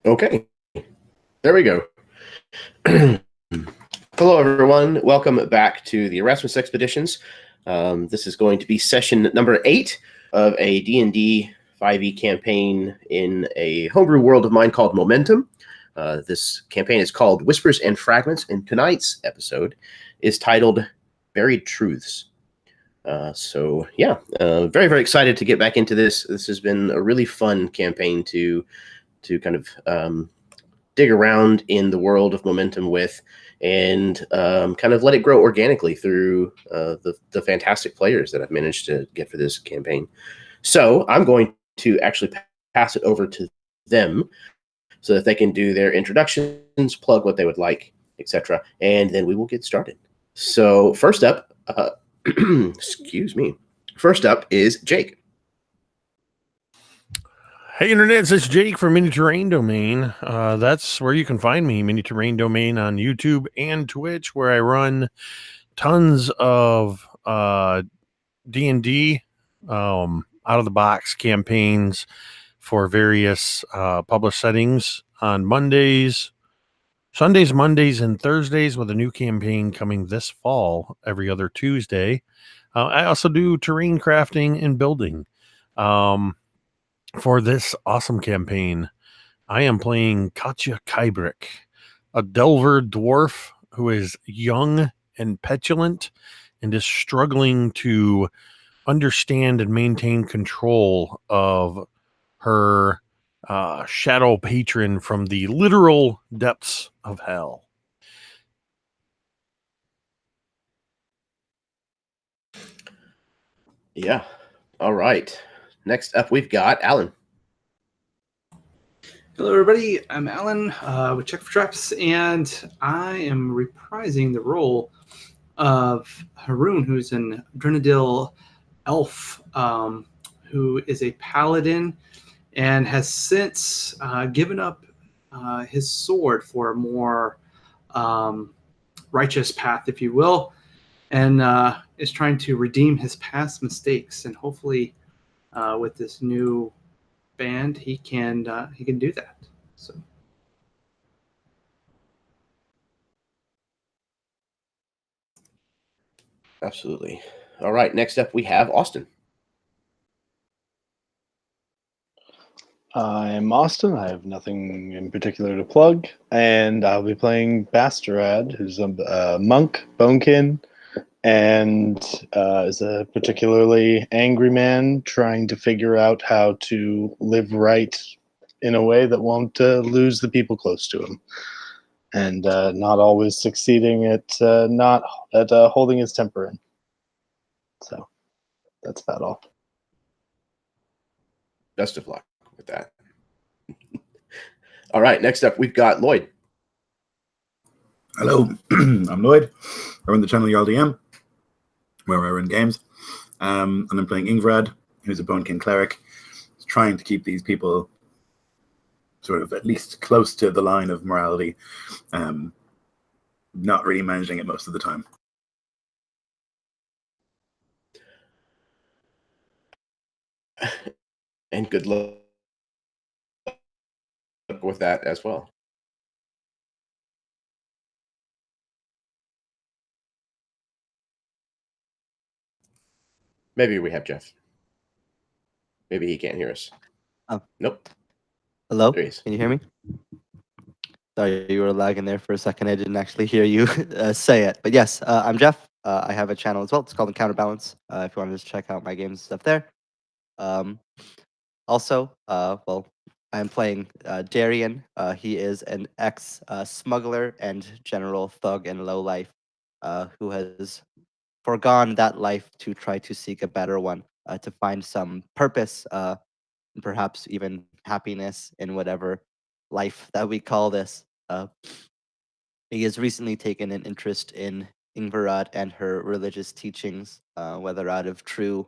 Okay, there we go. Hello, everyone. Welcome back to the Erasmus Expeditions. This is going to be session number 8 of a D&D 5e campaign in a homebrew world of mine called Momentum. This campaign is called Whispers and Fragments, and tonight's episode is titled Buried Truths. Very, very excited to get back into this. This has been a really fun campaign to kind of dig around in the world of Momentum with, and kind of let it grow organically through the fantastic players that I've managed to get for this campaign. So I'm going to actually pass it over to them so that they can do their introductions, plug what they would like, etc., and then we will get started. So first up, excuse me. First up is Jake. Hey, Internet, it's Jake from Mini Terrain Domain. That's where you can find me, Mini Terrain Domain on YouTube and Twitch, where I run tons of D&D out-of-the-box campaigns for various published settings on Mondays, Sundays, Mondays, and Thursdays, with a new campaign coming this fall every other Tuesday. I also do terrain crafting and building. For this awesome campaign, I am playing Katja Kybrick, a Delver dwarf who is young and petulant and is struggling to understand and maintain control of her shadow patron from the literal depths of hell. Yeah. All right. Next up, we've got Alan. Hello, everybody. I'm Alan with Check for Traps, and I am reprising the role of Haroon, who's an Drenadil elf, who is a paladin and has since given up his sword for a more righteous path, if you will, and is trying to redeem his past mistakes. And hopefully, with this new band, he can do that. So. Absolutely. All right. Next up, we have Austin. I'm Austin. I have nothing in particular to plug, and I'll be playing Bastarad, who's a monk, bonekin, and is a particularly angry man trying to figure out how to live right in a way that won't lose the people close to him, and not always succeeding at holding his temper in. So that's about all. Best of luck with that. All right, next up, we've got Lloyd. Hello, I'm Lloyd. I run the channel YaldM, where I run games. And I'm playing Ingvrad, who's a Bonekin cleric, trying to keep these people sort of at least close to the line of morality, not really managing it most of the time. And good luck with that as well. Maybe we have Jeff. Maybe he can't hear us. Oh. Nope. Hello? There he is. Can you hear me? Sorry, you were lagging there for a second. I didn't actually hear you say it. But yes, I'm Jeff. I have a channel as well. It's called Counterbalance. If you want to just check out my games and stuff there. Also, I'm playing Darian. He is an ex-smuggler and general thug and lowlife who has foregone that life to try to seek a better one, to find some purpose, and perhaps even happiness in whatever life that we call this. He has recently taken an interest in Ingvarad and her religious teachings, whether out of true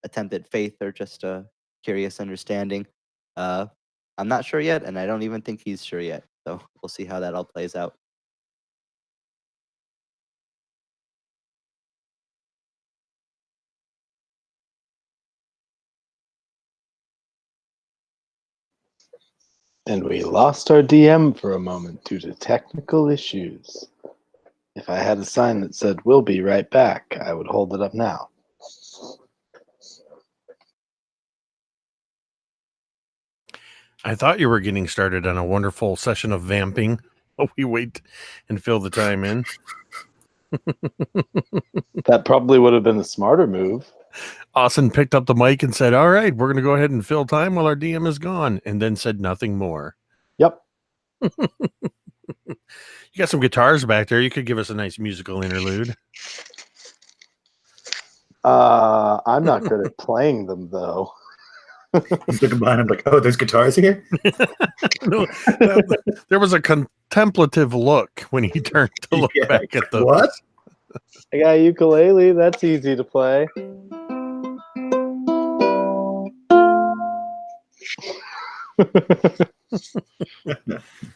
attempted faith or just a curious understanding. I'm not sure yet, and I don't even think he's sure yet. So we'll see how that all plays out. And we lost our DM for a moment due to technical issues. If I had a sign that said, "We'll be right back," I would hold it up now. I thought you were getting started on a wonderful session of vamping. While we wait and fill the time in. That probably would have been the smarter move. Austin picked up the mic and said, "All right, we're going to go ahead and fill time while our DM is gone," and then said nothing more. Yep. You got some guitars back there. You could give us a nice musical interlude. I'm not good at playing them, though. He's looking behind him like, oh, there's guitars here? No, there was a contemplative look when he turned to look Yeah. back at the What? I got a ukulele. That's easy to play.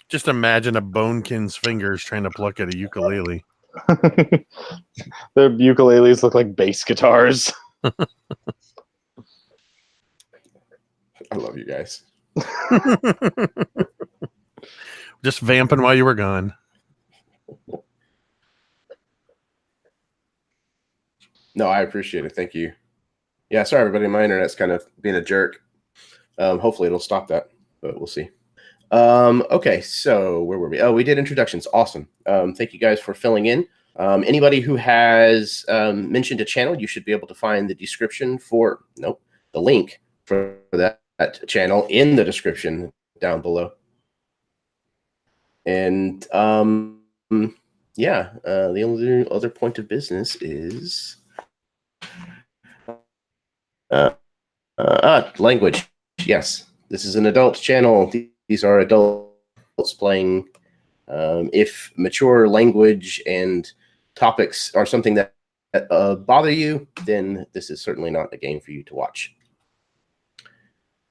Just imagine a bonekin's fingers trying to pluck at a ukulele. Their ukuleles look like bass guitars. I love you guys. Just vamping while you were gone. No, I appreciate it. Thank you. Yeah, sorry everybody. My internet's kind of being a jerk. Hopefully it'll stop that, but we'll see. Okay, so where were we? Oh, we did introductions. Awesome. Thank you guys for filling in. Anybody who has mentioned a channel, you should be able to find the description for the link for that channel in the description down below. And yeah, the only other point of business is language. Yes, this is an adult channel. These are adults playing. If mature language and topics are something that bother you, then this is certainly not a game for you to watch.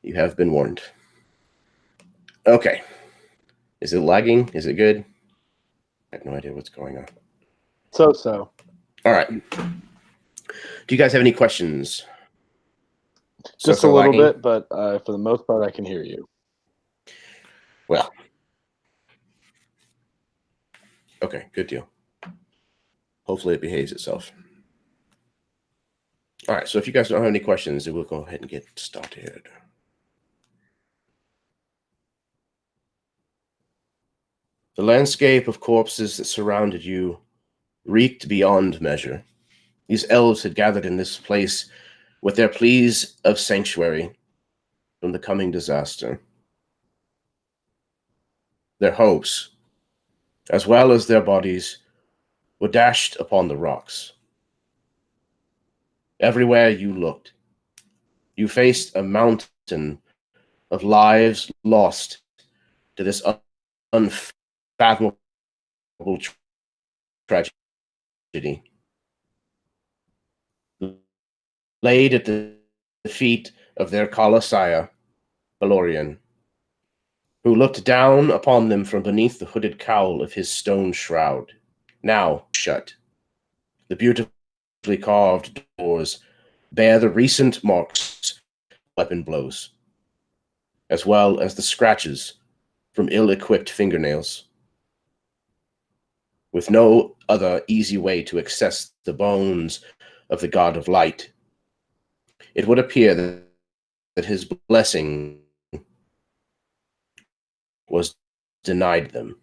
You have been warned. Okay. Is it lagging? Is it good? I have no idea what's going on. So. All right. Do you guys have any questions? Just a little bit, but for the most part, I can hear you. Well. Okay, good deal. Hopefully it behaves itself. All right, so if you guys don't have any questions, then we'll go ahead and get started. The landscape of corpses that surrounded you reeked beyond measure. These elves had gathered in this place with their pleas of sanctuary from the coming disaster. Their hopes, as well as their bodies, were dashed upon the rocks. Everywhere you looked, you faced a mountain of lives lost to this unfathomable tragedy. Laid at the feet of their Colossiah, Belorion, who looked down upon them from beneath the hooded cowl of his stone shroud, now shut. The beautifully carved doors bear the recent marks of weapon blows, as well as the scratches from ill-equipped fingernails. With no other easy way to access the bones of the God of Light, it would appear that his blessing was denied them.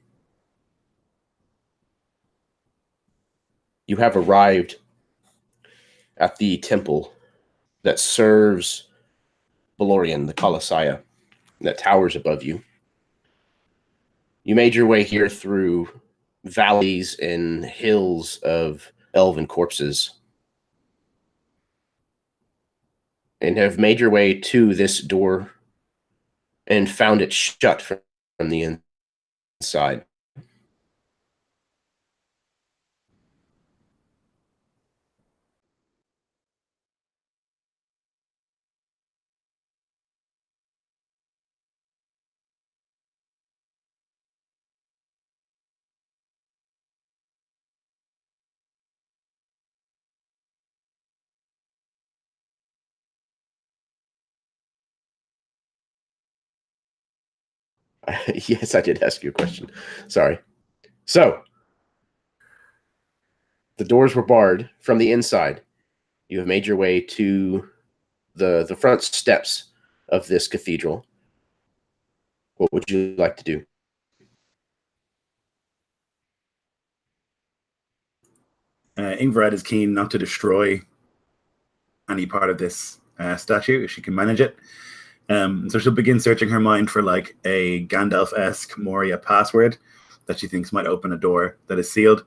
You have arrived at the temple that serves Belorion, the Colossiah, that towers above you. You made your way here through valleys and hills of elven corpses and have made your way to this door and found it shut from the inside. Yes, I did ask you a question. Sorry. So, the doors were barred from the inside. You have made your way to the front steps of this cathedral. What would you like to do? Ingrid is keen not to destroy any part of this statue if she can manage it. So she'll begin searching her mind for like a Gandalf-esque Moria password that she thinks might open a door that is sealed.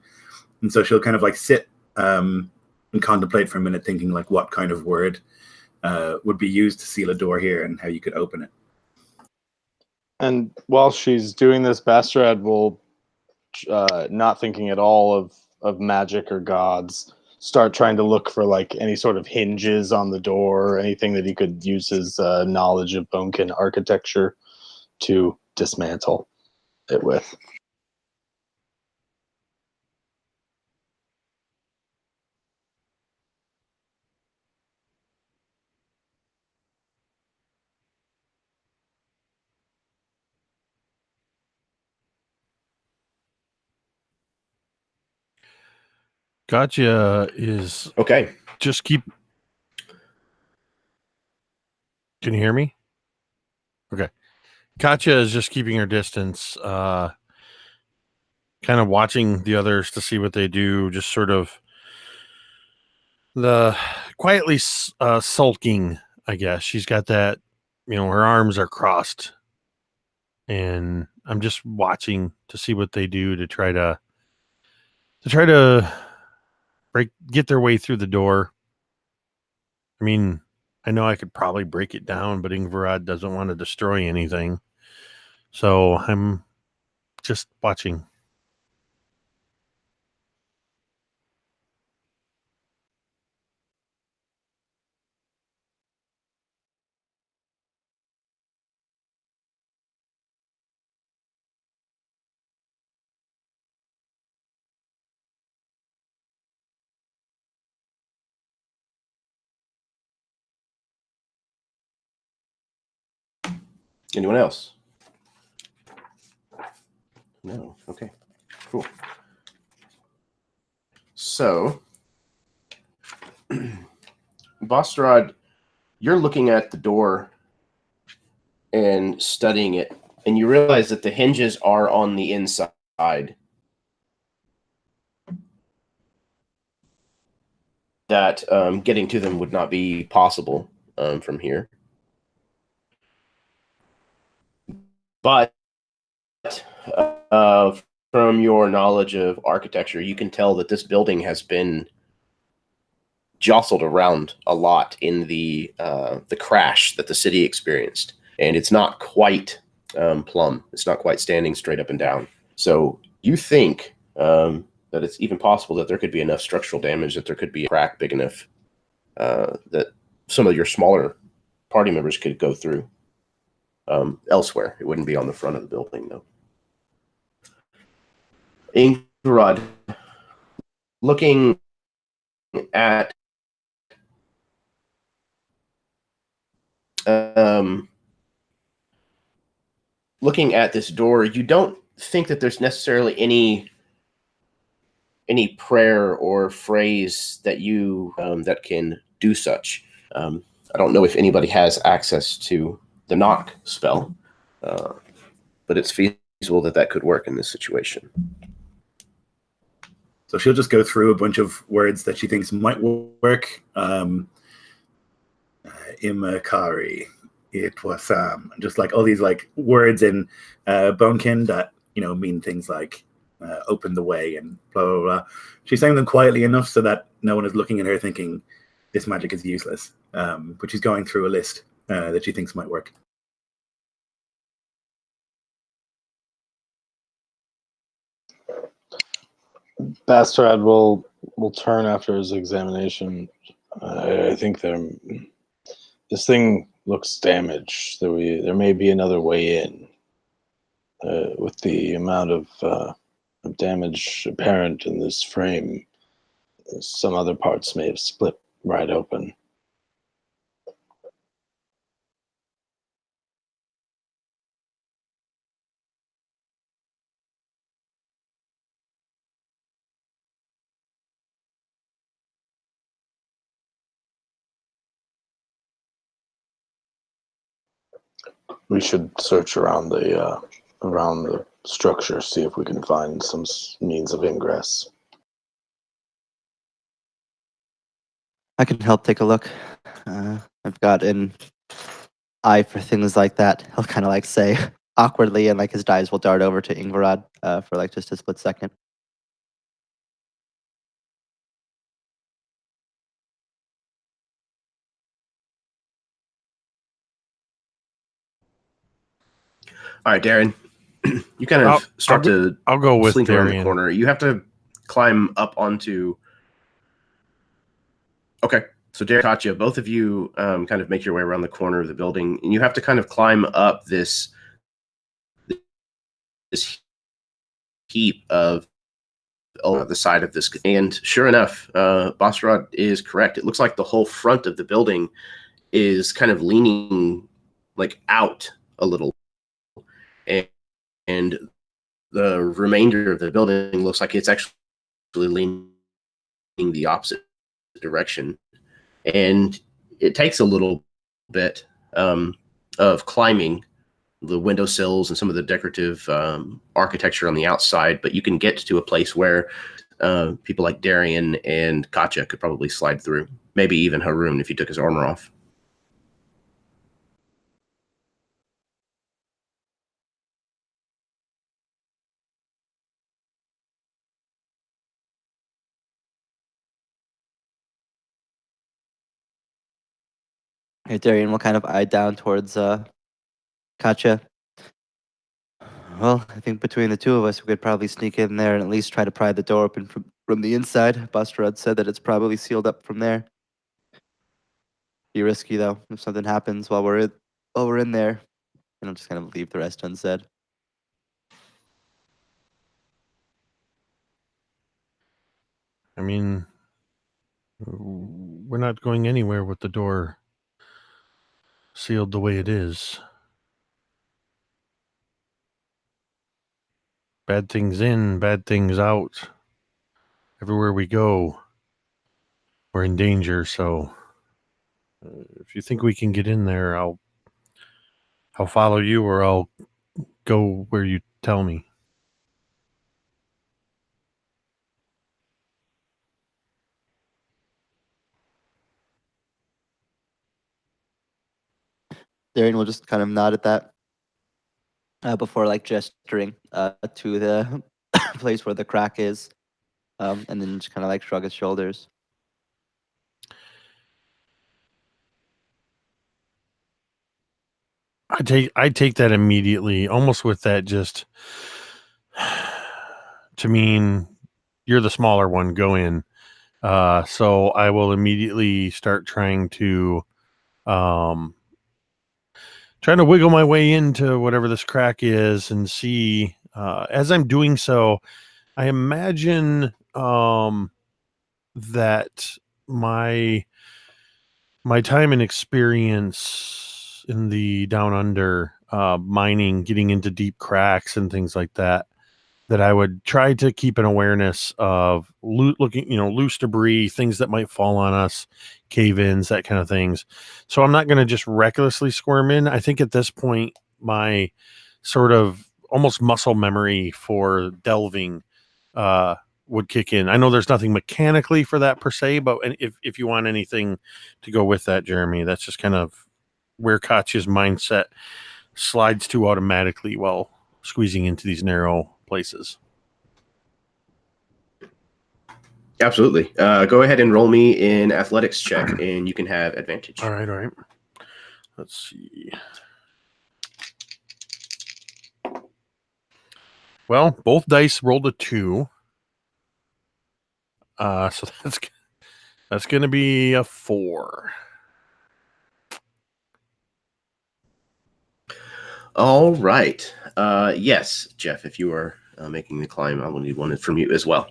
And so she'll kind of like sit and contemplate for a minute, thinking like what kind of word would be used to seal a door here and how you could open it. And while she's doing this, Bastrad will, not thinking at all of magic or gods, start trying to look for like any sort of hinges on the door, or anything that he could use his knowledge of Bonekin architecture to dismantle it with. Gotcha is Okay. just keep. Can you hear me? Okay. Katya is just keeping her distance, kind of watching the others to see what they do, just sort of quietly sulking, I guess. She's got that, her arms are crossed, and I'm just watching to see what they do to try to get their way through the door. I mean, I know I could probably break it down, but Ingvarad doesn't want to destroy anything. So I'm just watching. Anyone else? No. Okay. Cool. So, Vostrad, you're looking at the door and studying it, and you realize that the hinges are on the inside. That getting to them would not be possible from here. But from your knowledge of architecture, you can tell that this building has been jostled around a lot in the crash that the city experienced, and it's not quite plumb. It's not quite standing straight up and down. So you think that it's even possible that there could be enough structural damage that there could be a crack big enough that some of your smaller party members could go through elsewhere. It wouldn't be on the front of the building, though. Ingvarad, looking at this door, you don't think that there's necessarily any prayer or phrase that you that can do such. I don't know if anybody has access to the knock spell, but it's feasible that could work in this situation. So she'll just go through a bunch of words that she thinks might work. Imakari, Itwasam, just like all these like words in Bonekin that mean things like open the way and blah blah blah. She's saying them quietly enough so that no one is looking at her thinking this magic is useless. But she's going through a list that she thinks might work. Bastrad will turn after his examination. I think this thing looks damaged. There may be another way in. With the amount of damage apparent in this frame, some other parts may have split right open. We should search around the structure, see if we can find some means of ingress. I can help take a look. I've got an eye for things like that. He'll kind of like say awkwardly, and like his eyes will dart over to Ingvarad for like just a split second. All right, Darren, you kind of I'll go with slink around the Darian. corner. You have to climb up onto. Okay, so Darren, Katya, both of you kind of make your way around the corner of the building, and you have to kind of climb up this heap of the side of this. And sure enough, Bosrod is correct. It looks like the whole front of the building is kind of leaning like out a little, and the remainder of the building looks like it's actually leaning the opposite direction. And it takes a little bit of climbing the windowsills and some of the decorative architecture on the outside, but you can get to a place where people like Darian and Katya could probably slide through. Maybe even Haroon if he took his armor off. Hey, Darian will kind of eye down towards Katya. Well, I think between the two of us, we could probably sneak in there and at least try to pry the door open from the inside. Bosrod said that it's probably sealed up from there. Be risky though if something happens while we're in there, and I'll just kind of leave the rest unsaid. I mean, we're not going anywhere with the door sealed the way it is. Bad things in, bad things out. Everywhere we go, we're in danger. So, if you think we can get in there, I'll follow you, or I'll go where you tell me. Darian will just kind of nod at that before like gesturing to the place where the crack is, and then just kind of like shrug his shoulders. I take that immediately, almost with that just to mean you're the smaller one, go in. So I will immediately start trying to wiggle my way into whatever this crack is and see. As I'm doing so, I imagine that my time and experience in the down under mining, getting into deep cracks and things like that, that I would try to keep an awareness of loose debris, things that might fall on us, cave-ins, that kind of things. So I'm not going to just recklessly squirm in. I think at this point, my sort of almost muscle memory for delving would kick in. I know there's nothing mechanically for that per se, but if you want anything to go with that, Jeremy, that's just kind of where Katya's mindset slides to automatically while squeezing into these narrow places. Absolutely. Go ahead and roll me an athletics check, and you can have advantage. All right. Let's see. Well, both dice rolled a 2. So that's going to be a 4. All right. Yes, Jeff, if you are making the climb, I will need one from you as well.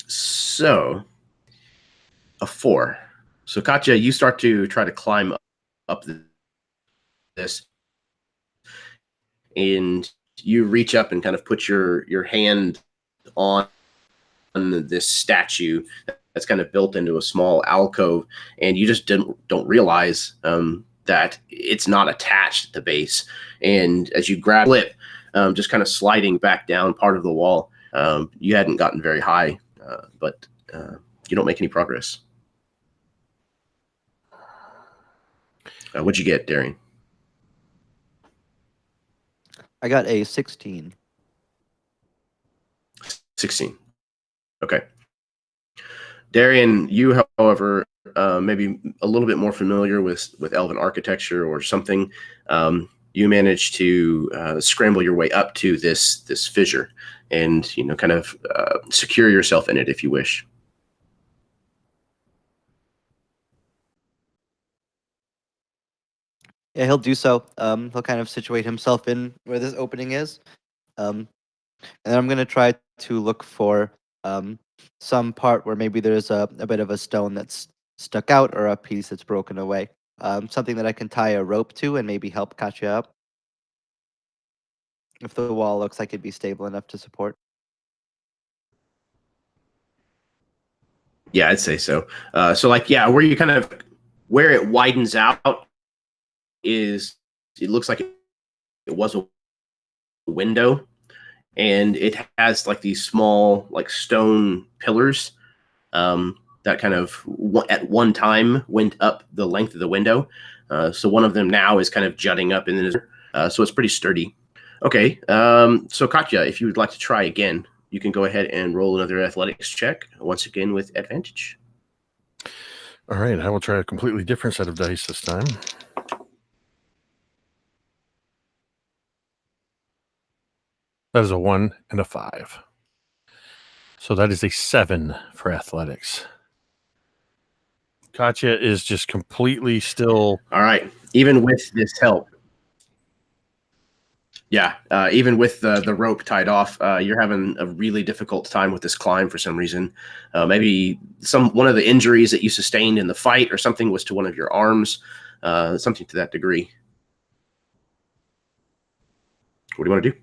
So a 4. So Katya, you start to try to climb up this, and you reach up and kind of put your hand on this statue that's kind of built into a small alcove, and you just don't realize that it's not attached at the base. And as you grab it, just kind of sliding back down part of the wall, you hadn't gotten very high, but you don't make any progress. What'd you get, Darian? I got a 16. 16. Okay. Darian, you, however, maybe a little bit more familiar with elven architecture or something. You managed to scramble your way up to this fissure, and kind of secure yourself in it if you wish. Yeah, he'll do so. He'll kind of situate himself in where this opening is. And then I'm going to try to look for some part where maybe there's a bit of a stone that's stuck out or a piece that's broken away. Something that I can tie a rope to and maybe help catch you up. If the wall looks like it'd be stable enough to support. Yeah, I'd say so. So where it widens out is, it looks like it was a window, and it has like these small like stone pillars that kind of at one time went up the length of the window. So one of them now is kind of jutting up, and then so it's pretty sturdy. Okay, so Katya, if you would like to try again, you can go ahead and roll another athletics check, once again with advantage. All right, I will try a completely different set of dice this time. That is a 1 and a 5. So that is a 7 for athletics. Katya is just completely still. All right, even with this help. Yeah, even with the rope tied off, you're having a really difficult time with this climb for some reason. Maybe one of the injuries that you sustained in the fight or something was to one of your arms, something to that degree. What do you want to do?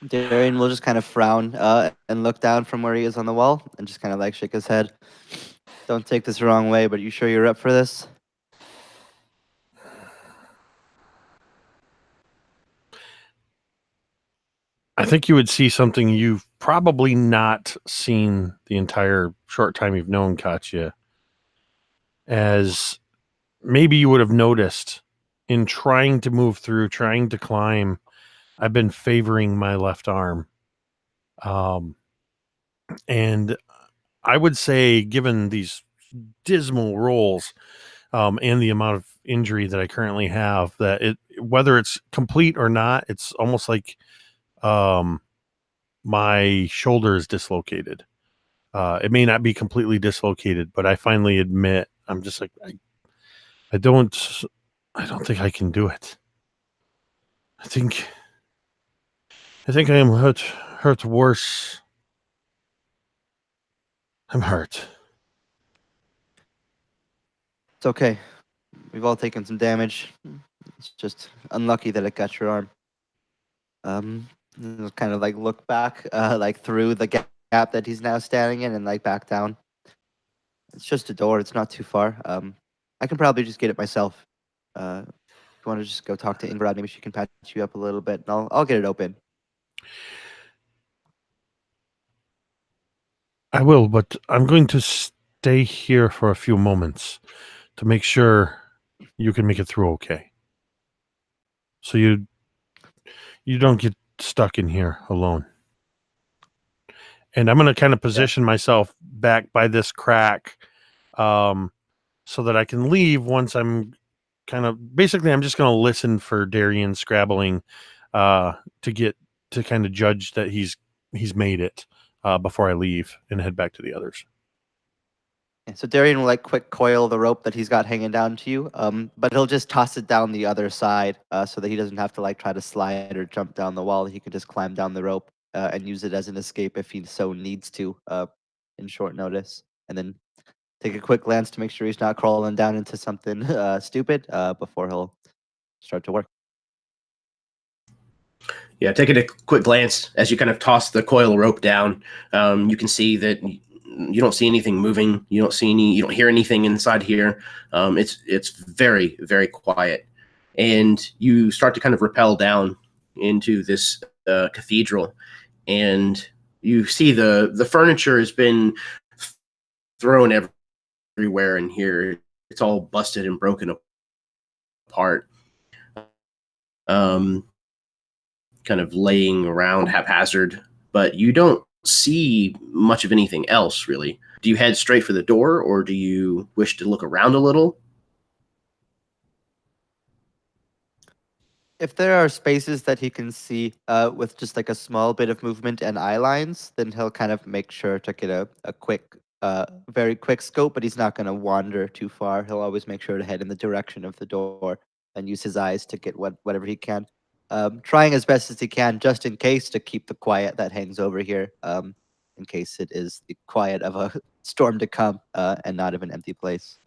Darian will just kind of frown and look down from where he is on the wall and just kind of like shake his head. Don't take this the wrong way, but you sure you're up for this? I think you would see something you've probably not seen the entire short time you've known Katya, as maybe you would have noticed in trying to move through, trying to climb, I've been favoring my left arm. And I would say, given these dismal rolls and the amount of injury that I currently have, that whether it's complete or not, it's almost like my shoulder is dislocated. It may not be completely dislocated, but I finally admit, I'm just like, I don't think I can do it. I think I am hurt worse. I'm hurt. It's okay. We've all taken some damage. It's just unlucky that it got your arm. Kind of like look back, like through the gap that he's now standing in, and like back down. It's just a door. It's not too far. I can probably just get it myself. If you want to just go talk to Ingrid, maybe she can patch you up a little bit, and I'll get it open. I will, but I'm going to stay here for a few moments to make sure you can make it through okay. So you don't get stuck in here alone. And I'm going to kind of position myself back by this crack so that I can leave once I'm basically I'm just going to listen for Darian scrabbling to kind of judge that he's made it before I leave and head back to the others. Yeah, so Darian will like quick coil the rope that he's got hanging down to you, but he'll just toss it down the other side so that he doesn't have to like try to slide or jump down the wall. He can just climb down the rope and use it as an escape if he so needs to in short notice. And then take a quick glance to make sure he's not crawling down into something stupid before he'll start to work. Yeah, taking a quick glance as you kind of toss the coil rope down, you can see that you don't see anything moving. You don't hear anything inside here. It's very, very quiet. And you start to kind of rappel down into this cathedral, and you see the furniture has been thrown everywhere in here. It's all busted and broken apart. Kind of laying around haphazard, but you don't see much of anything else, really. Do you head straight for the door, or do you wish to look around a little? If there are spaces that he can see with just like a small bit of movement and eye lines, then he'll kind of make sure to get a quick, very quick scope, but he's not going to wander too far. He'll always make sure to head in the direction of the door and use his eyes to get whatever he can. Trying as best as he can, just in case, to keep the quiet that hangs over here, in case it is the quiet of a storm to come and not of an empty place.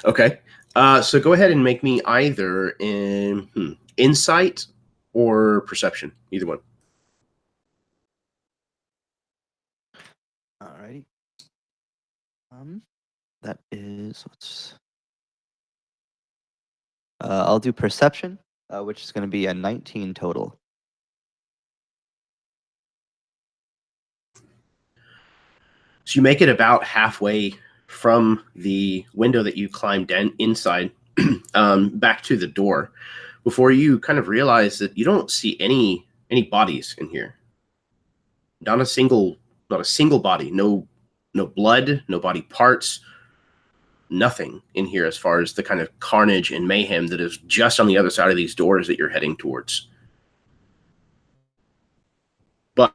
Okay. So go ahead and make me either in insight or perception. Either one. Alrighty. That is what's. I'll do perception, which is going to be a 19 total. So you make it about halfway from the window that you climbed inside back to the door before you kind of realize that you don't see any bodies in here. Not a single body. No blood, no body parts, nothing in here as far as the kind of carnage and mayhem that is just on the other side of these doors that you're heading towards. But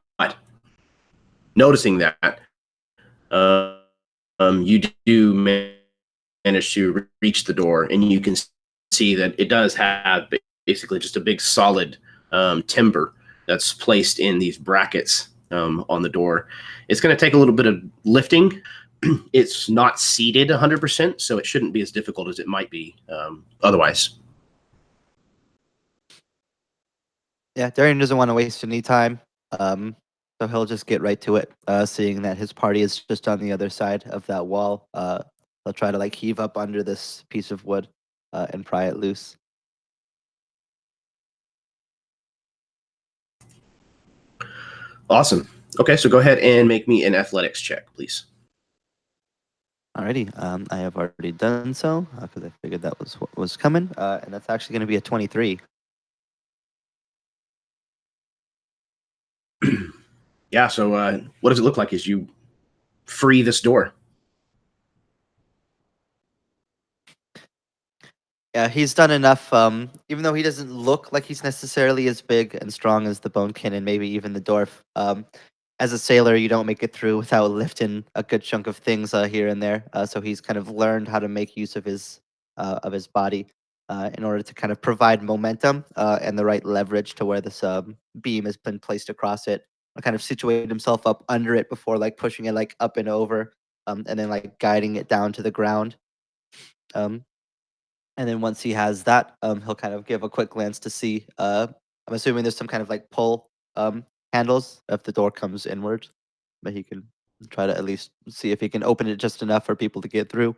noticing that, you do manage to reach the door, and you can see that it does have basically just a big solid timber that's placed in these brackets on the door. It's going to take a little bit of lifting. It's not seated 100%, so it shouldn't be as difficult as it might be otherwise. Yeah, Darian doesn't want to waste any time, so he'll just get right to it. Seeing that his party is just on the other side of that wall, he'll try to like heave up under this piece of wood and pry it loose. Awesome. Okay, so go ahead and make me an athletics check, please. Alrighty, I have already done so because I figured that was what was coming, and that's actually going to be a 23. Yeah, so what does it look like as you free this door? Yeah, he's done enough. Even though he doesn't look like he's necessarily as big and strong as the Bonekin and maybe even the Dwarf, as a sailor, you don't make it through without lifting a good chunk of things here and there. So he's kind of learned how to make use of his body in order to kind of provide momentum and the right leverage to where this beam has been placed across it. Kind of situate himself up under it before like pushing it like up and over, and then like guiding it down to the ground. And then once he has that, he'll kind of give a quick glance to see. I'm assuming there's some kind of like pull handles if the door comes inward, but he can try to at least see if he can open it just enough for people to get through.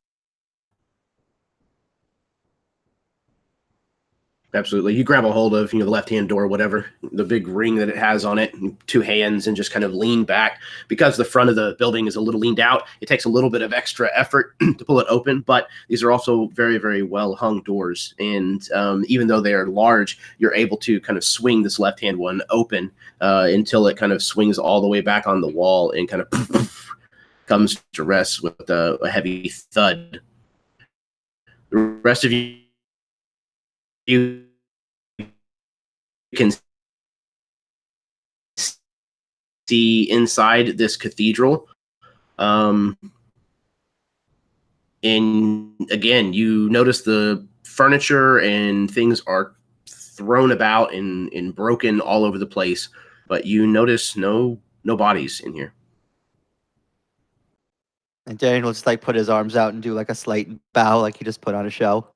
Absolutely. You grab a hold of, the left-hand door, whatever, the big ring that it has on it, and 2 hands, and just kind of lean back. Because the front of the building is a little leaned out, it takes a little bit of extra effort to pull it open, but these are also very, very well-hung doors. And even though they are large, you're able to kind of swing this left-hand one open until it kind of swings all the way back on the wall and kind of comes to rest with a heavy thud. The rest of you can see inside this cathedral. And again, you notice the furniture and things are thrown about and broken all over the place, but you notice no bodies in here. And Darian will just like put his arms out and do like a slight bow, like he just put on a show,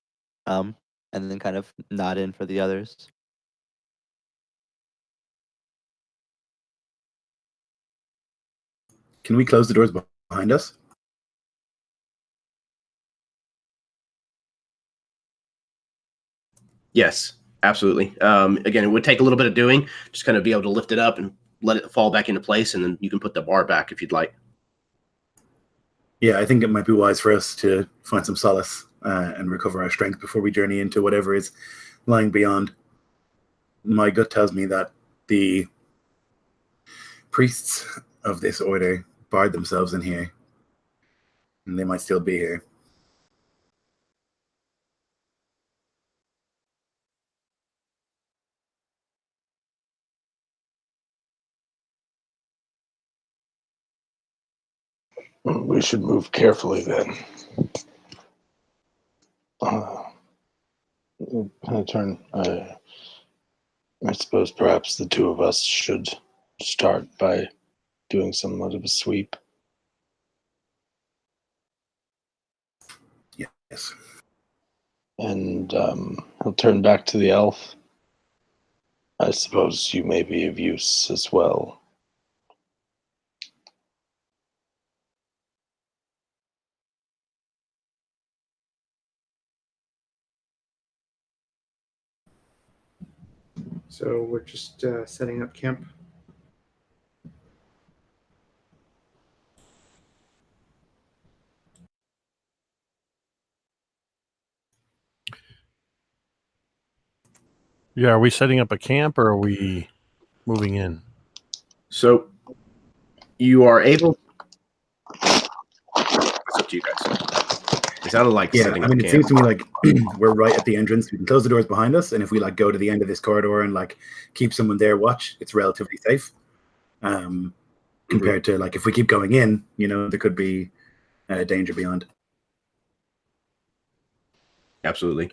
and then kind of nod in for the others. Can we close the doors behind us? Yes, absolutely. Again, it would take a little bit of doing, just kind of be able to lift it up and let it fall back into place, and then you can put the bar back if you'd like. Yeah, I think it might be wise for us to find some solace and recover our strength before we journey into whatever is lying beyond. My gut tells me that the priests of this order barred themselves in here, and they might still be here. We should move carefully then. Turn. I suppose perhaps the two of us should start by doing somewhat of a sweep. Yes. And he'll turn back to the elf. I suppose you may be of use as well. So we're just setting up camp. Yeah, are we setting up a camp or are we moving in? So you are able. It's up to you guys. It sounded like Yeah, setting I up mean, it camp. seems to me like we're right at the entrance. We can close the doors behind us, and if we like go to the end of this corridor and like keep someone there watch, it's relatively safe. Compared to like if we keep going in, you know, there could be danger beyond. Absolutely.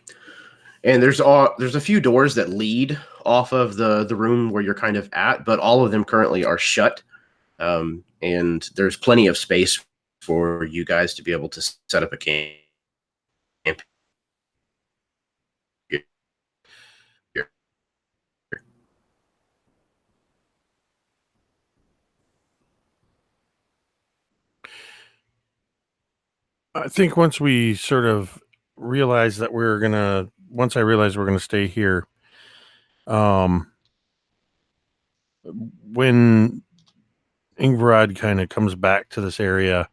And there's a few doors that lead off of the room where you're kind of at, but all of them currently are shut. And there's plenty of space for you guys to be able to set up a camp. I think once we sort of realize that once I realize we're gonna stay here, when Ingvarad kind of comes back to this area,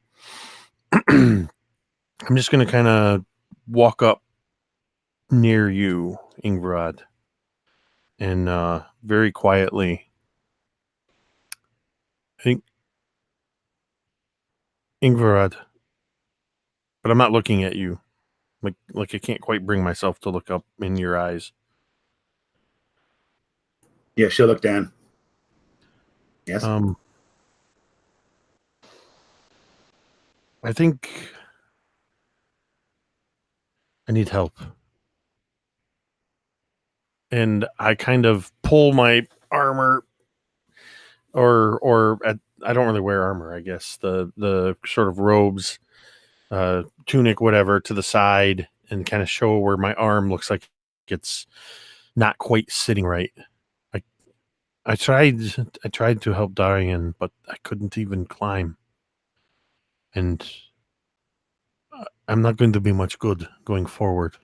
I'm just gonna kind of walk up near you, Ingvarad, and very quietly, I think, Ingvarad, but I'm not looking at you. Like I can't quite bring myself to look up in your eyes. Yeah, she'll look down. Yes. I think I need help. And I kind of pull my armor I don't really wear armor, I guess. The sort of robes, tunic, whatever, to the side and kind of show where my arm looks like it's not quite sitting right. I tried to help Darian, but I couldn't even climb. And I'm not going to be much good going forward.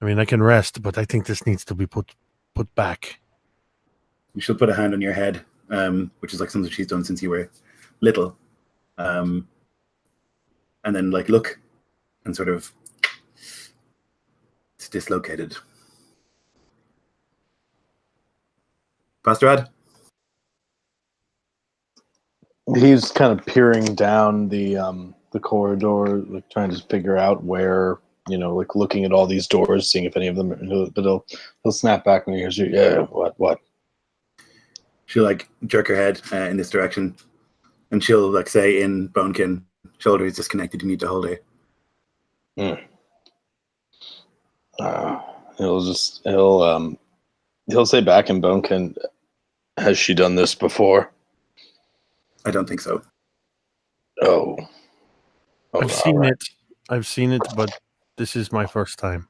I mean, I can rest, but I think this needs to be put back. She'll put a hand on your head, which is like something she's done since you were little. And then like look and sort of it's dislocated. Pastorad? He's kind of peering down the corridor, like trying to figure out where, you know, like looking at all these doors, seeing if any of them are, but he'll snap back when he hears you. Yeah, what? She'll like jerk her head in this direction, and she'll like say in Bonekin, shoulder is disconnected, you need to hold her. He'll say back in Bonekin, has she done this before? I don't think so. Oh, I've seen it. I've seen it, but this is my first time.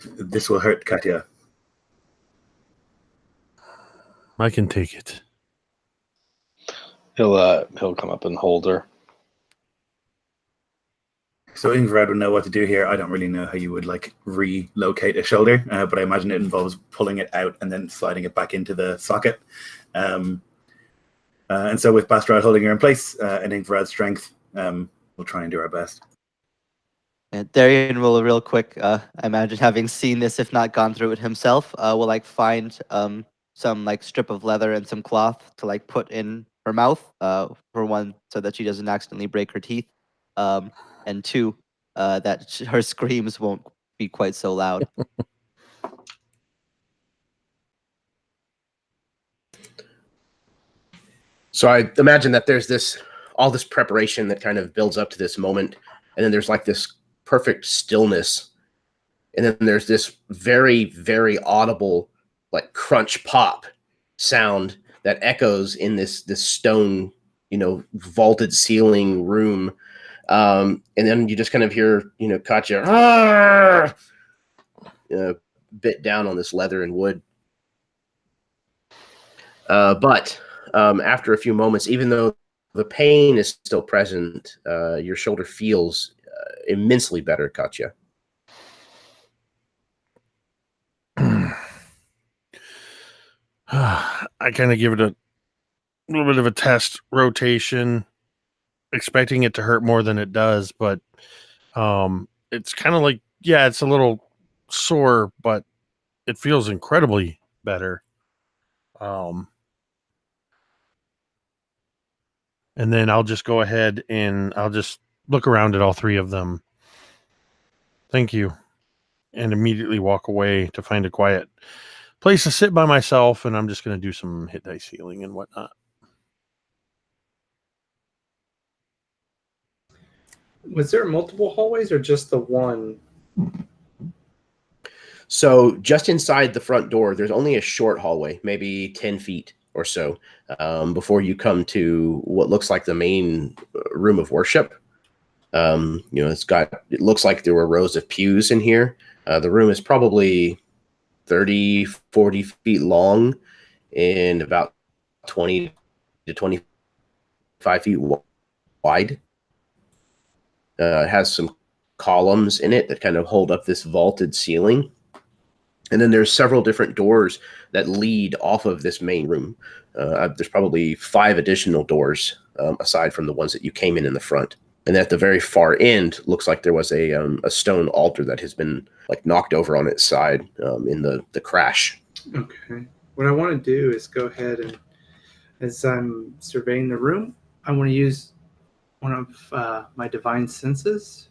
This will hurt Katya. I can take it. He'll come up and hold her. So Ingrid would know what to do here. I don't really know how you would like relocate a shoulder, but I imagine it involves pulling it out and then sliding it back into the socket. And so with Bastrad holding her in place and Ingrid's strength, we'll try and do our best. And Darian will real quick, I imagine having seen this, if not gone through it himself, will like find some like strip of leather and some cloth to like put in her mouth, for one, so that she doesn't accidentally break her teeth, and two, that her screams won't be quite so loud. So I imagine that there's all this preparation that kind of builds up to this moment, and then there's like this perfect stillness, and then there's this very, very audible like crunch pop sound that echoes in this stone, vaulted ceiling room, and then you just kind of hear Katya bit down on this leather and wood, but after a few moments, even though the pain is still present, your shoulder feels immensely better, Katya. I kind of give it a little bit of a test rotation, expecting it to hurt more than it does, but it's kind of like, yeah, it's a little sore, but it feels incredibly better. And then I'll just go ahead and I'll just look around at all three of them. Thank you. And immediately walk away to find a quiet place to sit by myself, and I'm just going to do some hit dice healing and whatnot. Was there multiple hallways or just the one? So just inside the front door, there's only a short hallway, maybe 10 feet or so, before you come to what looks like the main room of worship. It looks like there were rows of pews in here. The room is probably 30, 40 feet long and about 20 to 25 feet wide. It has some columns in it that kind of hold up this vaulted ceiling. And then there's several different doors that lead off of this main room. There's probably 5 additional doors aside from the ones that you came in the front. And at the very far end, looks like there was a stone altar that has been like knocked over on its side in the crash. Okay. What I want to do is go ahead and, as I'm surveying the room, I want to use one of my divine senses,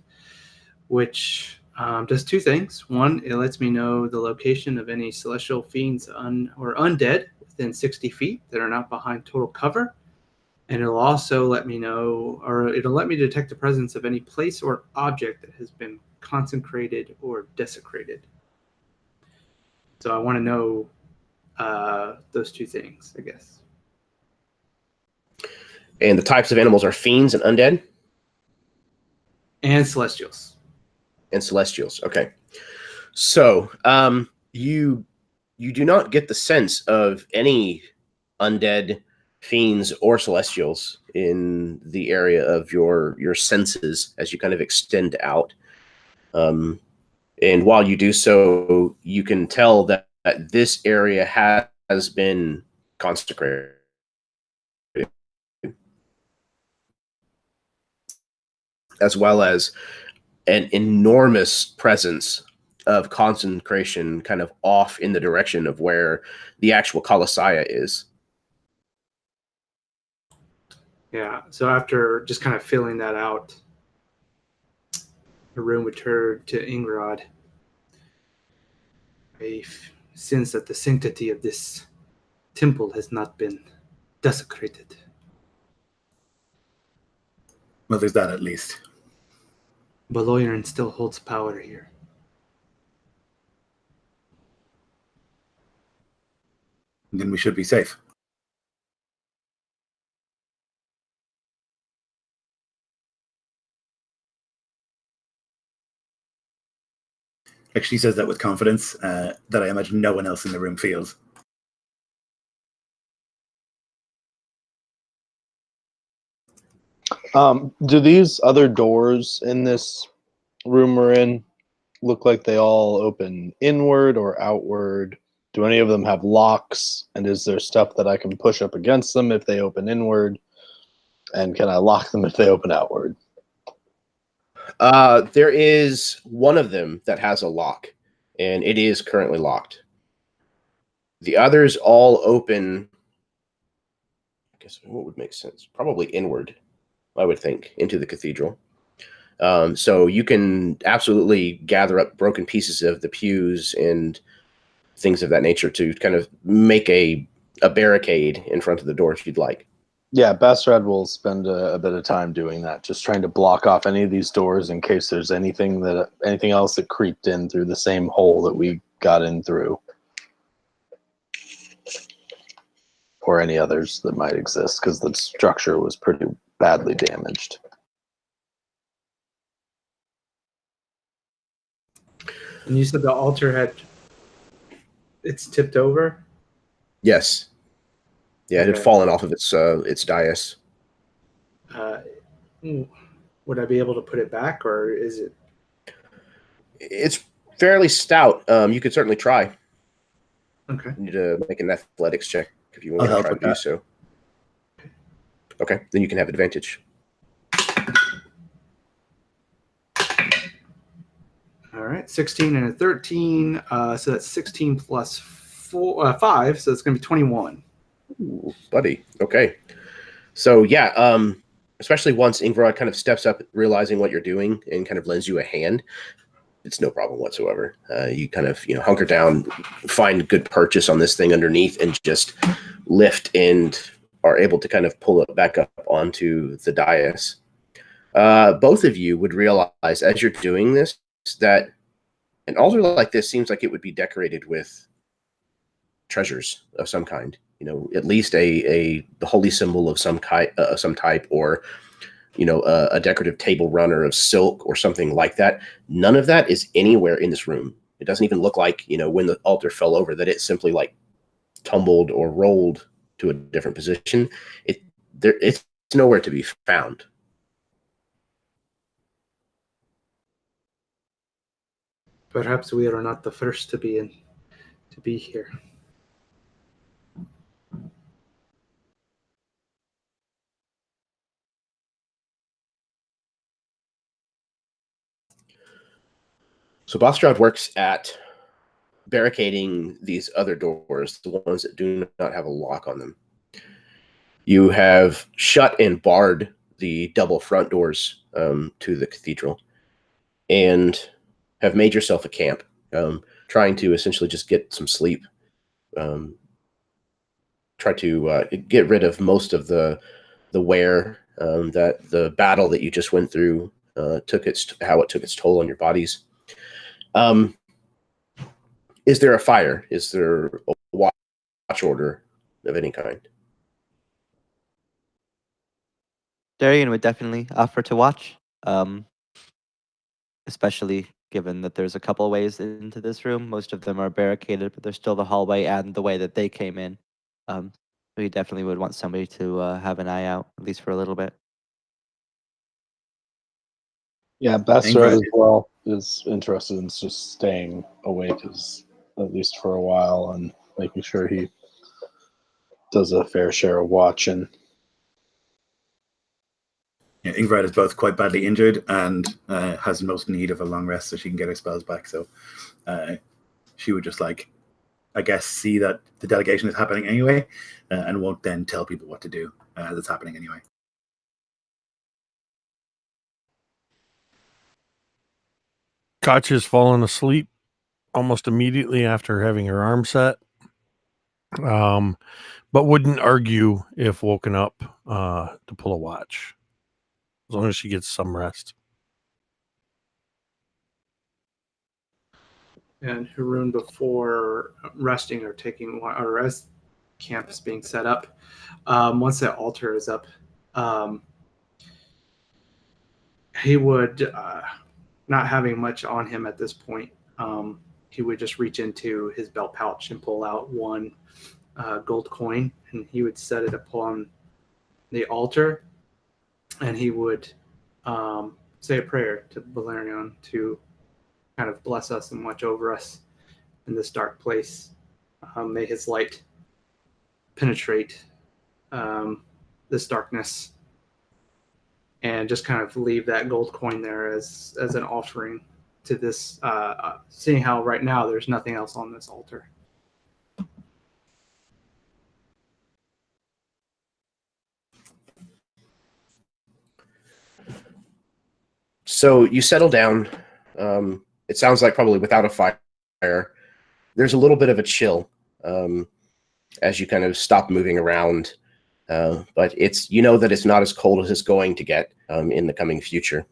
which does 2 things. One, it lets me know the location of any celestial fiends or undead within 60 feet that are not behind total cover. And it'll also let me know, or it'll let me detect the presence of any place or object that has been consecrated or desecrated. So I want to know those 2 things, I guess. And the types of animals are fiends and undead? And celestials. And celestials, okay. So you do not get the sense of any undead, fiends, or celestials in the area of your senses as you kind of extend out. And while you do so, you can tell that this area has been consecrated. As well as an enormous presence of consecration kind of off in the direction of where the actual Colossiah is. Yeah, so after just kind of filling that out, the room would turn to Ingrod. I sense that the sanctity of this temple has not been desecrated. Well, there's that at least. Belorion still holds power here. Then we should be safe. Like she says that with confidence that I imagine no one else in the room feels. Do these other doors in this room we're in look like they all open inward or outward? Do any of them have locks? And is there stuff that I can push up against them if they open inward? And can I lock them if they open outward? There is one of them that has a lock, and it is currently locked. The others all open, I guess what would make sense? Probably inward, I would think, into the cathedral. So you can absolutely gather up broken pieces of the pews and things of that nature to kind of make a barricade in front of the door if you'd like. Yeah, Bastrad will spend a bit of time doing that, just trying to block off any of these doors in case there's anything else that creeped in through the same hole that we got in through, or any others that might exist, because the structure was pretty badly damaged. And you said the altar it's tipped over? Yes. Yeah, it had Okay. fallen off of its dais. Would I be able to put it back, or is it? It's fairly stout. You could certainly try. Okay. You need to make an athletics check if you want I'll to help try with to do that. so. Okay, then you can have advantage. All right, 16 and a 13. So that's 16 plus 5. So it's going to be 21. Ooh, buddy. Okay. So yeah, especially once Ingvarad kind of steps up, realizing what you're doing, and kind of lends you a hand, it's no problem whatsoever. You kind of hunker down, find good purchase on this thing underneath, and just lift and are able to kind of pull it back up onto the dais. Both of you would realize as you're doing this that an altar like this seems like it would be decorated with treasures of some kind. At least the holy symbol of some type, or a decorative table runner of silk or something like that. None of that is anywhere in this room. It doesn't even look like when the altar fell over that it simply like tumbled or rolled to a different position. It's nowhere to be found. Perhaps we are not the first to be here. So Bastrad works at barricading these other doors, the ones that do not have a lock on them. You have shut and barred the double front doors to the cathedral, and have made yourself a camp, trying to essentially just get some sleep. Try to get rid of most of the wear that the battle that you just went through took its toll on your bodies. Is there a fire? Is there a watch order of any kind? Darian would definitely offer to watch, especially given that there's a couple ways into this room. Most of them are barricaded, but there's still the hallway and the way that they came in. So he definitely would want somebody to have an eye out, at least for a little bit. Yeah, Bastrad Ingrid. as well is interested in just staying awake, at least for a while, and making sure he does a fair share of watching. Yeah, Ingrid is both quite badly injured and has most need of a long rest so she can get her spells back. So she would just I guess, see that the delegation is happening anyway, and won't then tell people what to do that's happening anyway. Katya's fallen asleep almost immediately after having her arm set, but wouldn't argue if woken up to pull a watch, as long as she gets some rest. And Haroon, before resting or as camp is being set up, once that altar is up, he would, not having much on him at this point, he would just reach into his belt pouch and pull out one gold coin, and he would set it upon the altar. and he would say a prayer to Belorion to kind of bless us and watch over us in this dark place. May his light penetrate this darkness, and just kind of leave that gold coin there as an offering to this, seeing how right now there's nothing else on this altar. So you settle down. It sounds like probably without a fire. There's a little bit of a chill as you kind of stop moving around. But you know that it's not as cold as it's going to get in the coming future.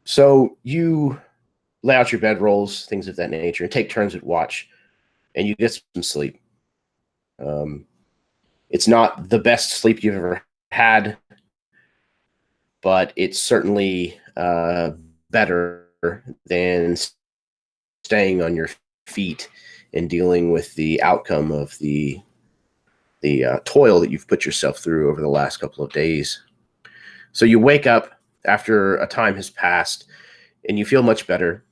So you lay out your bedrolls, things of that nature, and take turns at watch, and you get some sleep. It's not the best sleep you've ever had, but it's certainly better than staying on your feet and dealing with the outcome of the toil that you've put yourself through over the last couple of days. So you wake up after a time has passed, and you feel much better,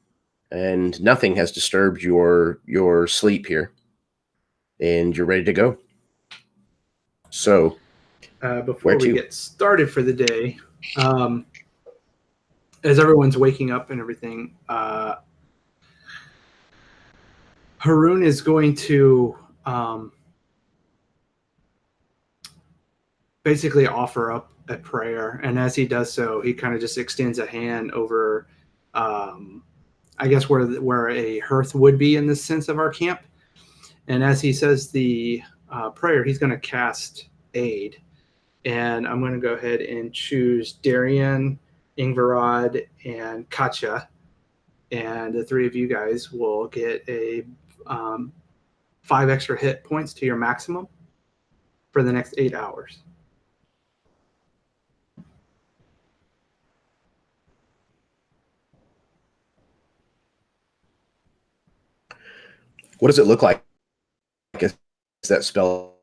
and nothing has disturbed your sleep here, and you're ready to go. So Before we get started for the day, as everyone's waking up and everything, Haroon is going to basically offer up a prayer, and as he does so, he kind of just extends a hand over, I guess where a hearth would be in the sense of our camp. And as he says the prayer, he's going to cast aid, and I'm going to go ahead and choose Darian, Ingvarad, and Katya, and the three of you guys will get a 5 extra hit points to your maximum for the next 8 hours. What does it look like as that spell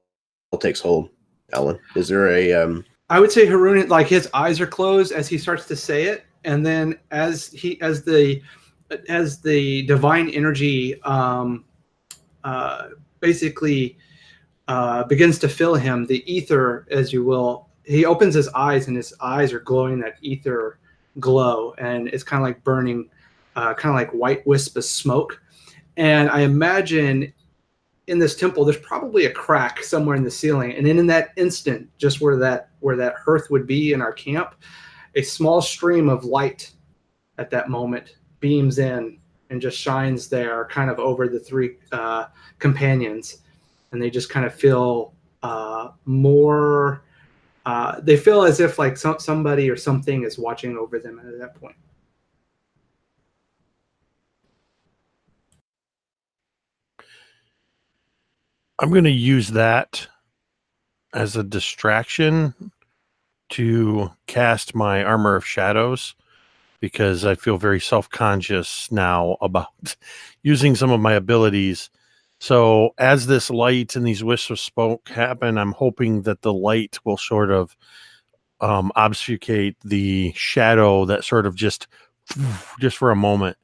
takes hold, Alan? Is there a I would say Haroon, like his eyes are closed as he starts to say it, and then as the divine energy basically begins to fill him, the ether, as you will, he opens his eyes, and his eyes are glowing that ether glow, and it's kind of like burning, kind of like white wisp of smoke. And I imagine in this temple, there's probably a crack somewhere in the ceiling, and then in that instant, just where that hearth would be in our camp, a small stream of light at that moment beams in and just shines there, kind of over the three companions, and they just kind of feel more. They feel as if like somebody or something is watching over them at that point. I'm going to use that as a distraction to cast my Armor of Shadows, because I feel very self-conscious now about using some of my abilities. So as this light and these wisps of smoke happen, I'm hoping that the light will sort of obfuscate the shadow that sort of just for a moment.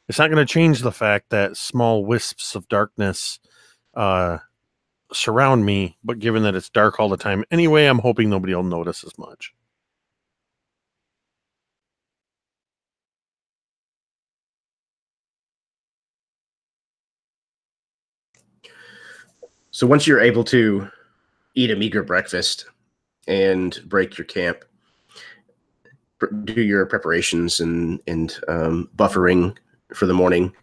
It's not going to change the fact that small wisps of darkness surround me, but given that it's dark all the time anyway, I'm hoping nobody will notice as much. So once you're able to eat a meager breakfast and break your camp, do your preparations and buffering for the morning,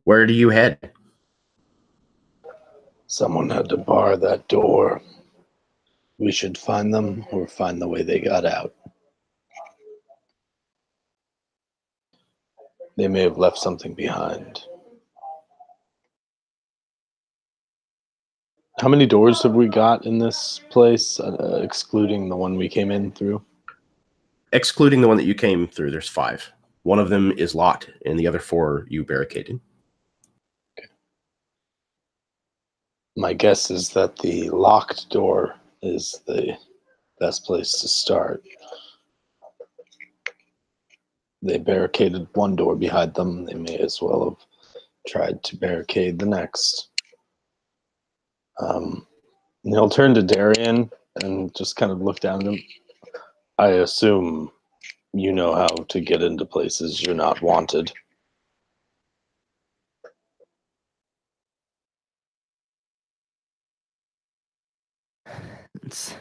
where do you head? Someone had to bar that door. We should find them or find the way they got out. They may have left something behind. How many doors have we got in this place, excluding the one we came in through? Excluding the one that you came through, there's 5. One of them is locked, and the other 4 you barricaded. Okay. My guess is that the locked door is the best place to start. They barricaded one door behind them. They may as well have tried to barricade the next. And he'll turn to Darian and just kind of look down at him. I assume you know how to get into places you're not wanted. It's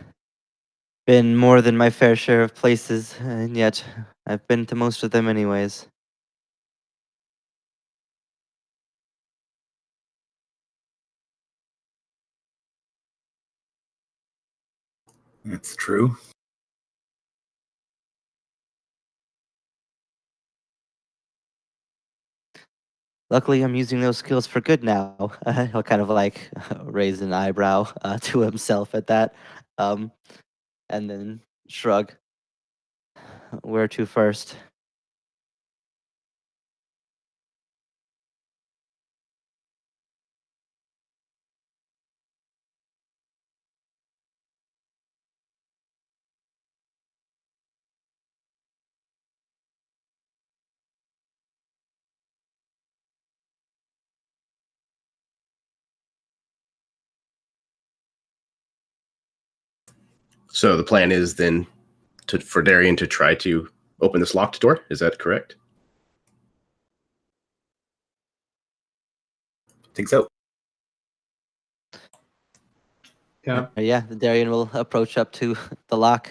been more than my fair share of places, and yet I've been to most of them anyways. It's true. Luckily, I'm using those skills for good now. He'll kind of like raise an eyebrow to himself at that, and then shrug. Where to first? So the plan is then for Darian to try to open this locked door. Is that correct? Think so. Yeah. Yeah, Darian will approach up to the lock,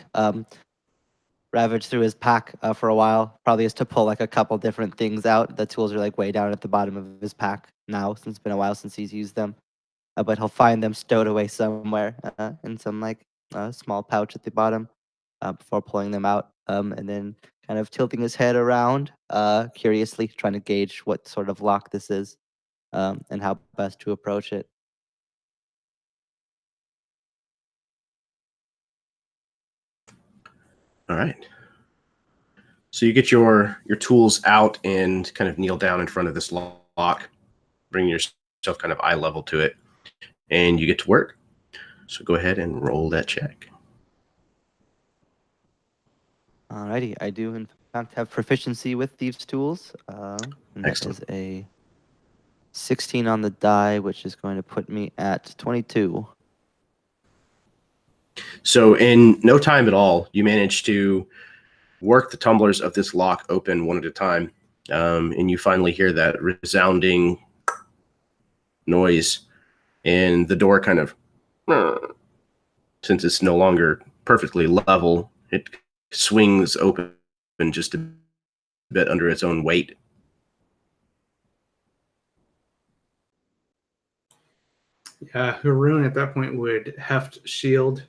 ravage through his pack for a while. Probably has to pull like a couple different things out. The tools are like way down at the bottom of his pack now, since it's been a while since he's used them. But he'll find them stowed away somewhere in some like small pouch at the bottom before pulling them out, and then kind of tilting his head around, curiously trying to gauge what sort of lock this is and how best to approach it. All right. So you get your tools out and kind of kneel down in front of this lock, bring yourself kind of eye level to it, and you get to work. So go ahead and roll that check. Alrighty, I do in fact have proficiency with these tools. And that Excellent. is a 16 on the die, which is going to put me at 22. So in no time at all, you manage to work the tumblers of this lock open one at a time, and you finally hear that resounding noise, and the door kind of, since it's no longer perfectly level, it swings open just a bit under its own weight. Yeah, Haroon at that point would heft shield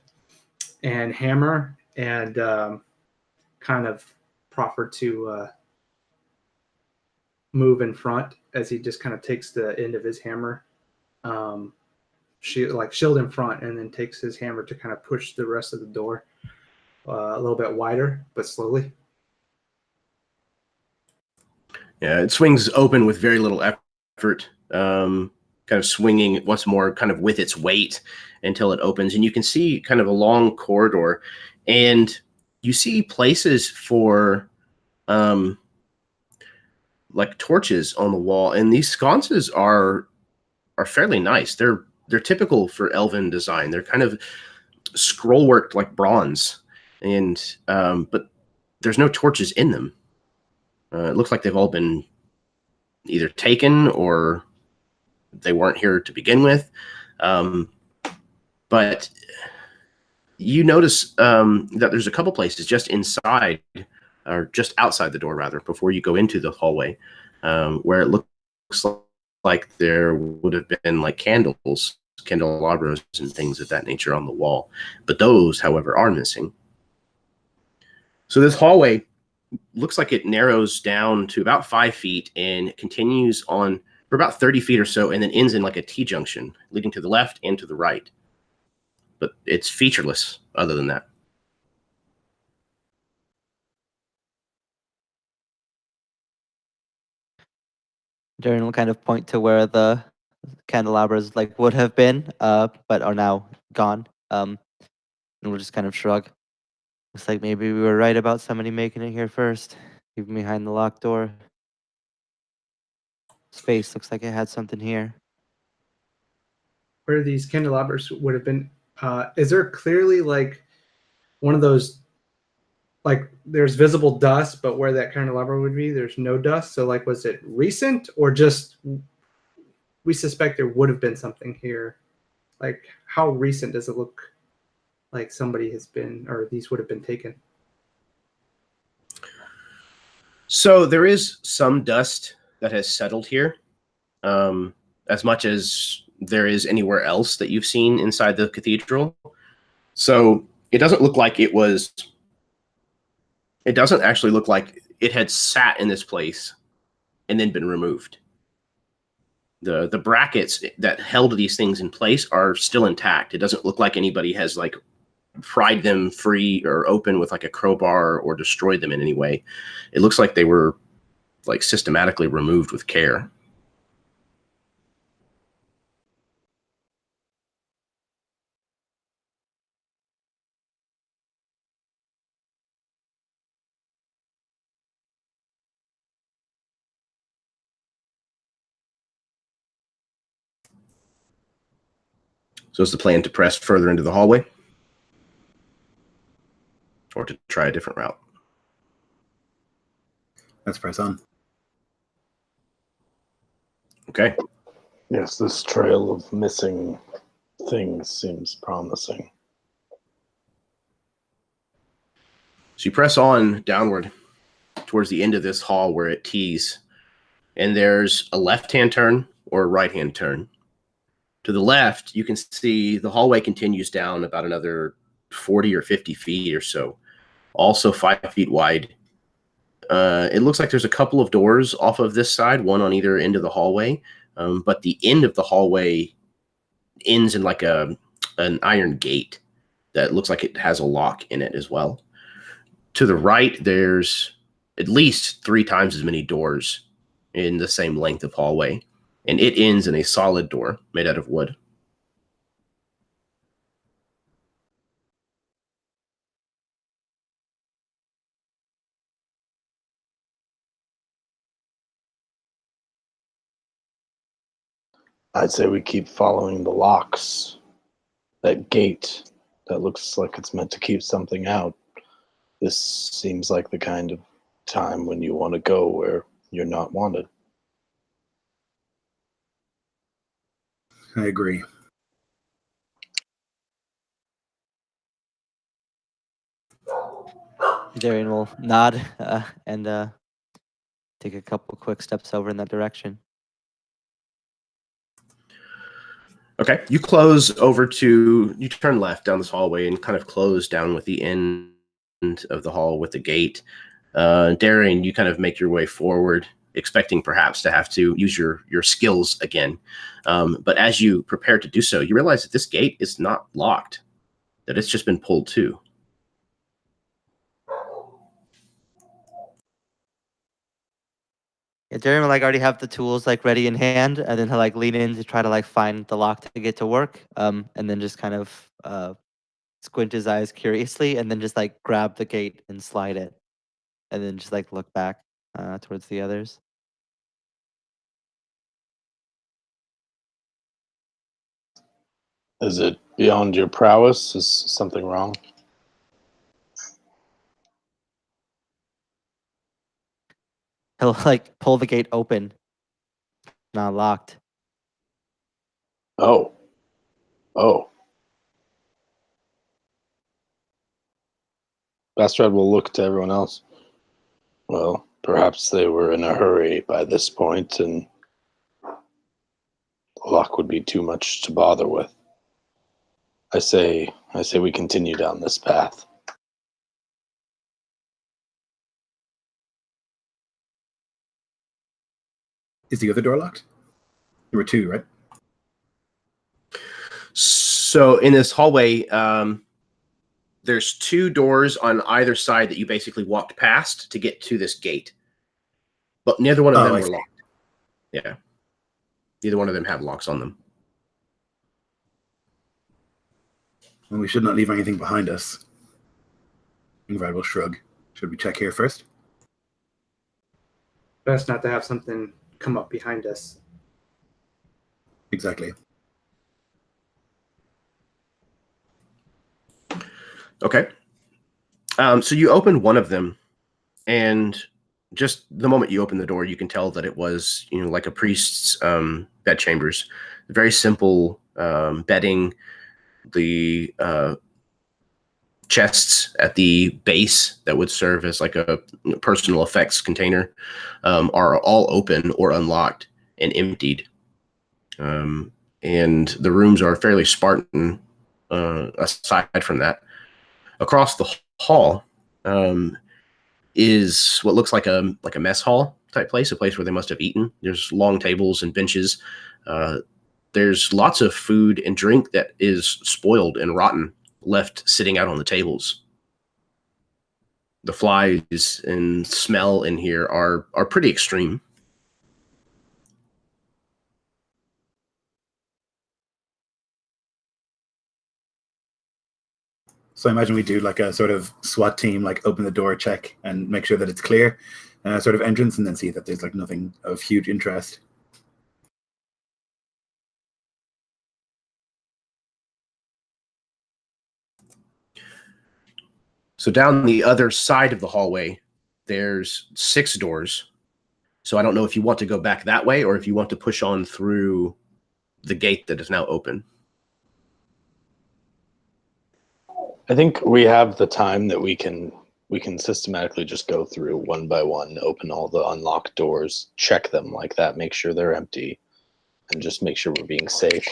and hammer and kind of proffer to move in front as he just kind of takes the end of his hammer, shield in front, and then takes his hammer to kind of push the rest of the door a little bit wider, but slowly. Yeah, it swings open with very little effort, kind of swinging once more, kind of with its weight until it opens. And you can see kind of a long corridor, and you see places for like torches on the wall. And these sconces are fairly nice. They're typical for elven design. They're kind of scroll worked like bronze, and but there's no torches in them. It looks like they've all been either taken or they weren't here to begin with. But you notice that there's a couple places just inside, or just outside the door, rather, before you go into the hallway, where it looks like there would have been like candelabras and things of that nature on the wall. But those, however, are missing. So this hallway looks like it narrows down to about 5 feet and continues on for about 30 feet or so, and then ends in like a T-junction leading to the left and to the right. But it's featureless other than that. Darren will kind of point to where the candelabras like would have been, but are now gone. And we'll just kind of shrug. Looks like maybe we were right about somebody making it here first, even behind the locked door. Space looks like it had something here. Where these candelabras would have been, is there clearly like one of those, like there's visible dust, but where that candelabra would be, there's no dust. So like, was it recent or just we suspect there would have been something here? Like, how recent does it look like somebody has been, or these would have been taken? So there is some dust that has settled here, as much as there is anywhere else that you've seen inside the cathedral. So it doesn't look like it was. It doesn't actually look like it had sat in this place and then been removed. The brackets that held these things in place are still intact. It doesn't look like anybody has like pried them free or open with like a crowbar or destroyed them in any way. It looks like they were like systematically removed with care. So is the plan to press further into the hallway? Or to try a different route? Let's press on. Okay. Yes, this trail of missing things seems promising. So you press on downward towards the end of this hall where it tees, and there's a left-hand turn or a right-hand turn. To the left, you can see the hallway continues down about another 40 or 50 feet or so, also 5 feet wide. It looks like there's a couple of doors off of this side, one on either end of the hallway, but the end of the hallway ends in like an iron gate that looks like it has a lock in it as well. To the right, there's at least 3 times as many doors in the same length of hallway, and it ends in a solid door made out of wood. I'd say we keep following the locks. That gate that looks like it's meant to keep something out. This seems like the kind of time when you want to go where you're not wanted. I agree. Darian will nod and take a couple quick steps over in that direction. Okay, you turn left down this hallway and kind of close down with the end of the hall with the gate. Darian, you kind of make your way forward, expecting perhaps to have to use your skills again. But as you prepare to do so, you realize that this gate is not locked, that it's just been pulled to. Yeah, Darian will like already have the tools like ready in hand, and then he'll like lean in to try to like find the lock to get to work. And then just kind of squint his eyes curiously, and then just like grab the gate and slide it, and then just like look back towards the others. Is it beyond your prowess? Is something wrong? He'll like pull the gate open. Not locked. Oh. Bastrad will look to everyone else. Well, perhaps they were in a hurry by this point, and the lock would be too much to bother with. I say we continue down this path. Is the other door locked? There were 2, right? So in this hallway, there's 2 doors on either side that you basically walked past to get to this gate. But neither one of them were locked. Yeah. Neither one of them have locks on them. And we should not leave anything behind us. Ingvad will shrug. Should we check here first? Best not to have something come up behind us. Exactly. Okay. So you open one of them, and just the moment you open the door, you can tell that it was, like a priest's bed chambers. Very simple bedding. The chests at the base that would serve as like a personal effects container are all open or unlocked and emptied. And the rooms are fairly Spartan aside from that. Across the hall is what looks like a mess hall type place, a place where they must have eaten. There's long tables and benches. There's lots of food and drink that is spoiled and rotten, left sitting out on the tables. The flies and smell in here are pretty extreme. So I imagine we do like a sort of SWAT team, like open the door, check, and make sure that it's clear, sort of entrance, and then see that there's like nothing of huge interest. So down the other side of the hallway, there's 6 doors. So I don't know if you want to go back that way or if you want to push on through the gate that is now open. I think we have the time that we can systematically just go through one by one, open all the unlocked doors, check them like that, make sure they're empty, and just make sure we're being safe.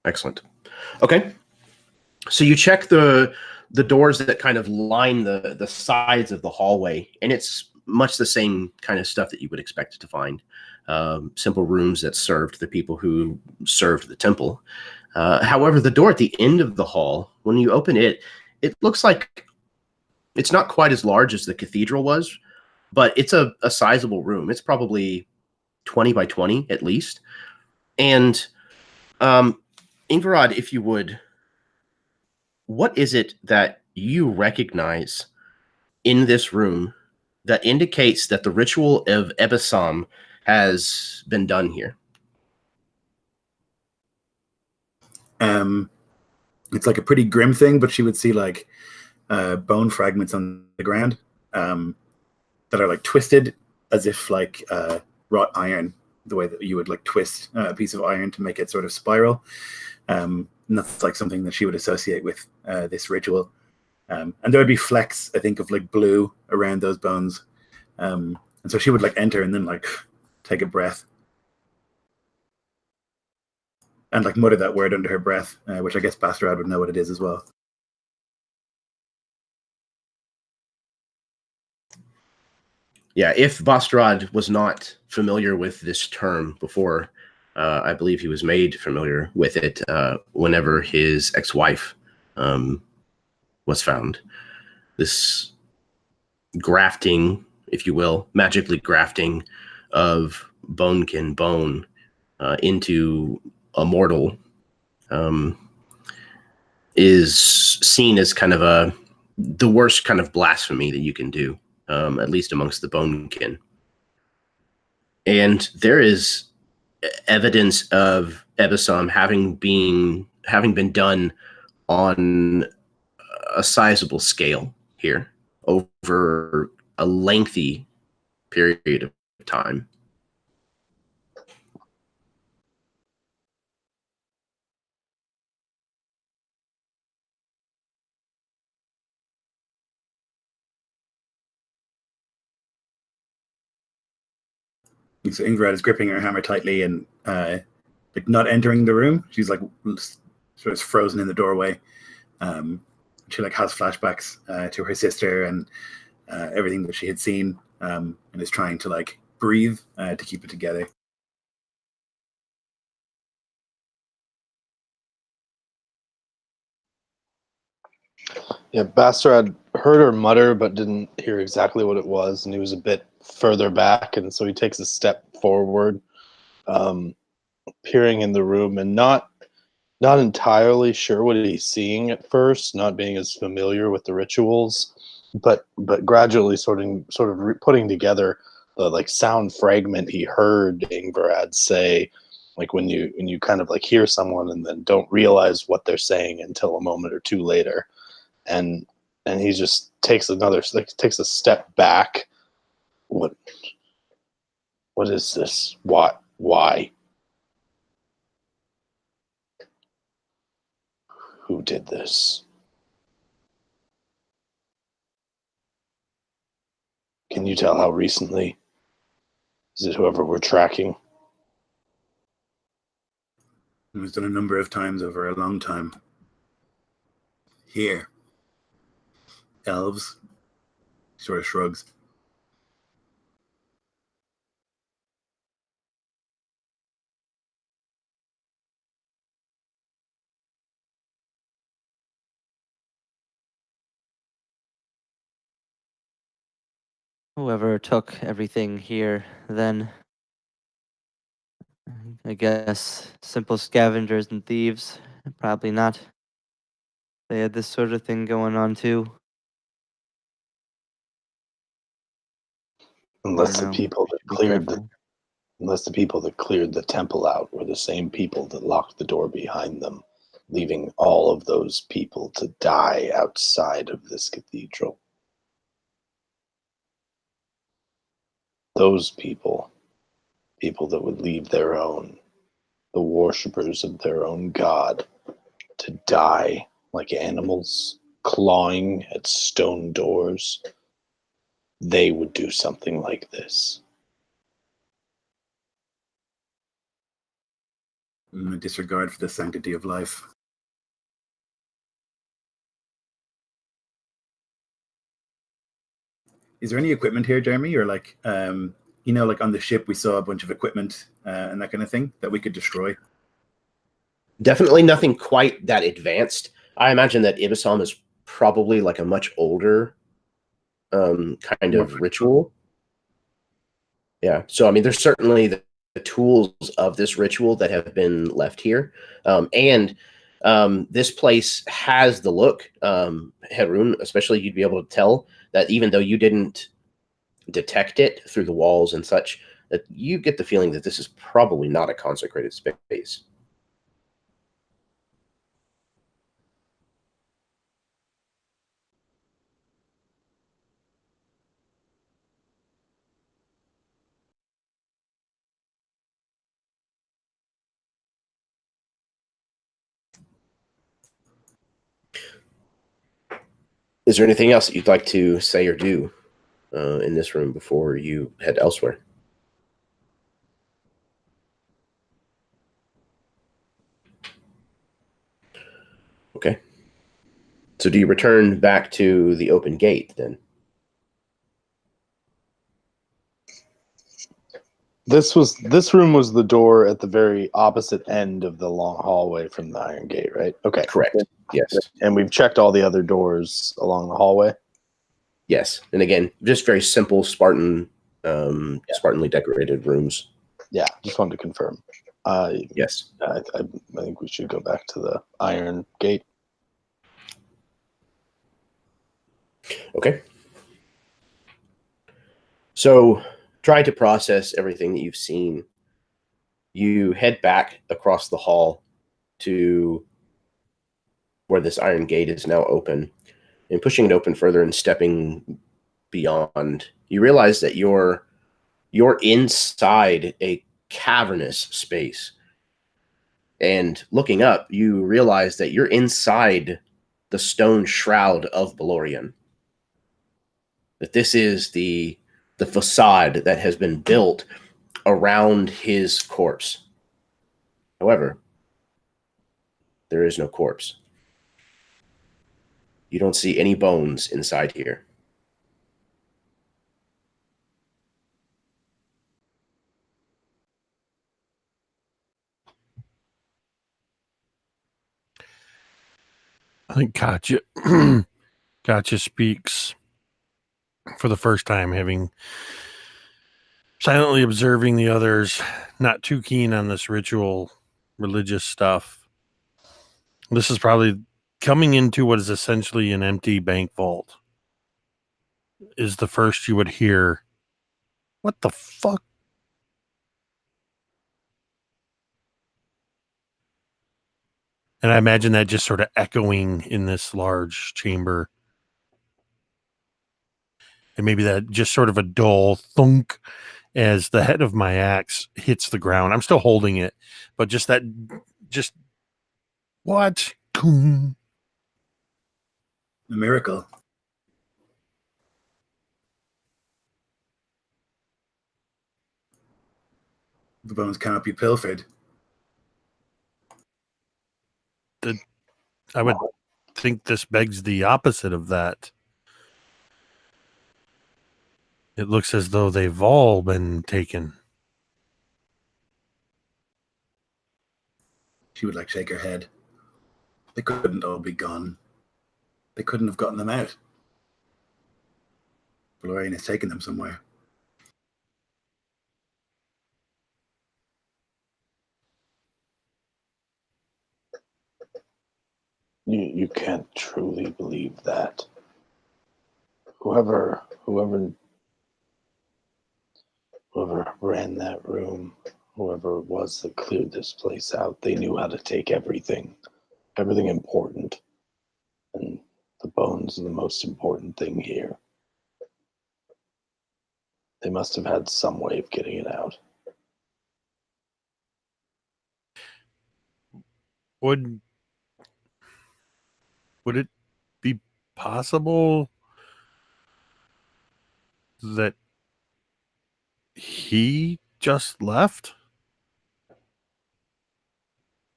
Excellent. Okay. So you check the doors that kind of line the sides of the hallway, and it's much the same kind of stuff that you would expect to find. Simple rooms that served the people who served the temple. However, the door at the end of the hall, when you open it, it looks like it's not quite as large as the cathedral was, but it's a sizable room. It's probably 20 by 20 at least. And Ingvarad, if you would, what is it that you recognize in this room that indicates that the ritual of Ebasam has been done here? It's like a pretty grim thing, but she would see like bone fragments on the ground that are like twisted as if like wrought iron, the way that you would like twist a piece of iron to make it sort of spiral. And that's like something that she would associate with this ritual. And there would be flecks, I think, of like blue around those bones. And so she would like enter and then like take a breath and like mutter that word under her breath, which I guess Basterad would know what it is as well. Yeah, if Basterad was not familiar with this term before, I believe he was made familiar with it whenever his ex-wife was found. This grafting, if you will, magically grafting of bonekin bone into a mortal is seen as kind of the worst kind of blasphemy that you can do, at least amongst the bonekin. And there is evidence of Ebasam having been done on a sizable scale here over a lengthy period of time. So Ingrid is gripping her hammer tightly and like not entering the room. She's like sort of frozen in the doorway. She like has flashbacks to her sister and everything that she had seen, and is trying to like breathe to keep it together. Yeah, Basterad heard her mutter, but didn't hear exactly what it was, and he was a bit further back, and so he takes a step forward, peering in the room, and not not entirely sure what he's seeing at first, not being as familiar with the rituals, but gradually putting together the like sound fragment he heard Ingvarad say, like when you kind of like hear someone and then don't realize what they're saying until a moment or two later, and he just takes takes a step back. What is this? Why? Who did this? Can you tell how recently? Is it whoever we're tracking? It was done a number of times over a long time. Here. Elves. Sort of shrugs. Whoever took everything here, then I guess simple scavengers and thieves, probably not. They had this sort of thing going on too. Unless the know. people that Be cleared careful. unless the people that cleared the temple out were the same people that locked the door behind them, leaving all of those people to die outside of this cathedral. Those people that would leave the worshippers of their own god, to die like animals, clawing at stone doors, they would do something like this. A disregard for the sanctity of life. Is there any equipment here, Jeremy? Or like, like on the ship we saw a bunch of equipment and that kind of thing that we could destroy? Definitely nothing quite that advanced. I imagine that Ibisam is probably like a much older kind of ritual. Yeah. So, I mean, there's certainly the tools of this ritual that have been left here. And this place has the look, Harun, especially you'd be able to tell that even though you didn't detect it through the walls and such, that you get the feeling that this is probably not a consecrated space. Is there anything else that you'd like to say or do in this room before you head elsewhere? Okay. So do you return back to the open gate then? This room was the door at the very opposite end of the long hallway from the Iron Gate, right? Okay. Correct. Yes. And we've checked all the other doors along the hallway. Yes. And again, just very simple Spartanly decorated rooms. Yeah, just wanted to confirm. Yes. I think we should go back to the Iron Gate. Okay. So try to process everything that you've seen. You head back across the hall to where this iron gate is now open, and pushing it open further and stepping beyond, you realize that you're inside a cavernous space. And looking up, you realize that you're inside the stone shroud of Belorion. That this is the facade that has been built around his corpse. However, there is no corpse. You don't see any bones inside here. I think Katya speaks for the first time, having silently observing the others, not too keen on this ritual religious stuff. This is probably coming into what is essentially an empty bank vault. Is the first you would hear, "What the fuck?" And I imagine that just sort of echoing in this large chamber. And maybe that just sort of a dull thunk as the head of my axe hits the ground. I'm still holding it, but just what? A miracle. The bones cannot be pilfered. I would think this begs the opposite of that. It looks as though they've all been taken. She would shake her head. They couldn't all be gone. They couldn't have gotten them out. Belorion has taken them somewhere. You can't truly believe that. Whoever ran that room, whoever it was that cleared this place out, they knew how to take everything important. And the bones are the most important thing here. They must have had some way of getting it out. Would it be possible that he just left?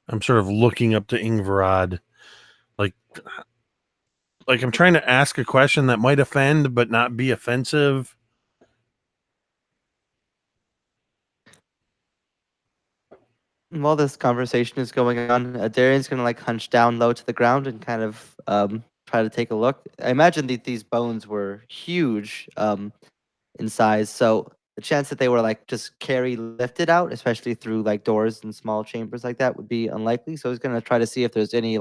I'm sort of looking up to Ingvarad, like I'm trying to ask a question that might offend but not be offensive. While this conversation is going on, Darian's gonna hunch down low to the ground and kind of try to take a look. I imagine that these bones were huge in size, so the chance that they were just lifted out, especially through doors and small chambers like that, would be unlikely. So he's gonna try to see if there's any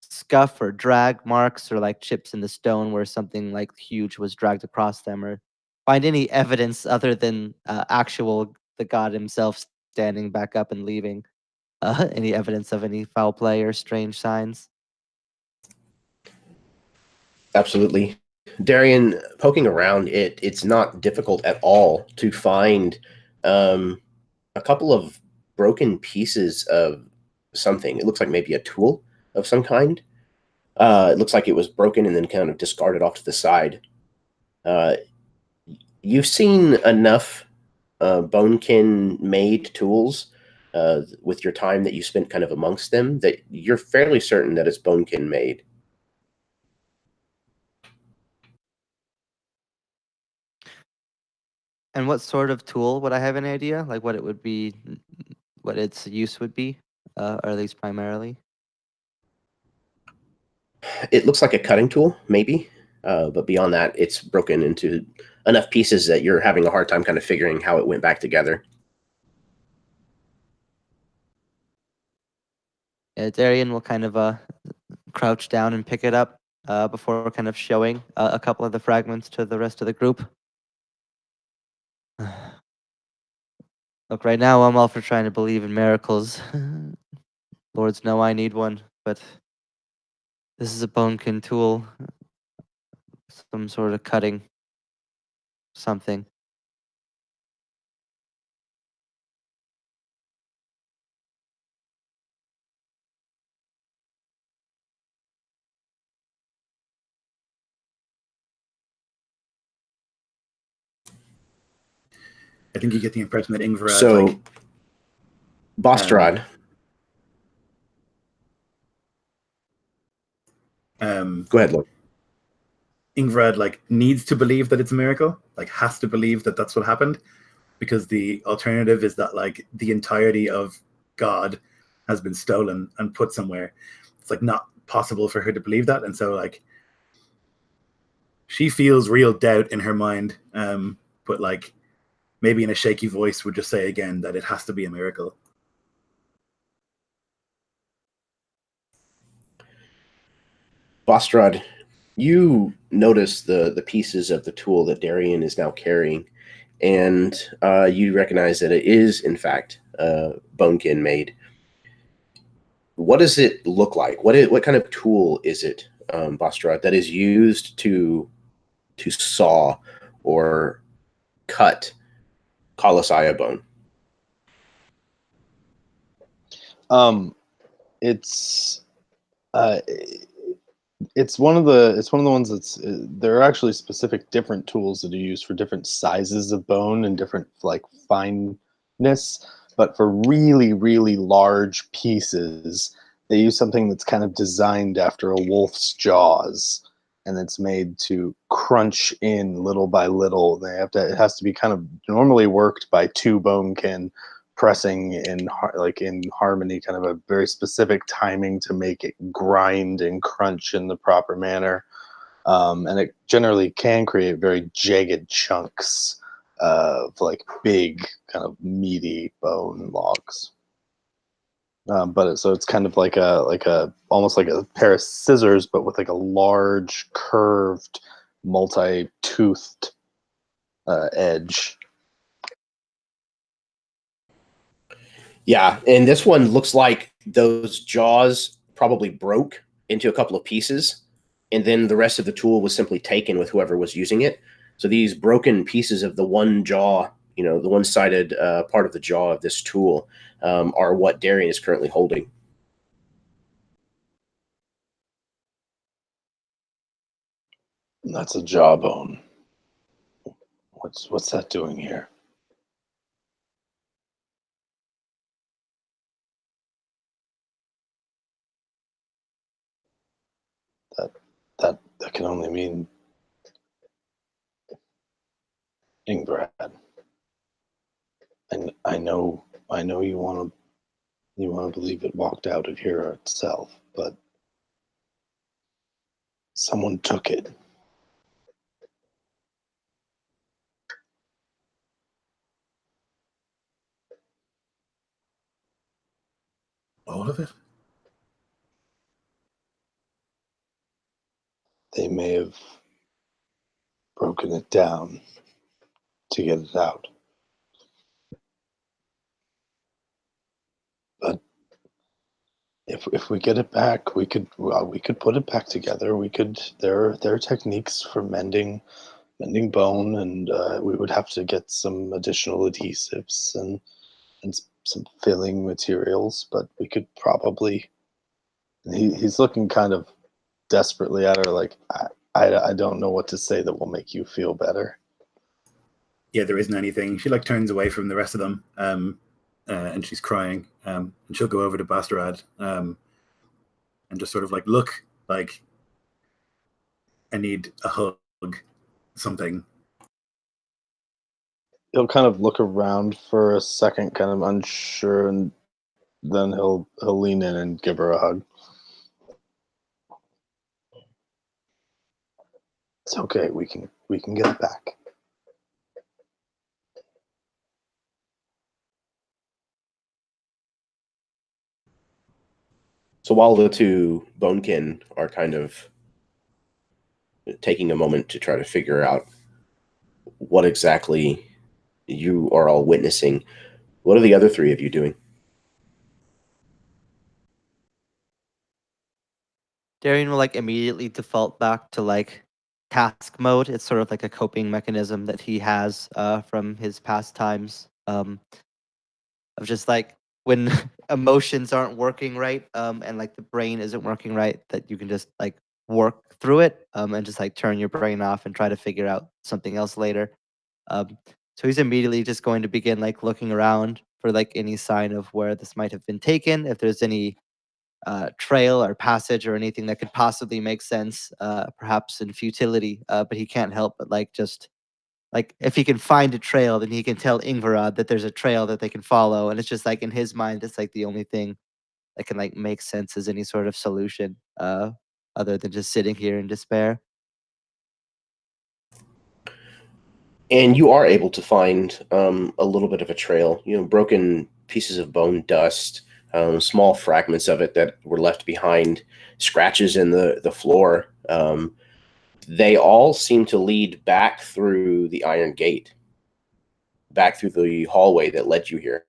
scuff or drag marks or chips in the stone where something huge was dragged across them, or find any evidence other than actual the god himself standing back up and leaving. Any evidence of any foul play or strange signs? Absolutely. Darian, poking around, it's not difficult at all to find a couple of broken pieces of something. It looks like maybe a tool of some kind. It looks like it was broken and then kind of discarded off to the side. You've seen enough bonekin made tools with your time that you spent kind of amongst them that you're fairly certain that it's bonekin made. And what sort of tool would I have an idea? What it would be, what its use would be, or at least primarily? It looks like a cutting tool, maybe, but beyond that, it's broken into enough pieces that you're having a hard time kind of figuring how it went back together. Darian will kind of crouch down and pick it up before kind of showing a couple of the fragments to the rest of the group. Look, right now I'm all for trying to believe in miracles. Lords know I need one, but this is a bonekin tool. Some sort of cutting something. I think you get the impression that Ingvarad. So, Bostrad. Go ahead, Lord. Ingvarad needs to believe that it's a miracle, has to believe that that's what happened, because the alternative is that the entirety of God has been stolen and put somewhere. It's not possible for her to believe that, and so she feels real doubt in her mind, but maybe in a shaky voice would just say again that it has to be a miracle. Bostrad, you notice the pieces of the tool that Darian is now carrying, and you recognize that it is, in fact, bonekin made. What does it look like? What kind of tool is it, Bostrad, that is used to saw or cut Colossiah bone? It's it's one of the ones that's there are actually specific different tools that are used for different sizes of bone and different like fineness, but for really large pieces they use something that's kind of designed after a wolf's jaws, and it's made to crunch in little by little. It has to be kind of normally worked by two bonekin pressing in in harmony, kind of a very specific timing to make it grind and crunch in the proper manner. And it generally can create very jagged chunks of like big kind of meaty bone logs. So it's kind of like a almost like a pair of scissors, but with like a large curved multi-toothed edge. Yeah, and this one looks like those jaws probably broke into a couple of pieces, and then the rest of the tool was simply taken with whoever was using it. So these broken pieces of the one jaw, the one-sided part of the jaw of this tool, are what Darian is currently holding. That's a jawbone. What's that doing here? That can only mean Ingbrad. And I know you want to believe it walked out of here itself, but someone took it. All of it? They may have broken it down to get it out. But if we get it back, we could put it back together. There are techniques for mending bone, and we would have to get some additional adhesives and some filling materials, but we could probably. He's looking kind of desperately at her, like I don't know what to say that will make you feel better. Yeah, there isn't anything. She like turns away from the rest of them, and she's crying. And she'll go over to Basterad, and just sort of like, look, like I need a hug, something. He'll kind of look around for a second, kind of unsure, and then he'll lean in and give her a hug. It's okay. We can get it back. So while the two bonekin are kind of taking a moment to try to figure out what exactly you are all witnessing, what are the other three of you doing? Darian will like immediately default back to like task mode. It's sort of like a coping mechanism that he has from his past times. Of just like when emotions aren't working right, and like the brain isn't working right, that you can just like work through it, and just like turn your brain off and try to figure out something else later. So he's immediately just going to begin like looking around for like any sign of where this might have been taken, if there's any trail or passage or anything that could possibly make sense, perhaps in futility. But he can't help but like just like if he can find a trail, then he can tell Ingvarad that there's a trail that they can follow, and it's just like in his mind, it's like the only thing that can like make sense as any sort of solution, other than just sitting here in despair. And you are able to find a little bit of a trail, broken pieces of bone dust, small fragments of it that were left behind, scratches in the floor. They all seem to lead back through the iron gate, back through the hallway that led you here.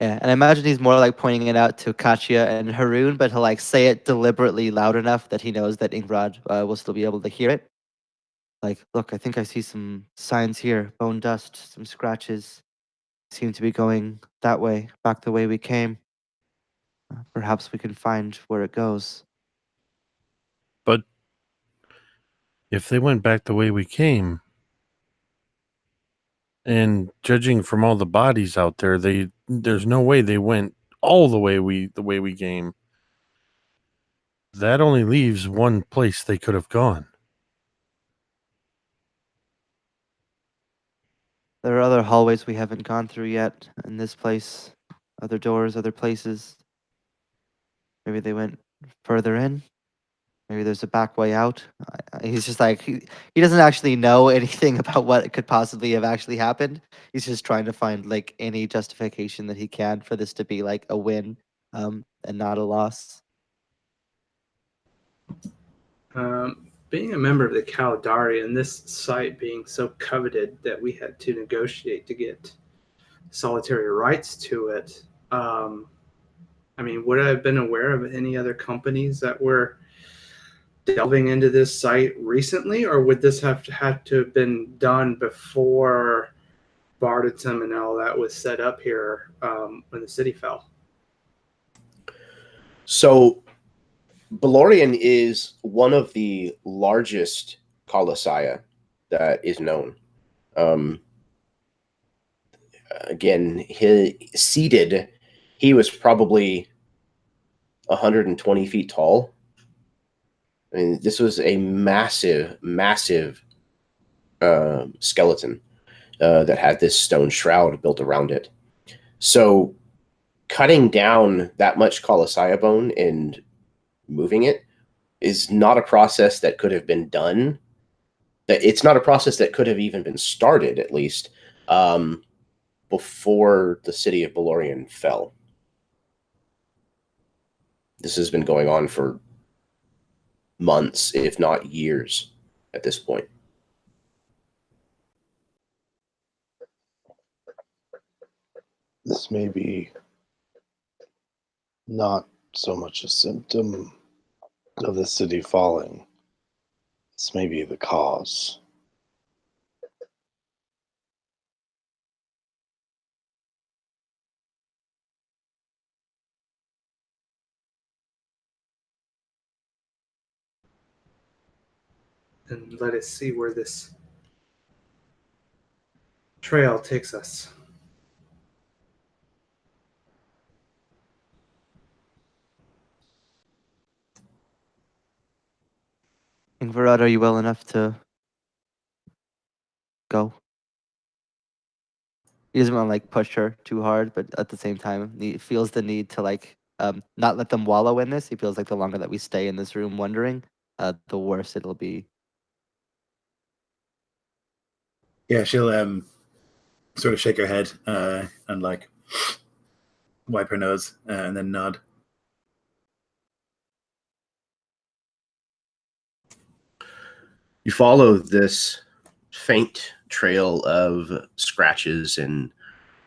Yeah, and I imagine he's more like pointing it out to Katya and Haroon, but he'll like say it deliberately loud enough that he knows that Ingvrad will still be able to hear it. Like, look, I think I see some signs here, bone dust, some scratches. Seem to be going that way, back the way we came. Perhaps we can find where it goes. But if they went back the way we came, and judging from all the bodies out there, there's no way they went all the way we came. That only leaves one place they could have gone. There are other hallways we haven't gone through yet in this place. Other doors, other places. Maybe they went further in. Maybe there's a back way out. He's just like, he doesn't actually know anything about what could possibly have actually happened. He's just trying to find like any justification that he can for this to be like a win, and not a loss. Being a member of the Caldari and this site being so coveted that we had to negotiate to get solitary rights to it. I mean, would I have been aware of any other companies that were delving into this site recently, or would this have to have been done before Barditum and all that was set up here when the city fell? So Belorion is one of the largest Colossiah that is known. Again, he was probably 120 feet tall. I mean, this was a massive, massive skeleton that had this stone shroud built around it. So cutting down that much Colossiah bone and moving it is not a process that could have been done. It's not a process that could have even been started, at least, before the city of Belorion fell. This has been going on for months, if not years, at this point. This may be not so much a symptom of the city falling. This may be the cause. And let us see where this trail takes us. Ingvarad, are you well enough to go? He doesn't want to like push her too hard, but at the same time, he feels the need to like not let them wallow in this. He feels like the longer that we stay in this room wondering, the worse it'll be. Yeah, she'll sort of shake her head and like wipe her nose and then nod. You follow this faint trail of scratches and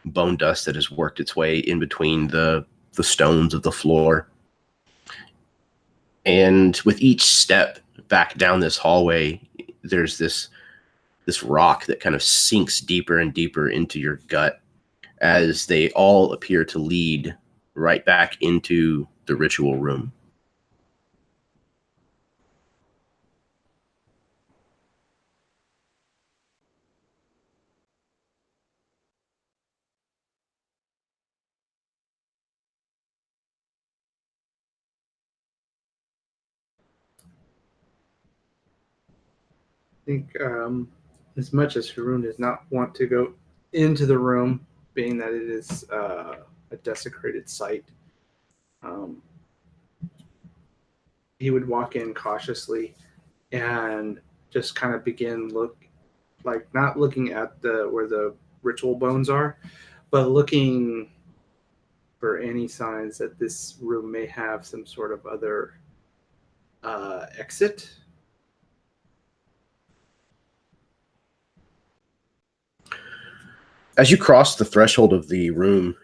bone dust that has worked its way in between the stones of the floor. And with each step back down this hallway, there's this rock that kind of sinks deeper and deeper into your gut as they all appear to lead right back into the ritual room. I think as much as Haroon does not want to go into the room, being that it is a desecrated site, he would walk in cautiously and just kind of begin not looking at where the ritual bones are, but looking for any signs that this room may have some sort of other exit. As you cross the threshold of the room,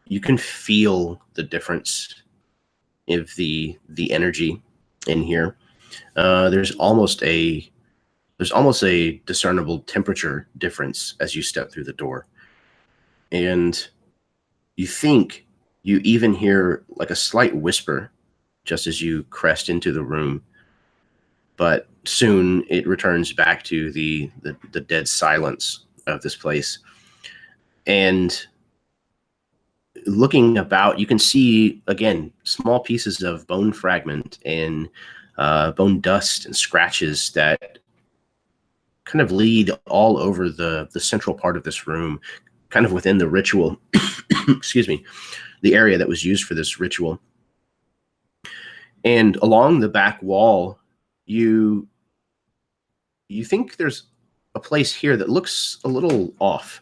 you can feel the difference of the energy in here. There's almost a discernible temperature difference as you step through the door, and you think you even hear like a slight whisper just as you crest into the room, but soon it returns back to the dead silence of this place. And looking about, you can see again small pieces of bone fragment and bone dust and scratches that kind of lead all over the central part of this room, kind of within the ritual. Excuse me, the area that was used for this ritual. And along the back wall, you think there's a place here that looks a little off.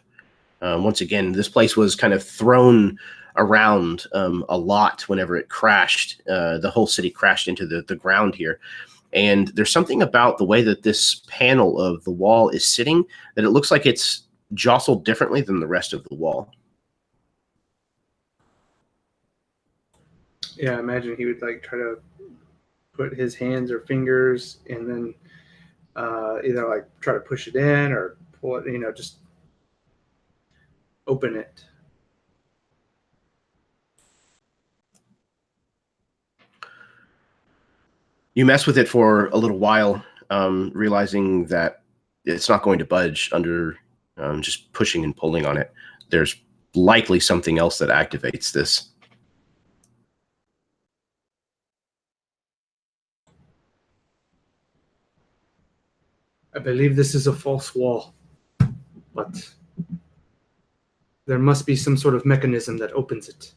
Once again, this place was kind of thrown around a lot whenever it crashed. The whole city crashed into the ground here. And there's something about the way that this panel of the wall is sitting that it looks like it's jostled differently than the rest of the wall. Yeah, I imagine he would try to put his hands or fingers and then either try to push it in or pull it, just open it. You mess with it for a little while, realizing that it's not going to budge under just pushing and pulling on it. There's likely something else that activates this. I believe this is a false wall, but there must be some sort of mechanism that opens it.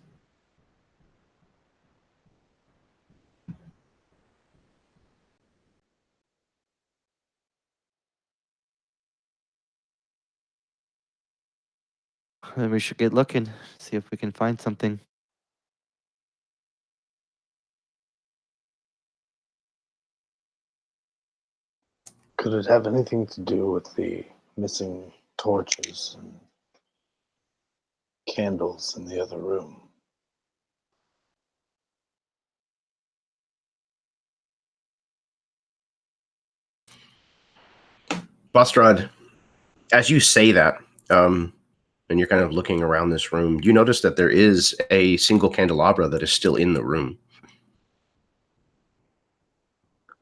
Then we should get looking, see if we can find something. Could it have anything to do with the missing torches and candles in the other room? Bustrad, as you say that, and you're kind of looking around this room, you notice that there is a single candelabra that is still in the room.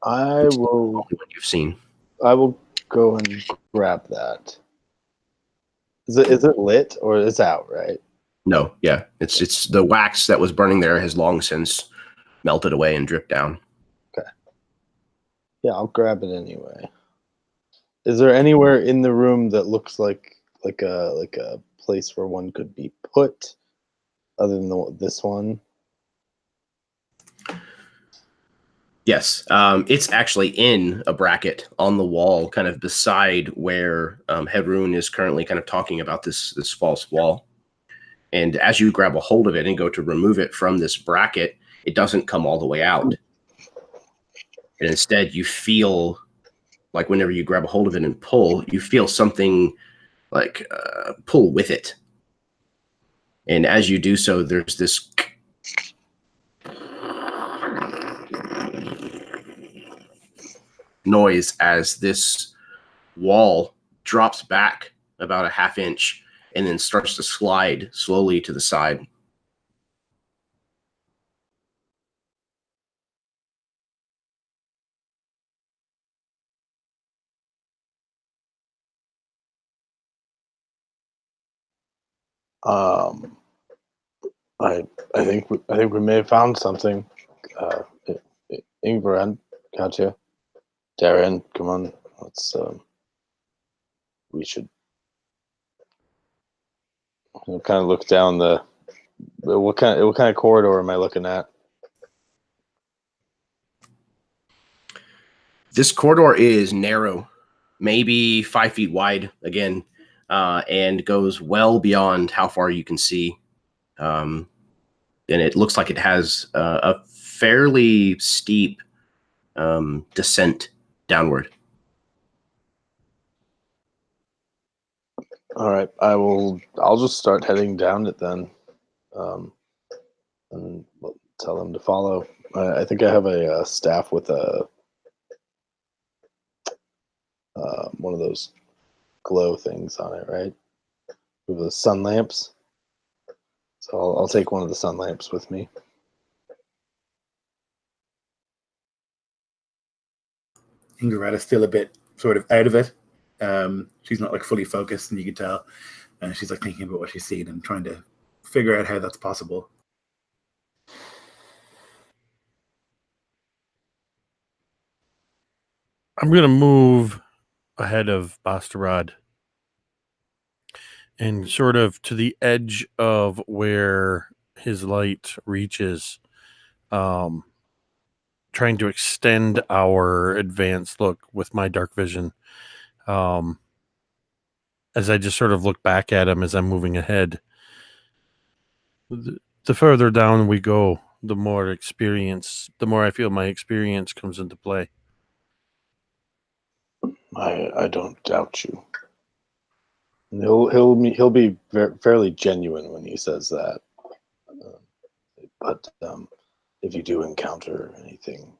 It's the only one you've seen. I will go and grab that. Is it lit or it's out, right? No, yeah. It's the wax that was burning there has long since melted away and dripped down. Okay. Yeah, I'll grab it anyway. Is there anywhere in the room that looks like a place where one could be put, other than this one? Yes, it's actually in a bracket on the wall, kind of beside where Hedrun is currently kind of talking about this false wall. And as you grab a hold of it and go to remove it from this bracket, it doesn't come all the way out. And instead, you feel like whenever you grab a hold of it and pull, you feel something like pull with it. And as you do so, there's this noise as this wall drops back about a half inch and then starts to slide slowly to the side. I think we may have found something. Ingrid, Katya, Darren, come on, let's. We should kind of look down what kind of corridor am I looking at? This corridor is narrow, maybe 5 feet wide again, and goes well beyond how far you can see. And it looks like it has a fairly steep descent downward. All right, I'll just start heading down it then, and tell them to follow. I think I have a staff with a one of those glow things on it, right? With the sun lamps. So I'll take one of the sun lamps with me. Ingrid is still a bit sort of out of it. She's not like fully focused, and you can tell she's like thinking about what she's seen and trying to figure out how that's possible. I'm going to move ahead of Bastarad and sort of to the edge of where his light reaches, trying to extend our advanced look with my dark vision. As I just sort of look back at him as I'm moving ahead. The further down we go, the more I feel my experience comes into play. I don't doubt you. He'll be fairly genuine when he says that. But if you do encounter anything,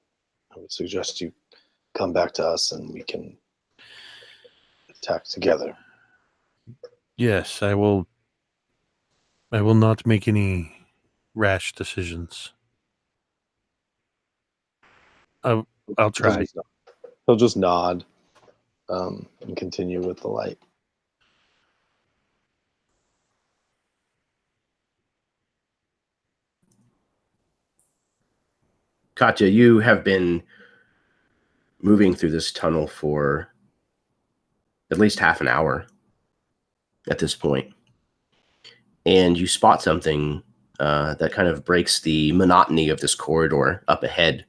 I would suggest you come back to us and we can attack together. Yes, I will not make any rash decisions. I'll try. He'll just nod and continue with the light. Katya, you have been moving through this tunnel for at least half an hour at this point. And you spot something that kind of breaks the monotony of this corridor up ahead.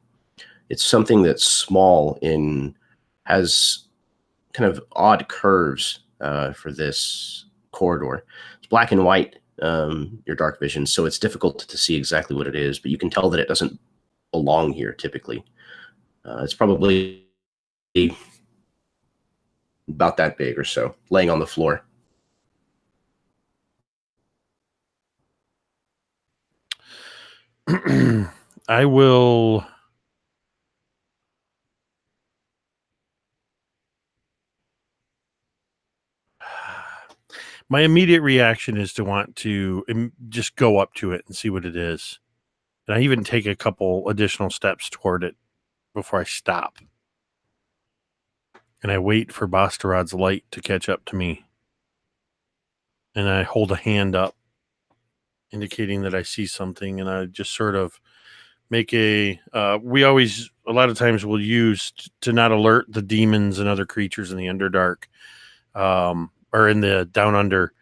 It's something that's small and has kind of odd curves for this corridor. It's black and white, your dark vision, so it's difficult to see exactly what it is, but you can tell that it doesn't belong here typically. It's probably about that big or so, laying on the floor. I will. My immediate reaction is to want to just go up to it and see what it is. And I even take a couple additional steps toward it before I stop. And I wait for Bastarad's light to catch up to me. And I hold a hand up, indicating that I see something. And I just sort of make a lot of times we'll use to not alert the demons and other creatures in the Underdark, or in the Down Under.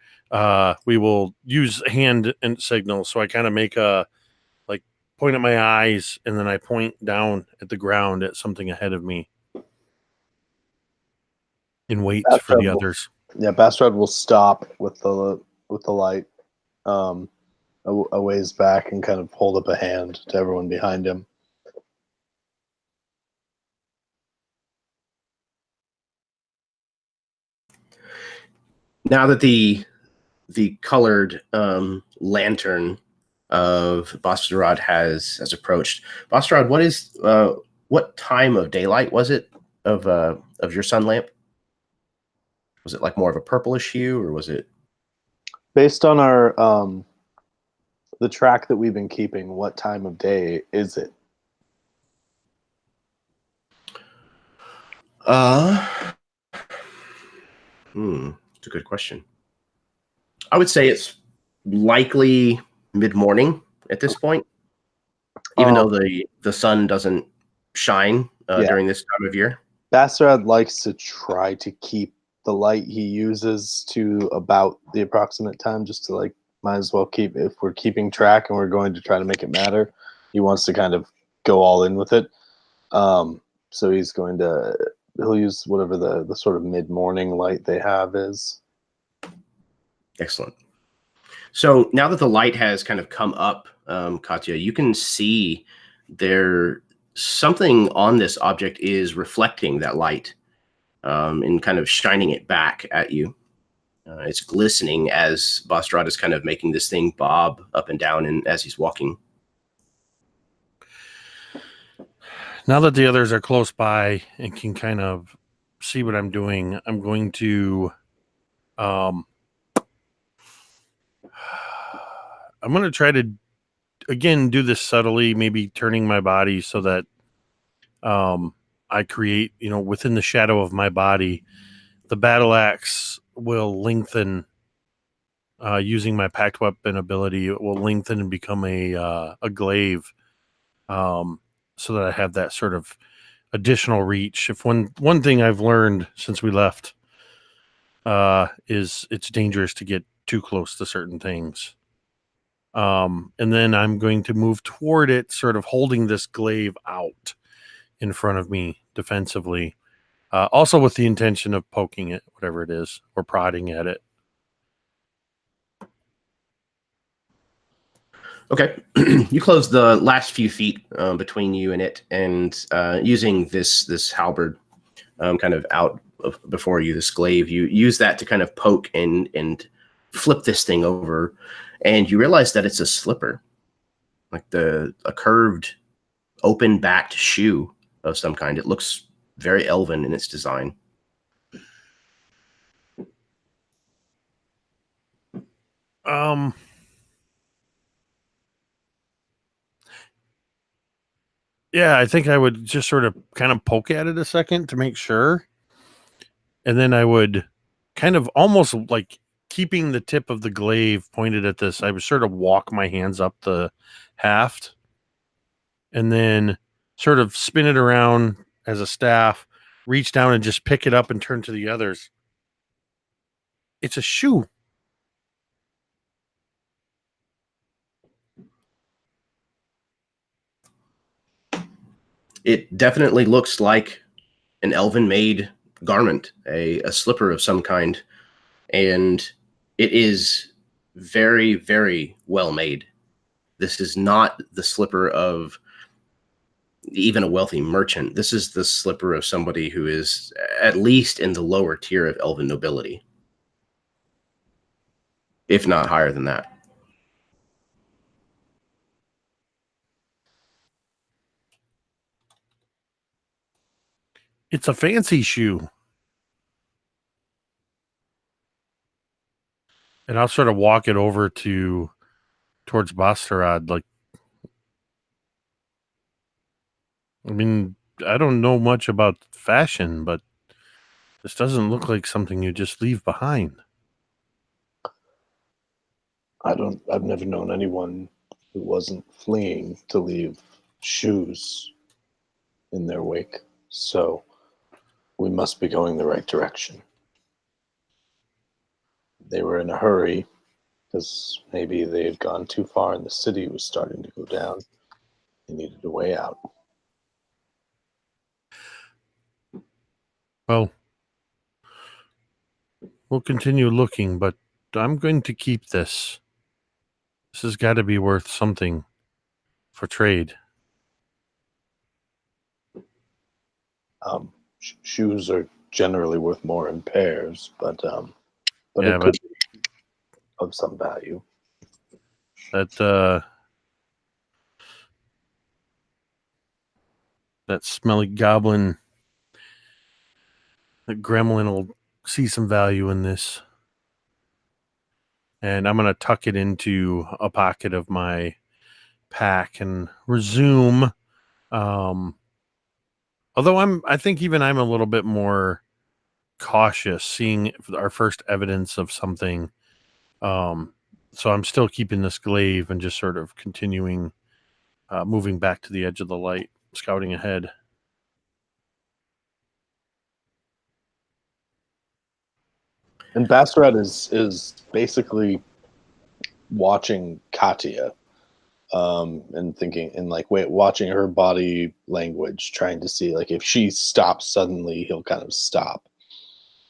We will use hand and signals. So I kind of make a point at my eyes, and then I point down at the ground at something ahead of me and wait for the others. Yeah, Bastrad will stop with the light a ways back and kind of hold up a hand to everyone behind him. Now that the colored lantern of Bastarad has approached, Bastarad, what time of daylight was it of your sun lamp? Was it like more of a purplish hue, or was it based on our the track that we've been keeping? What time of day is it? It's a good question. I would say it's likely mid-morning at this point, even though the sun doesn't shine during this time of year. Bastrad likes to try to keep the light he uses to about the approximate time, just to might as well keep, if we're keeping track and we're going to try to make it matter, he wants to kind of go all in with it. So he'll use whatever the sort of mid-morning light they have is. Excellent. So now that the light has kind of come up, Katya, you can see something on this object is reflecting that light and kind of shining it back at you. It's glistening as Bastrad is kind of making this thing bob up and down and as he's walking. Now that the others are close by and can kind of see what I'm doing, I'm going to try to again do this subtly, maybe turning my body so that I create, within the shadow of my body, the battle axe will lengthen using my packed weapon ability. It will lengthen and become a glaive, so that I have that sort of additional reach. If one thing I've learned since we left is it's dangerous to get too close to certain things. And then I'm going to move toward it, sort of holding this glaive out in front of me defensively, also with the intention of poking it, whatever it is, or prodding at it. Okay. You close the last few feet between you and it, and using this halberd kind of out before you, this glaive, you use that to kind of poke and flip this thing over, and you realize that it's a slipper, like a curved, open-backed shoe of some kind. It looks very elven in its design. Yeah, I think I would just sort of kind of poke at it a second to make sure. And then I would kind of almost like keeping the tip of the glaive pointed at this. I would sort of walk my hands up the haft and then sort of spin it around as a staff, reach down and just pick it up and turn to the others. It's a shoe. It definitely looks like an elven-made garment, a slipper of some kind, and it is very, very well made. This is not the slipper of even a wealthy merchant. This is the slipper of somebody who is at least in the lower tier of elven nobility, if not higher than that. It's a fancy shoe. And I'll sort of walk it over towards Basterad. Like, I mean, I don't know much about fashion, but this doesn't look like something you just leave behind. I've never known anyone who wasn't fleeing to leave shoes in their wake. So we must be going the right direction. They were in a hurry because maybe they had gone too far and the city was starting to go down. They needed a way out. Well, we'll continue looking, but I'm going to keep this. This has got to be worth something for trade. Shoes are generally worth more in pairs, but Yeah, it could be of some value. That smelly goblin, that gremlin will see some value in this. And I'm going to tuck it into a pocket of my pack and resume. Although I think even I'm a little bit more cautious seeing our first evidence of something. So I'm still keeping this glaive and just sort of continuing moving back to the edge of the light, scouting ahead. And Basterad is basically watching Katya and thinking and like watching her body language, trying to see like if she stops suddenly, he'll kind of stop,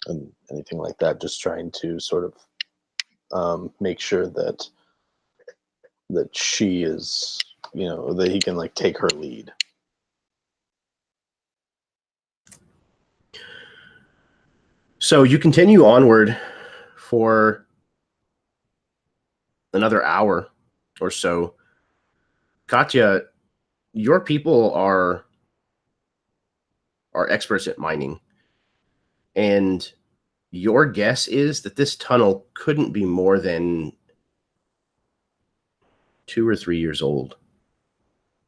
and anything like that. Just trying to sort of make sure that she is, that he can like take her lead. So you continue onward for another hour or so. Katya, your people are experts at mining, and your guess is that this tunnel couldn't be more than 2 or 3 years old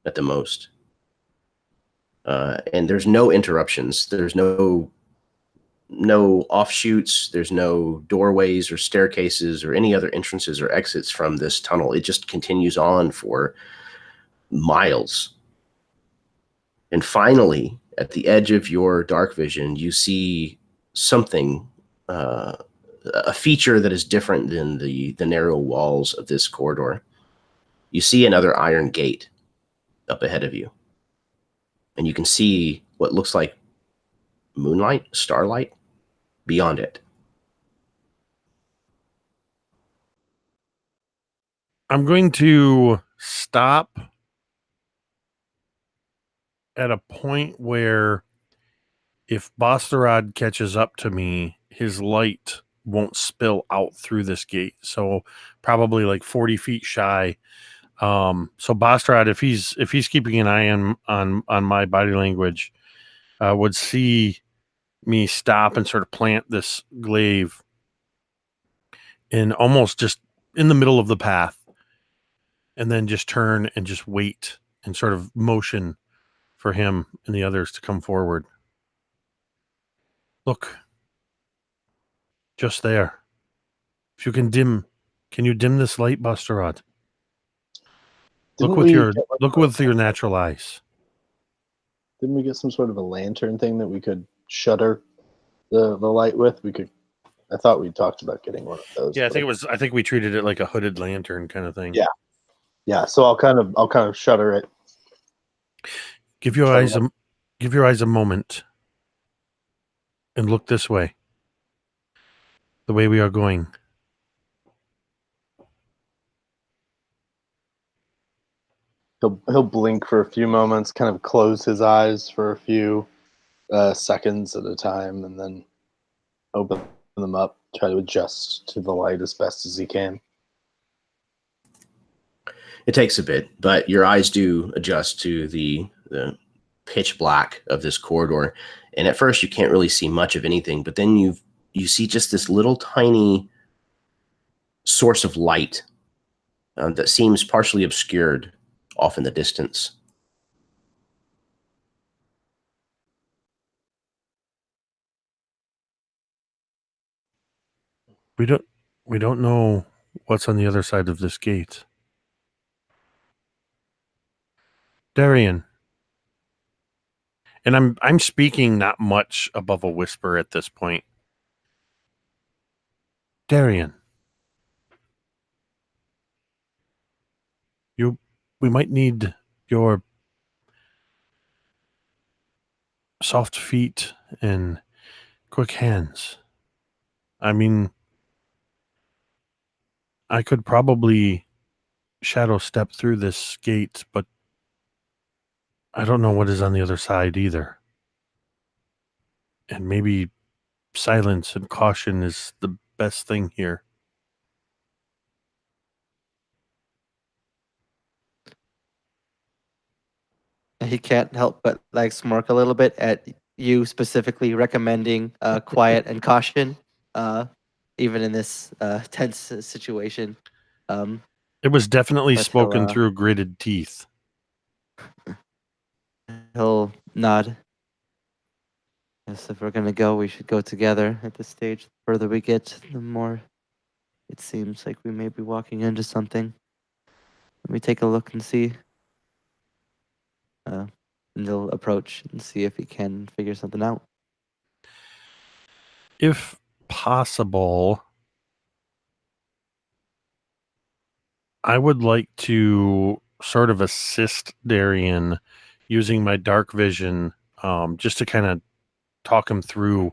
at the most. And there's no interruptions. There's no offshoots. There's no doorways or staircases or any other entrances or exits from this tunnel. It just continues on for miles. And finally, at the edge of your dark vision, you see something, a feature that is different than the narrow walls of this corridor. You see another iron gate up ahead of you. And you can see what looks like moonlight, starlight, beyond it. I'm going to stop at a point where if Bastarad catches up to me, his light won't spill out through this gate. So probably like 40 feet shy. So Bastarad, if he's keeping an eye on my body language, would see me stop and sort of plant this glaive in almost just in the middle of the path, and then just turn and just wait and sort of motion for him and the others to come forward. Look, just there. If you can you dim this light, Bastarad? Look with your natural eyes. Didn't we get some sort of a lantern thing that we could shutter the light with? I thought we talked about getting one of those. Yeah, I think we treated it like a hooded lantern kind of thing. Yeah. Yeah, so I'll kind of shutter it. Give your eyes a moment and look this way. The way we are going. He'll blink for a few moments, kind of close his eyes for a few seconds at a time, and then open them up, try to adjust to the light as best as he can. It takes a bit, but your eyes do adjust to the pitch black of this corridor. And at first you can't really see much of anything, but then you see just this little tiny source of light that seems partially obscured off in the distance. We don't know what's on the other side of this gate. Darian. And I'm speaking not much above a whisper at this point. Darian. We might need your soft feet and quick hands. I mean, I could probably shadow step through this gate, but I don't know what is on the other side either. And maybe silence and caution is the best thing here. He can't help but like smirk a little bit at you specifically recommending quiet and caution, even in this tense situation. It was definitely But spoken through gritted teeth. He'll nod. Yes, if we're gonna go, we should go together at this stage. The further we get, the more it seems like we may be walking into something. Let me take a look and see. And he'll approach and see if he can figure something out. If possible, I would like to sort of assist Darian using my dark vision, just to kind of talk him through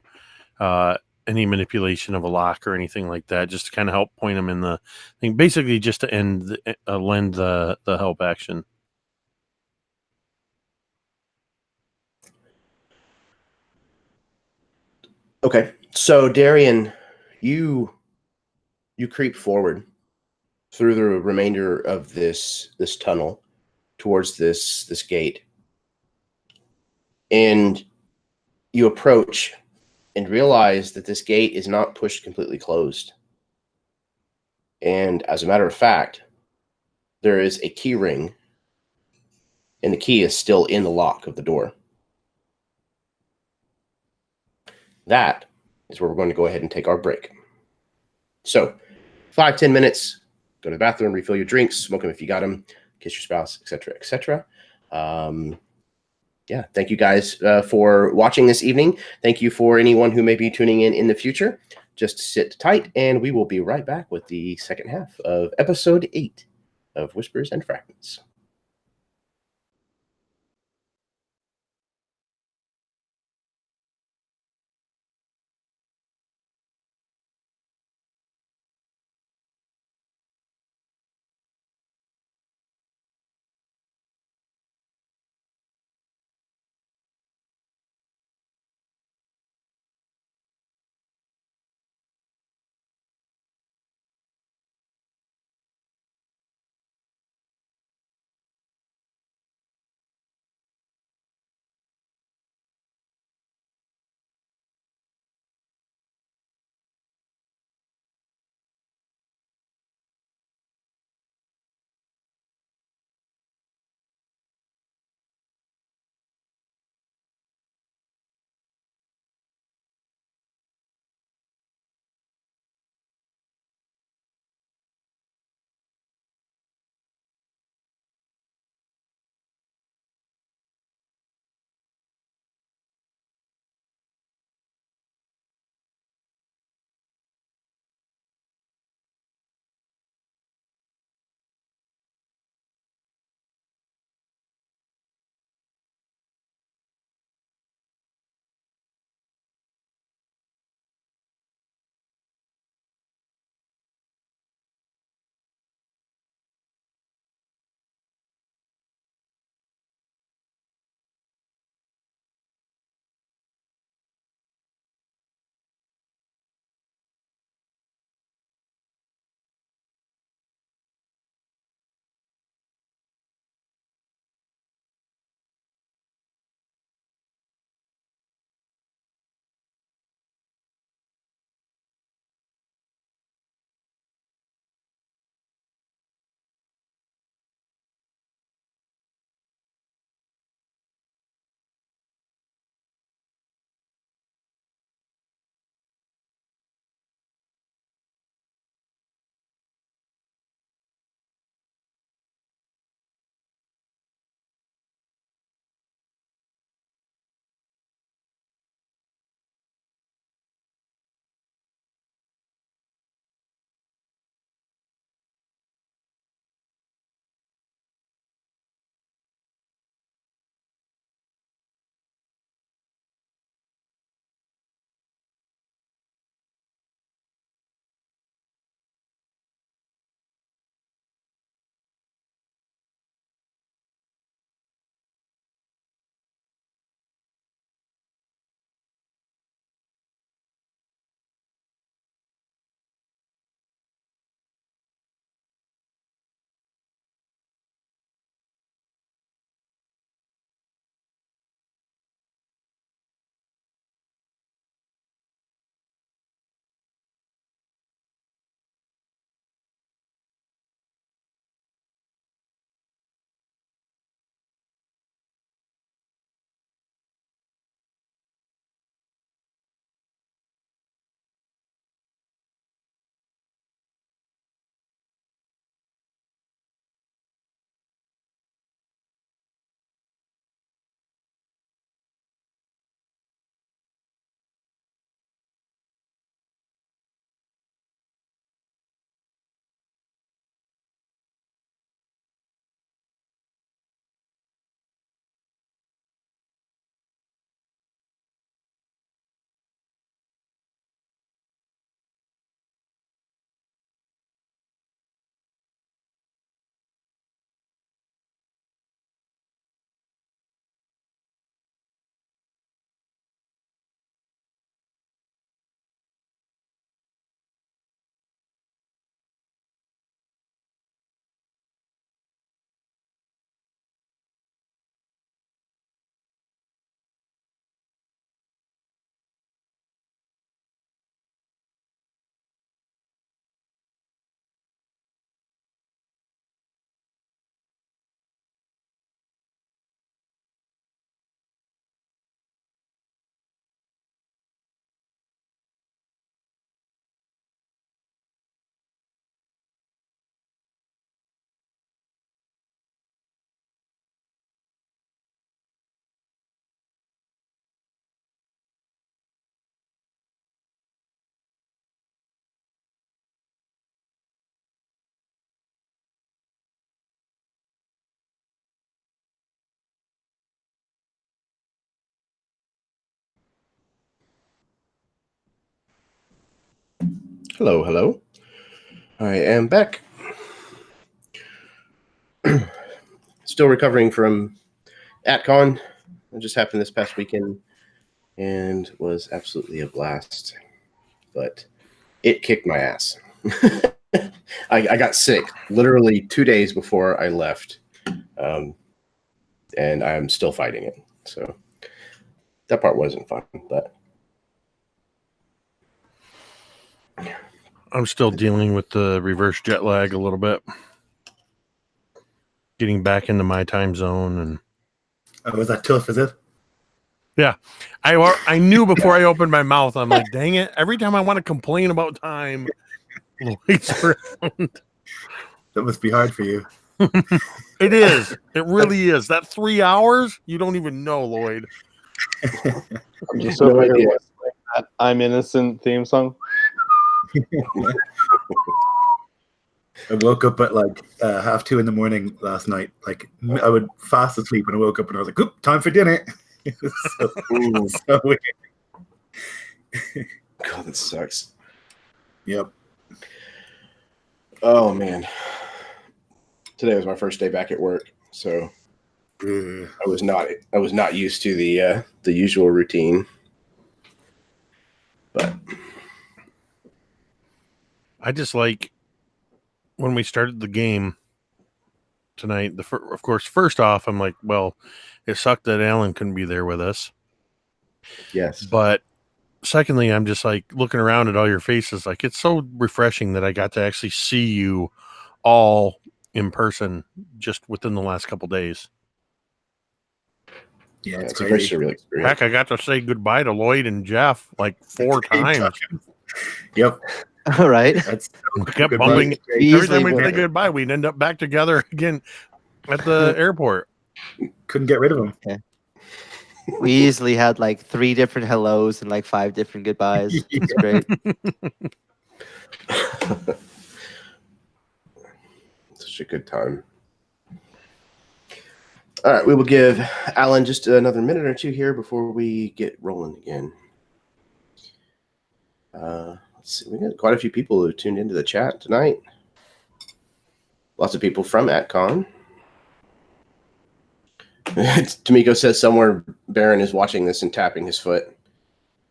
any manipulation of a lock or anything like that, just to kind of help point him in the thing, basically just to lend the help action. Okay, so Darian, you creep forward through the remainder of this tunnel towards this gate, and you approach and realize that this gate is not pushed completely closed. And as a matter of fact, there is a key ring, and the key is still in the lock of the door. That is where we're going to go ahead and take our break. So 5-10 minutes, go to the bathroom, refill your drinks, smoke them if you got them, kiss your spouse, etc., etc. Yeah, thank you guys for watching this evening. Thank you for anyone who may be tuning in the future. Just sit tight, and we will be right back with the second half of episode 8 of Whispers and Fragments. Hello, hello. I am back. Still recovering from AtCon. It just happened this past weekend and was absolutely a blast. But it kicked my ass. I got sick literally 2 days before I left. And I'm still fighting it. So that part wasn't fun, but I'm still dealing with the reverse jet lag a little bit. Getting back into my time zone, and Was that tough, is it? yeah, I knew before I opened my mouth. I'm like, dang it! Every time I want to complain about time, Lloyd's around. That must be hard for you. It is. It really is. That 3 hours, you don't even know, Lloyd. I'm just No over here idea. whistling that I'm Innocent theme song. I woke up at like 2:30 in the morning last night. Like I would fast asleep and I woke up and I was like, "Oop, time for dinner." It was so weird. God, that sucks. Yep. Oh man. Today was my first day back at work, so Ugh. I was not used to the usual routine. But I just like when we started the game tonight. Of course, first off, I'm like, well, it sucked that Alan couldn't be there with us. yes. But secondly, I'm just like looking around at all your faces. Like, it's so refreshing that I got to actually see you all in person just within the last couple days. Yeah, it's It's a very crazy. surreal experience. Heck, I got to say goodbye to Lloyd and Jeff like 4 times. Yep. All right. That's We kept good bumping. luck. Every Easily time we win. say goodbye, we'd end up back together again at the airport. Couldn't get rid of him. We easily had like 3 different hellos and like 5 different goodbyes. It's great. Such a good time. All right, we will give Alan just another minute or two here before we get rolling again. Let's see, we got quite a few people who tuned into the chat tonight. Lots of people from AtCon. Tamiko says somewhere Baron is watching this and tapping his foot.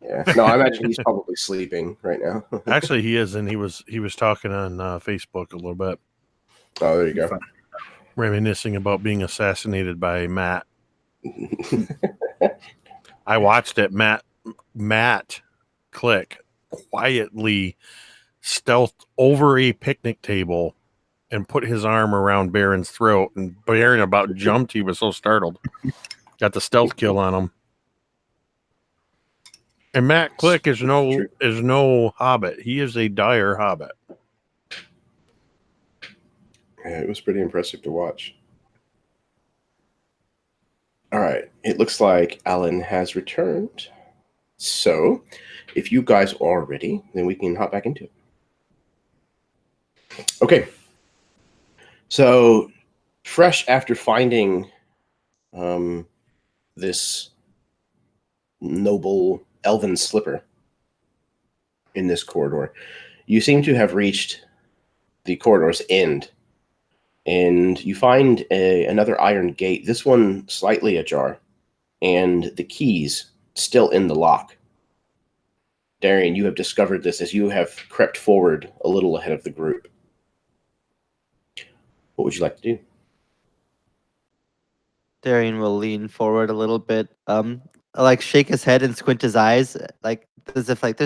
Yeah, no, I imagine he's probably sleeping right now. Actually, he is, and he was talking on Facebook a little bit, Oh, there you go. reminiscing about being assassinated by Matt. I watched it. Matt Click quietly stealthed over a picnic table and put his arm around Baron's throat, and Baron about jumped. He was so startled. Got the stealth kill on him. And Matt Click is no hobbit. He is a dire hobbit. Yeah, it was pretty impressive to watch. All right, it looks like Alan has returned. So, if you guys are ready, then we can hop back into it. Okay. So, fresh after finding this noble elven slipper in this corridor, you seem to have reached the corridor's end. And you find another iron gate, this one slightly ajar, and the keys still in the lock. Darian, you have discovered this as you have crept forward a little ahead of the group. What would you like to do? Darian will lean forward a little bit, like shake his head and squint his eyes, like as if like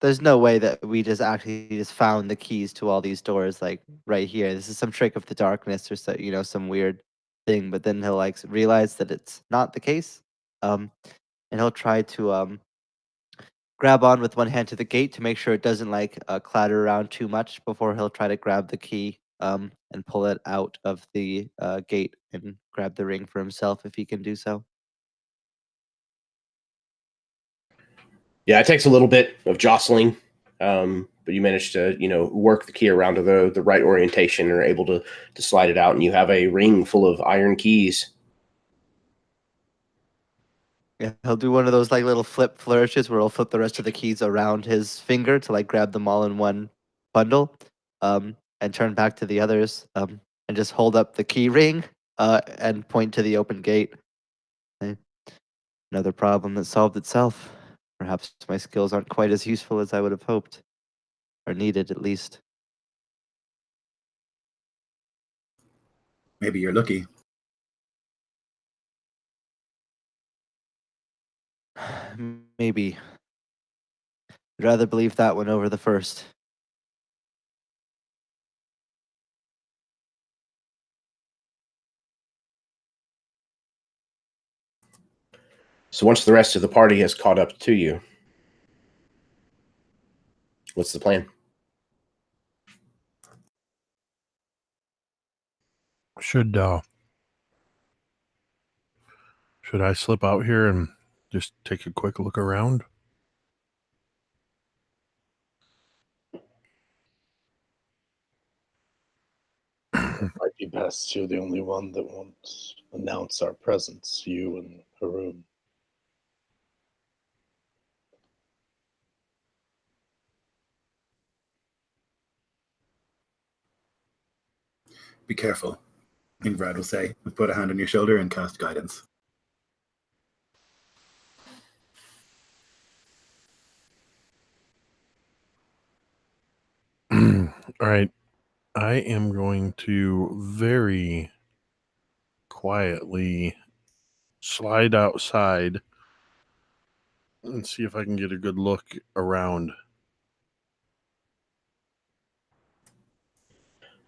there's no way that we just actually just found the keys to all these doors like right here. This is some trick of the darkness or so, some weird thing. But then he'll like realize that it's not the case, and he'll try to grab on with one hand to the gate to make sure it doesn't like clatter around too much before he'll try to grab the key and pull it out of the gate and grab the ring for himself if he can do so. Yeah, it takes a little bit of jostling, but you manage to, work the key around to the right orientation and are able to slide it out, and you have a ring full of iron keys. Yeah, he'll do one of those like little flip flourishes where he'll flip the rest of the keys around his finger to like grab them all in one bundle, and turn back to the others, and just hold up the key ring, and point to the open gate. Eh, Another problem that solved itself. Perhaps my skills aren't quite as useful as I would have hoped, or needed at least. Maybe you're lucky. Maybe. I'd rather believe that one over the first. So once the rest of the party has caught up to you, what's the plan? Should I slip out here and just take a quick look around? Might be best. You're the only one that won't announce our presence, you and Haroon. Be careful, Ingvrad will say, and put a hand on your shoulder and cast guidance. All right. I am going to very quietly slide outside and see if I can get a good look around.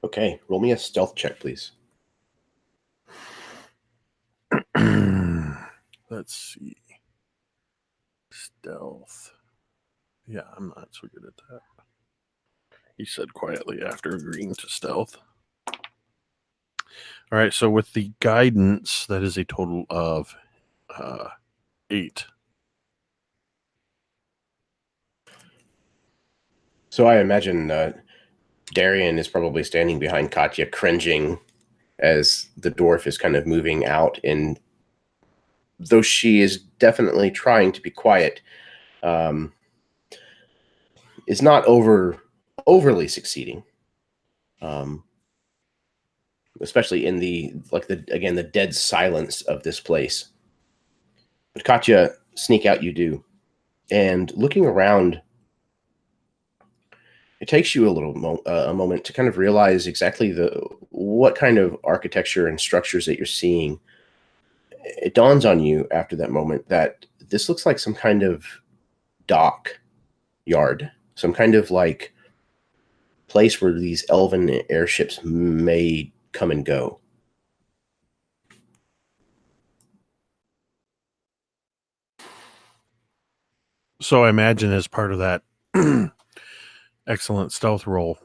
Okay, roll me a stealth check, please. Let's see. Stealth. Yeah, I'm not so good at that. He said quietly after agreeing to stealth. All right, so with the guidance, that is a total of 8. So I imagine Darian is probably standing behind Katya, cringing as the dwarf is kind of moving out. And though she is definitely trying to be quiet, is not overly succeeding. Especially in the dead silence of this place. But Katya, sneak out you do. And looking around, it takes you a moment to kind of realize exactly what kind of architecture and structures that you're seeing. It dawns on you after that moment that this looks like some kind of dock yard, some kind of like place where these elven airships may come and go. So I imagine as part of that excellent stealth roll,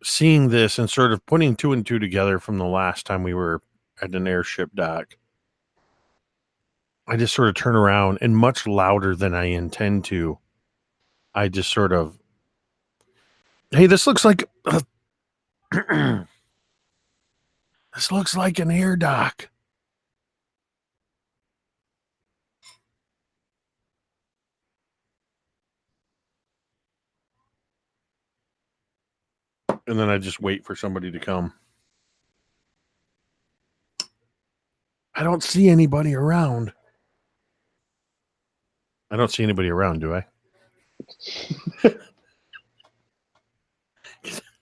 seeing this and sort of putting 2 and 2 together from the last time we were at an airship dock, I just sort of turn around and much louder than I intend to, I just sort of, hey, this looks like this looks like an air dock. And then I just wait for somebody to come. I don't see anybody around. I don't see anybody around, do I?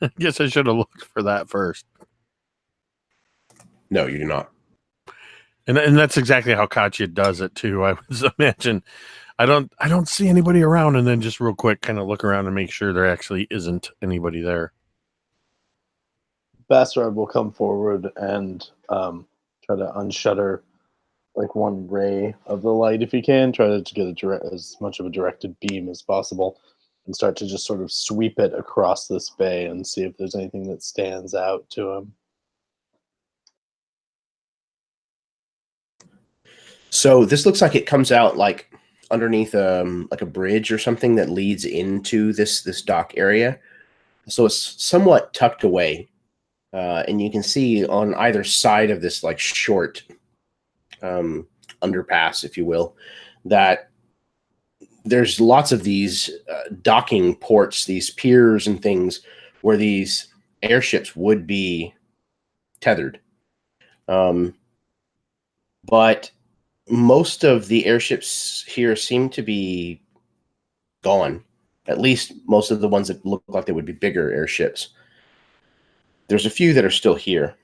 I guess I should have looked for that first. No, you do not. And that's exactly how Katya does it too. I would imagine I don't see anybody around, and then just real quick kind of look around and make sure there actually isn't anybody there. Bastard will come forward and try to unshutter like one ray of the light if he can. Try to get as much of a directed beam as possible, and start to just sort of sweep it across this bay and see if there's anything that stands out to him. So this looks like it comes out like underneath like a bridge or something that leads into this dock area. So it's somewhat tucked away, and you can see on either side of this like short underpass, if you will, that there's lots of these docking ports, these piers and things where these airships would be tethered. But most of the airships here seem to be gone. At least most of the ones that look like they would be bigger airships. There's a few that are still here,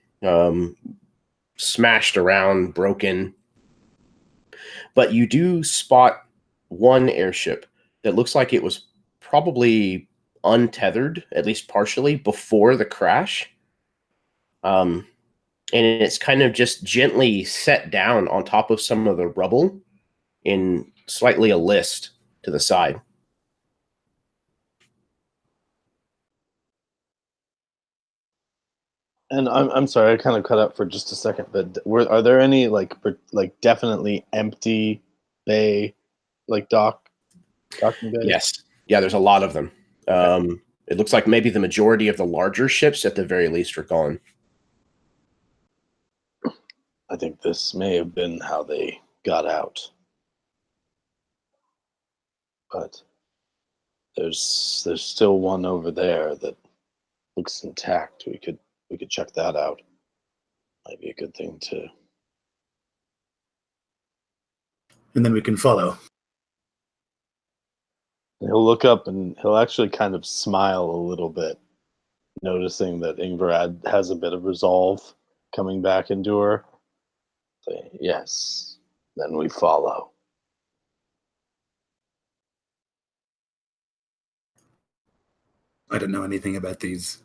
smashed around, broken. But you do spot one airship that looks like it was probably untethered, at least partially, before the crash. And it's kind of just gently set down on top of some of the rubble in slightly a list to the side. And I'm sorry, I kind of cut out for just a second, but are there any like definitely empty bay, like docking bays? Yes. Yeah, there's a lot of them. It looks like maybe the majority of the larger ships at the very least are gone. I think this may have been how they got out. But there's still one over there that looks intact. We could check that out. Might be a good thing to. And then we can follow. He'll look up and he'll actually kind of smile a little bit, noticing that Ingvarad has a bit of resolve coming back into her. Say, yes, then we follow. I don't know anything about these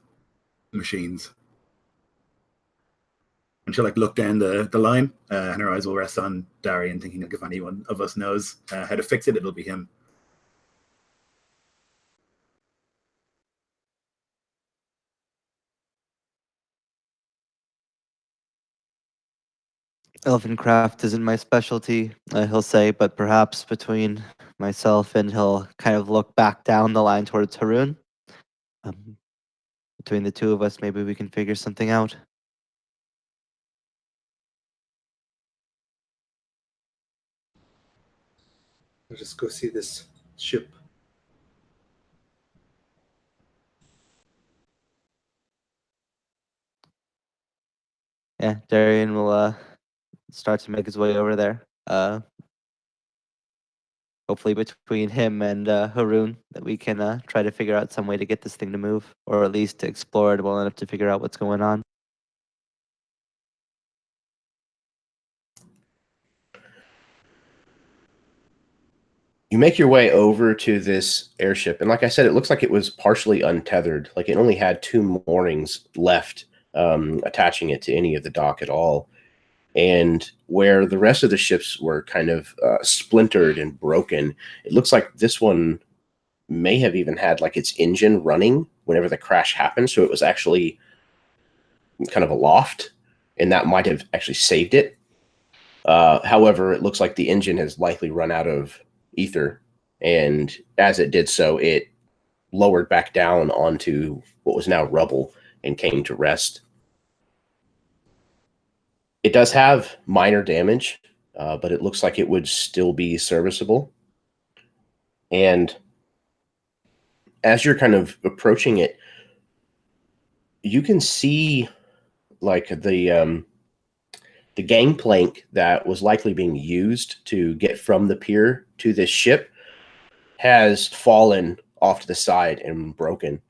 machines. And she'll like look down the line, and her eyes will rest on Darian, thinking like if anyone of us knows how to fix it, it'll be him. Elven craft isn't my specialty, he'll say, but perhaps between myself and he'll kind of look back down the line towards Haroon. Between the two of us, maybe we can figure something out. I'll just go see this ship. Yeah, Darian will start to make his way over there. Hopefully between him and Haroon that we can try to figure out some way to get this thing to move, or at least to explore it well enough to figure out what's going on. You make your way over to this airship, and like I said, it looks like it was partially untethered. Like it only had 2 moorings left, attaching it to any of the dock at all. And where the rest of the ships were kind of splintered and broken, it looks like this one may have even had like its engine running whenever the crash happened. So it was actually kind of aloft, and that might have actually saved it. However, it looks like the engine has likely run out of ether, and as it did so, it lowered back down onto what was now rubble and came to rest. It does have minor damage, but it looks like it would still be serviceable. And as you're kind of approaching it, you can see like the gangplank that was likely being used to get from the pier to this ship has fallen off to the side and broken.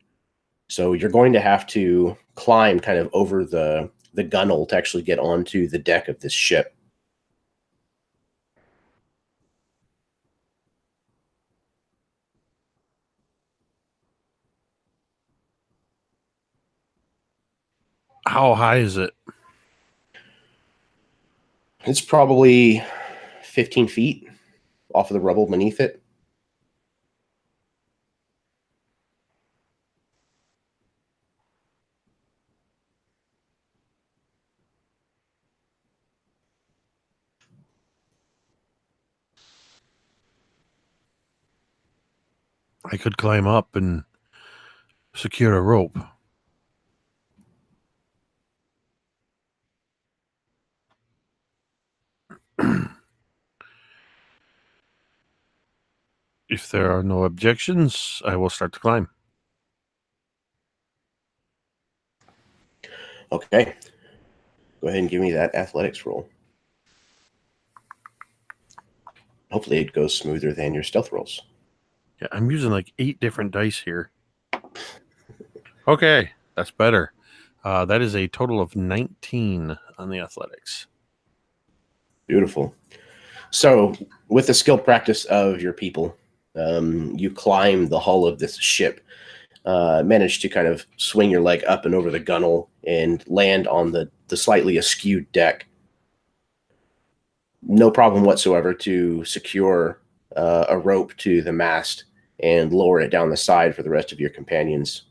So you're going to have to climb kind of over the gunwale to actually get onto the deck of this ship. How high is it? It's probably 15 feet off of the rubble beneath it. I could climb up and secure a rope. If there are no objections, I will start to climb. Okay. Go ahead and give me that athletics roll. Hopefully it goes smoother than your stealth rolls. Yeah, I'm using like 8 different dice here. Okay, that's better. That is a total of 19 on the athletics. Beautiful. So, with the skilled practice of your people, you climb the hull of this ship, manage to kind of swing your leg up and over the gunwale and land on the slightly askew deck. No problem whatsoever to secure a rope to the mast and lower it down the side for the rest of your companions.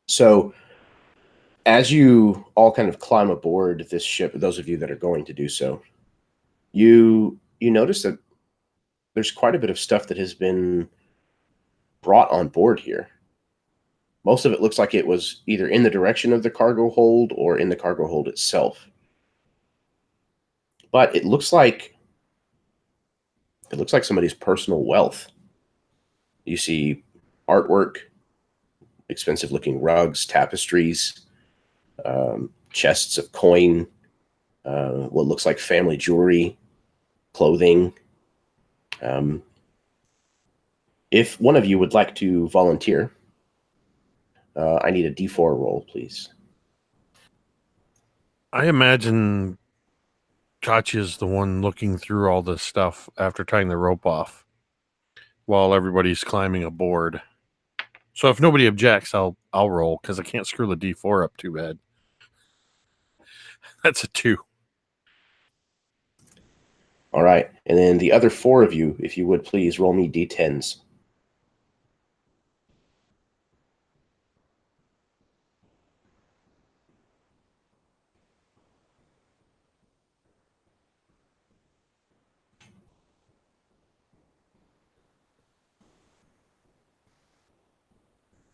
So, as you all kind of climb aboard this ship, those of you that are going to do so, you notice that there's quite a bit of stuff that has been brought on board here. Most of it looks like it was either in the direction of the cargo hold or in the cargo hold itself. But it looks like somebody's personal wealth. You see artwork, expensive-looking rugs, tapestries, chests of coin, what looks like family jewelry, clothing. If one of you would like to volunteer, I need a D4 roll, please. I imagine Katya's the one looking through all this stuff after tying the rope off while everybody's climbing aboard. So if nobody objects, I'll roll because I can't screw the D4 up too bad. That's a 2. All right. And then the other 4 of you, if you would please roll me D10s.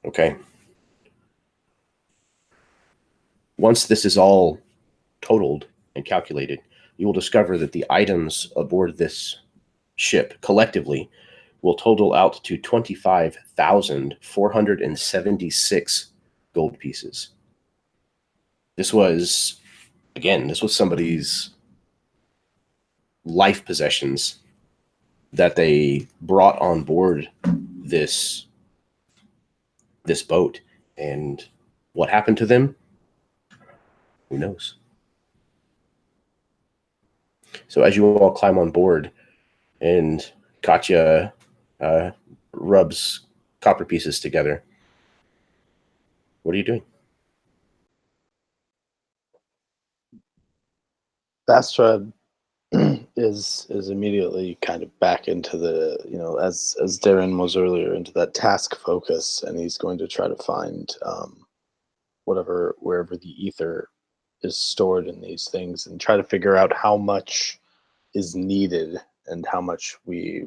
Okay. Once this is all totaled and calculated, you will discover that the items aboard this ship collectively will total out to 25,476 gold pieces. This was somebody's life possessions that they brought on board this boat. And what happened to them? Who knows? So as you all climb on board and Katya rubs copper pieces together, what are you doing? Bastrad is immediately kind of back into the, as Darren was earlier, into that task focus, and he's going to try to find wherever the ether is stored in these things and try to figure out how much is needed and how much we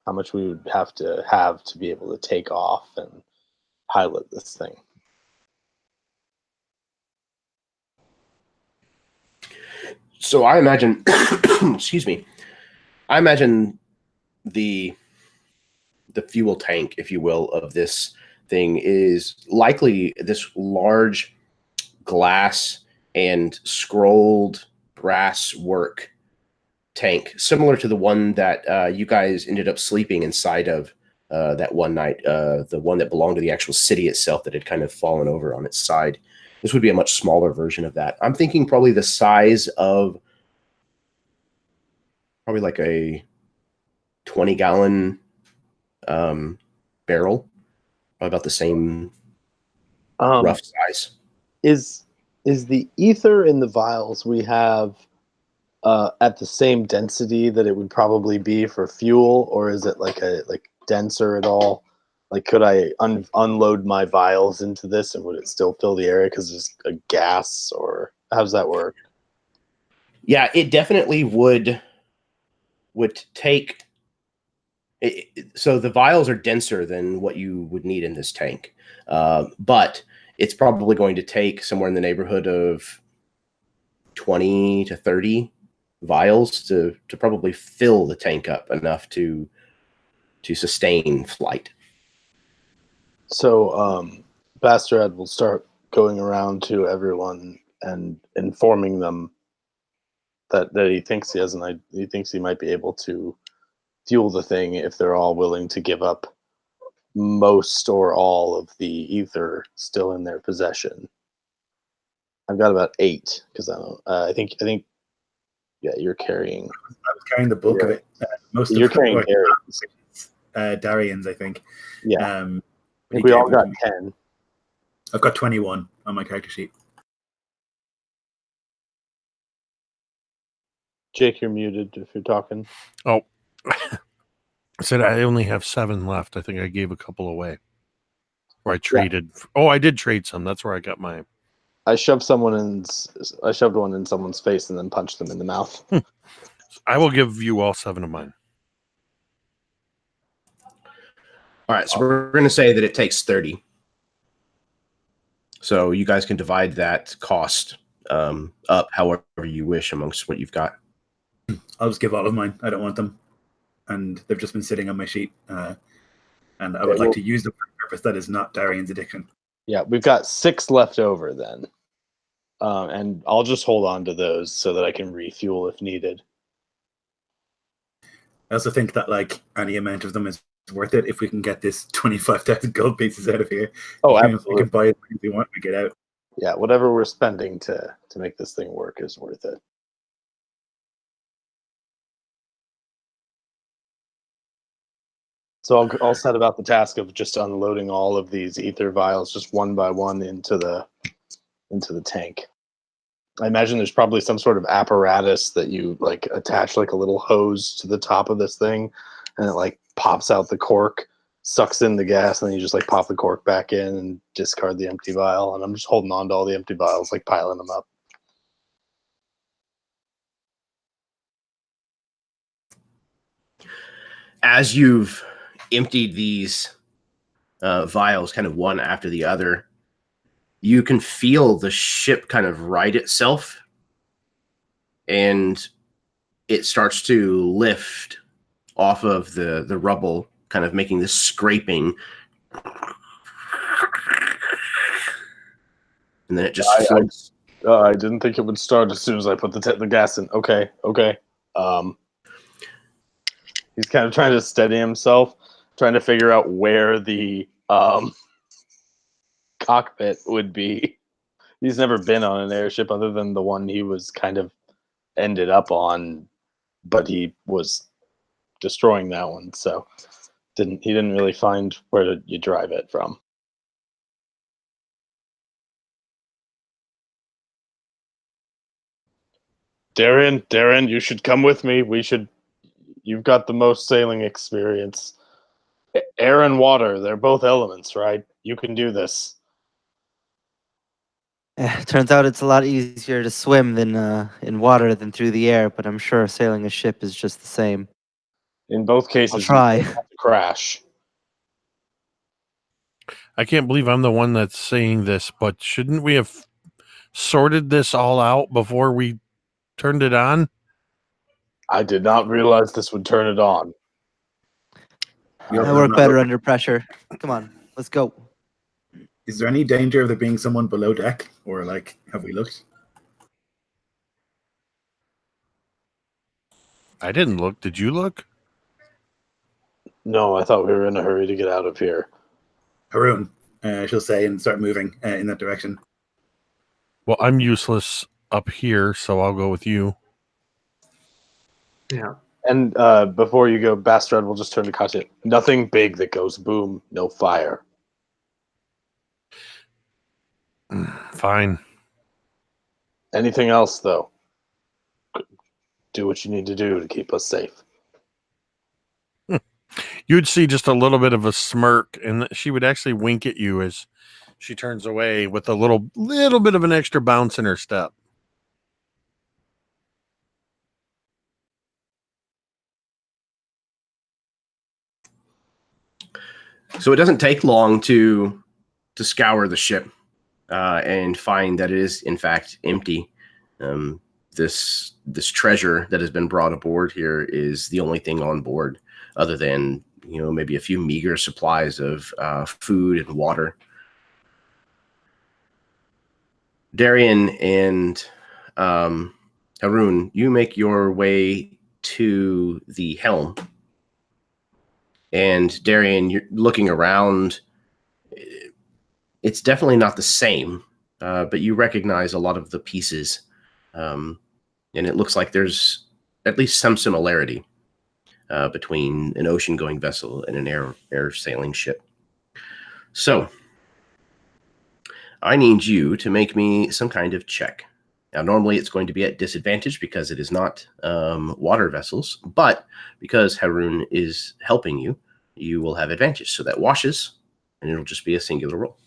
how much we would have to be able to take off and pilot this thing. So I imagine, excuse me, I imagine the fuel tank, if you will, of this thing is likely this large glass and scrolled brass work tank, similar to the one that you guys ended up sleeping inside of that one night, the one that belonged to the actual city itself that had kind of fallen over on its side. This would be a much smaller version of that. I'm thinking probably the size of probably like a 20-gallon barrel, probably about the same rough size. Is the ether in the vials we have at the same density that it would probably be for fuel, or is it like denser at all? Like, could I unload my vials into this and would it still fill the area because there's a gas, or how does that work? Yeah, it definitely would take. So the vials are denser than what you would need in this tank, but it's probably going to take somewhere in the neighborhood of 20 to 30 vials to probably fill the tank up enough to sustain flight. So Bastrad will start going around to everyone and informing them that he thinks he thinks he might be able to fuel the thing if they're all willing to give up most or all of the ether still in their possession. I've got about 8 because I think yeah, you're carrying. I was carrying the bulk of it. Most You're of carrying Darian's, I think. Yeah, I I think we all got 10. I've got 21 on my character sheet. Jake, you're muted if you're talking. Oh, I said I only have 7 left. I think I gave a couple away. Or I traded. Yeah. Oh, I did trade some. That's where I got my. I shoved one in someone's face and then punched them in the mouth. I will give you all 7 of mine. All right, so we're going to say that it takes 30. So you guys can divide that cost up however you wish amongst what you've got. I'll just give all of mine. I don't want them. And they've just been sitting on my sheet. And I would like to use them for a purpose that is not Darian's addiction. Yeah, we've got 6 left over then. And I'll just hold on to those so that I can refuel if needed. I also think that any amount of them is worth it if we can get this 25,000 gold pieces out of here. Oh, Even absolutely. if we can buy it if we want to get out. Yeah, whatever we're spending to make this thing work is worth it. So I'll set about the task of just unloading all of these ether vials just one by one into the tank. I imagine there's probably some sort of apparatus that you attach a little hose to the top of this thing, and it pops out the cork, sucks in the gas, and then you just pop the cork back in and discard the empty vial. And I'm just holding on to all the empty vials, piling them up. As you've emptied these vials kind of one after the other, you can feel the ship kind of right itself, and it starts to lift off of the rubble, kind of making this scraping, and then it just floats. I didn't think it would start as soon as I put the gas in. Okay. He's kind of trying to steady himself, trying to figure out where the cockpit would be. He's never been on an airship other than the one he was kind of ended up on, but he was destroying that one, so he didn't really find where you drive it from. Darren, you should come with me. You've got the most sailing experience. Air and water, they're both elements, right? You can do this. Turns out it's a lot easier to swim than in water than through the air, but I'm sure sailing a ship is just the same. In both cases, I'll try. You have to crash. I can't believe I'm the one that's saying this, but shouldn't we have sorted this all out before we turned it on? I did not realize this would turn it on. I work better under pressure. Come on, let's go. Is there any danger of there being someone below deck? Or have we looked? I didn't look. Did you look? No, I thought we were in a hurry to get out of here. Haroon, she'll say, and start moving in that direction. Well, I'm useless up here, so I'll go with you. Yeah. And before you go, Bastrad will just turn to Katya. Nothing big that goes boom, no fire. Fine. Anything else, though? Do what you need to do to keep us safe. You'd see just a little bit of a smirk, and she would actually wink at you as she turns away with a little bit of an extra bounce in her step. So it doesn't take long to scour the ship and find that it is in fact empty. this treasure that has been brought aboard here is the only thing on board, other than maybe a few meager supplies of food and water. Darian and Haroon, you make your way to the helm. And Darian, you're looking around. It's definitely not the same, but you recognize a lot of the pieces. And it looks like there's at least some similarity between an ocean-going vessel and an air sailing ship. So, I need you to make me some kind of check. Now, normally it's going to be at disadvantage because it is not water vessels, but because Haroon is helping you, you will have advantage. So that washes, and it'll just be a singular roll.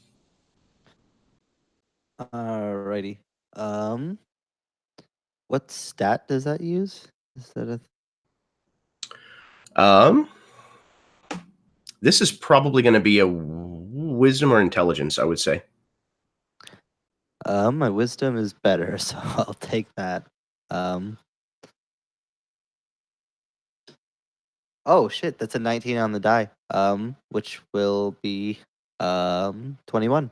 Alrighty. What stat does that use? Is that This is probably going to be a wisdom or intelligence, I would say. my wisdom is better, so I'll take that. Oh shit, that's a 19 on the die. Which will be 21.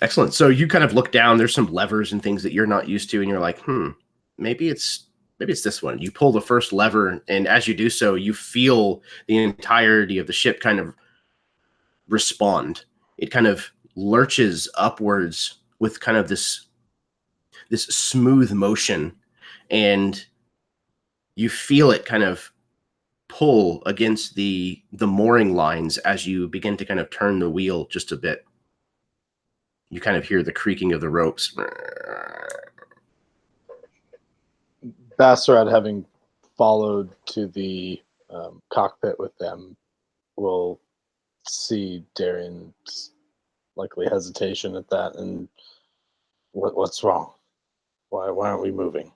Excellent. So you kind of look down, there's some levers and things that you're not used to, and you're like, maybe it's this one. You pull the first lever, and as you do so, you feel the entirety of the ship kind of respond. It kind of lurches upwards with kind of this smooth motion, and you feel it kind of pull against the mooring lines as you begin to kind of turn the wheel just a bit. You kind of hear the creaking of the ropes. Bastarad, having followed to the cockpit with them, will see Darian's likely hesitation at that, and what's wrong? Why aren't we moving?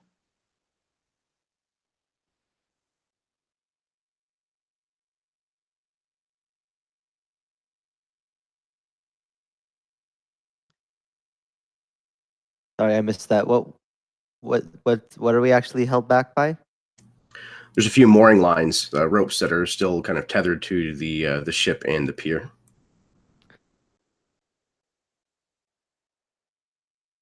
Sorry, I missed that. What are we actually held back by? There's a few mooring lines, ropes that are still kind of tethered to the ship and the pier.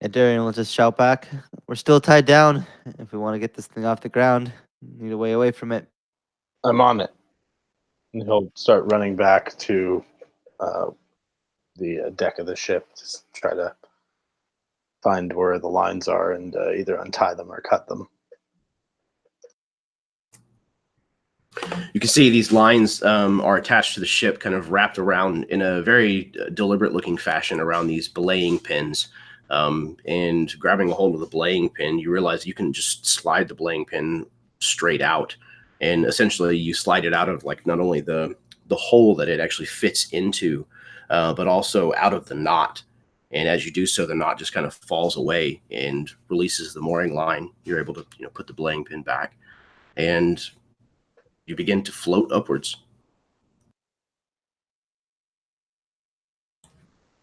And Darian will just shout back, "We're still tied down. If we want to get this thing off the ground, we need a way away from it." I'm on it. And he'll start running back to the deck of the ship to try to find where the lines are and either untie them or cut them. You can see these lines are attached to the ship, kind of wrapped around in a very deliberate-looking fashion around these belaying pins. And grabbing a hold of the belaying pin, you realize you can just slide the belaying pin straight out. And essentially, you slide it out of like not only the hole that it actually fits into, but also out of the knot. And as you do so, the knot just kind of falls away and releases the mooring line. You're able to put the belaying pin back, and you begin to float upwards.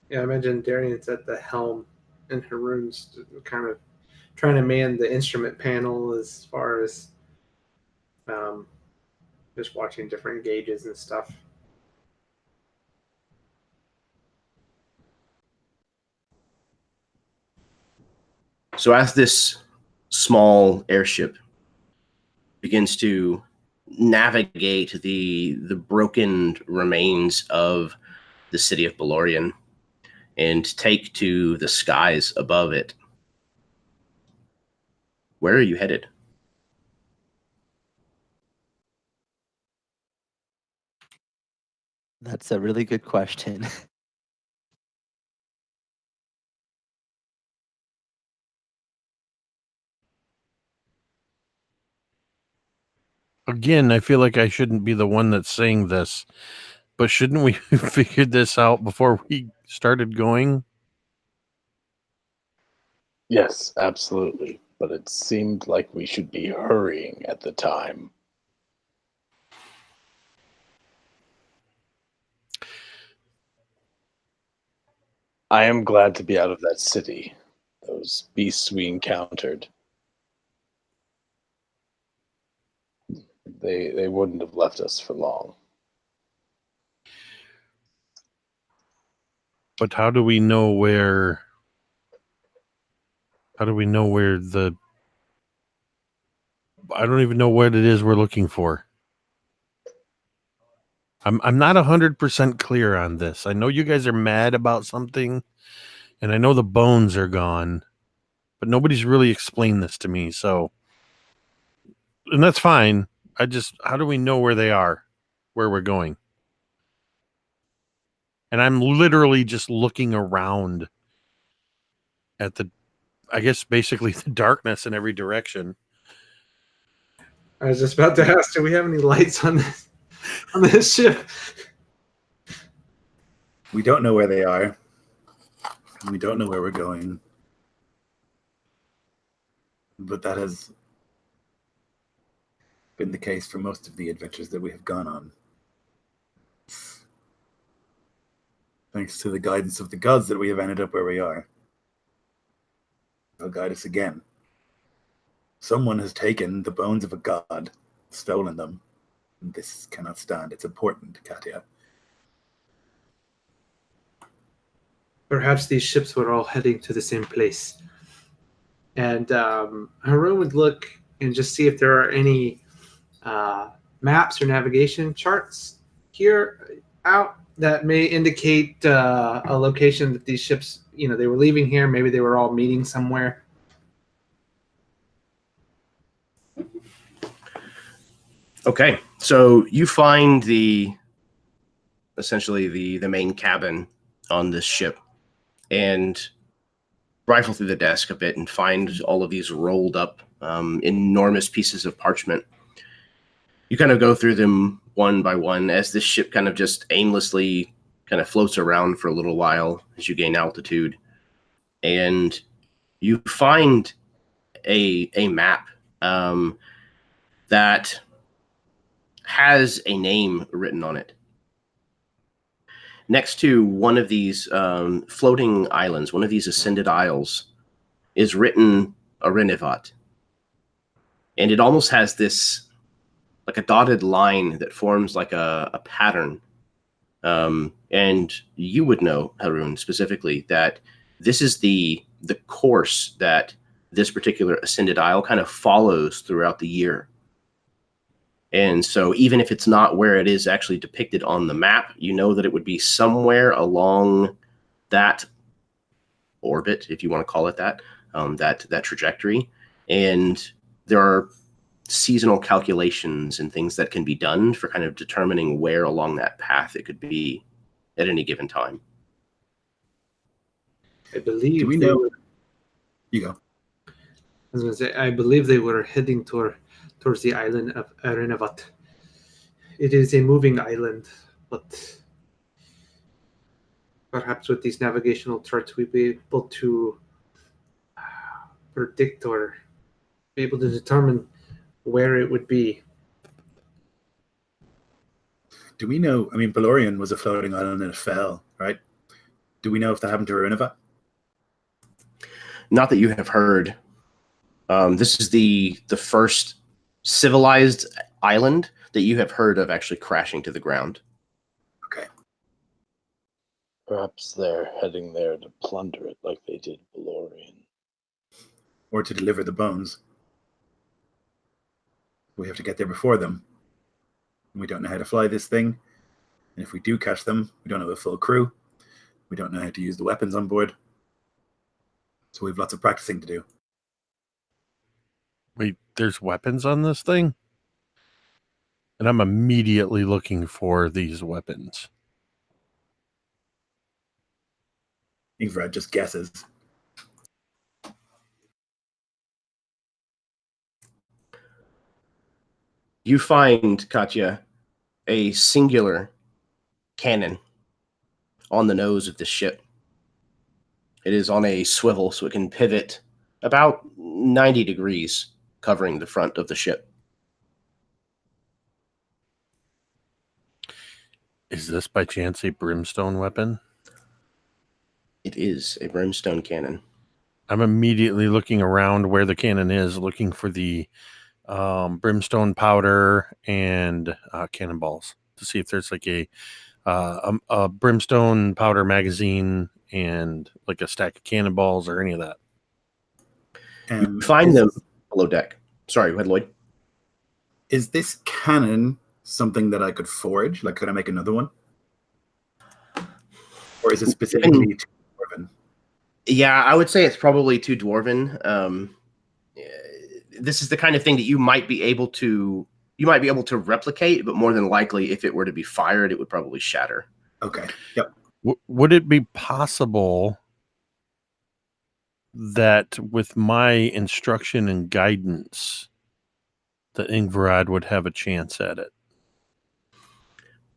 Yeah, I imagine Darian's at the helm and Haroon's kind of trying to man the instrument panel as far as just watching different gauges and stuff. So as this small airship begins to navigate the broken remains of the city of Belorion and take to the skies above it, where are you headed? That's a really good question. Again, I feel like I shouldn't be the one that's saying this, but shouldn't we have figured this out before we started going? Yes, absolutely. But it seemed like we should be hurrying at the time. I am glad to be out of that city. That those beasts we encountered. They wouldn't have left us for long. But how do we know where? How do we know where the? I don't even know what it is we're looking for. I'm not 100% clear on this. I know you guys are mad about something, and I know the bones are gone, but nobody's really explained this to me. So, and that's fine. How do we know where they are, where we're going? And I'm literally just looking around at I guess basically the darkness in every direction. I was just about to ask, do we have any lights on this ship? We don't know where they are. We don't know where we're going. But that has been the case for most of the adventures that we have gone on. Thanks to the guidance of the gods that we have ended up where we are. They'll guide us again. Someone has taken the bones of a god, stolen them. This cannot stand. It's important, Katya. Perhaps these ships were all heading to the same place. And Harun would look and just see if there are any maps or navigation charts here out that may indicate a location that these ships, they were leaving here. Maybe they were all meeting somewhere. Okay, so you find essentially the main cabin on this ship, and rifle through the desk a bit and find all of these rolled up enormous pieces of parchment. You kind of go through them one by one as this ship kind of just aimlessly kind of floats around for a little while as you gain altitude, and you find a map that has a name written on it. Next to one of these floating islands, one of these ascended isles, is written Arenivat. And it almost has this, like a dotted line that forms like a pattern. And you would know, Harun, specifically, that this is the course that this particular ascended isle kind of follows throughout the year. And so even if it's not where it is actually depicted on the map, you know that it would be somewhere along that orbit, if you want to call it that, that trajectory. And there are seasonal calculations and things that can be done for kind of determining where along that path it could be at any given time. I believe. Do we know? You go. I was going to say, I believe they were heading towards the island of Arenavat. It is a moving island, but perhaps with these navigational charts we'd be able to predict or be able to determine where it would be. Do we know? I mean, Belorion was a floating island and it fell, right? Do we know if that happened to Arunava? Not that you have heard. This is the first civilized island that you have heard of actually crashing to the ground. Okay. Perhaps they're heading there to plunder it like they did Belorion. Or to deliver the bones. We have to get there before them. We don't know how to fly this thing. And if we do catch them, we don't have a full crew. We don't know how to use the weapons on board. So we have lots of practicing to do. Wait, there's weapons on this thing? And I'm immediately looking for these weapons. Ingrid just guesses. You find, Katya, a singular cannon on the nose of the ship. It is on a swivel, so it can pivot about 90 degrees, covering the front of the ship. Is this by chance a brimstone weapon? It is a brimstone cannon. I'm immediately looking around where the cannon is, looking for the brimstone powder and cannonballs to see if there's like a brimstone powder magazine and like a stack of cannonballs or any of that. You find them below deck. Sorry, go ahead, Lloyd. Is this cannon something that I could forge? Like, could I make another one? Or is it specifically too dwarven? Yeah, I would say it's probably too dwarven. This is the kind of thing that you might be able to replicate, but more than likely, if it were to be fired, it would probably shatter. Okay. Yep. Would it be possible that with my instruction and guidance, that Ingvarad would have a chance at it?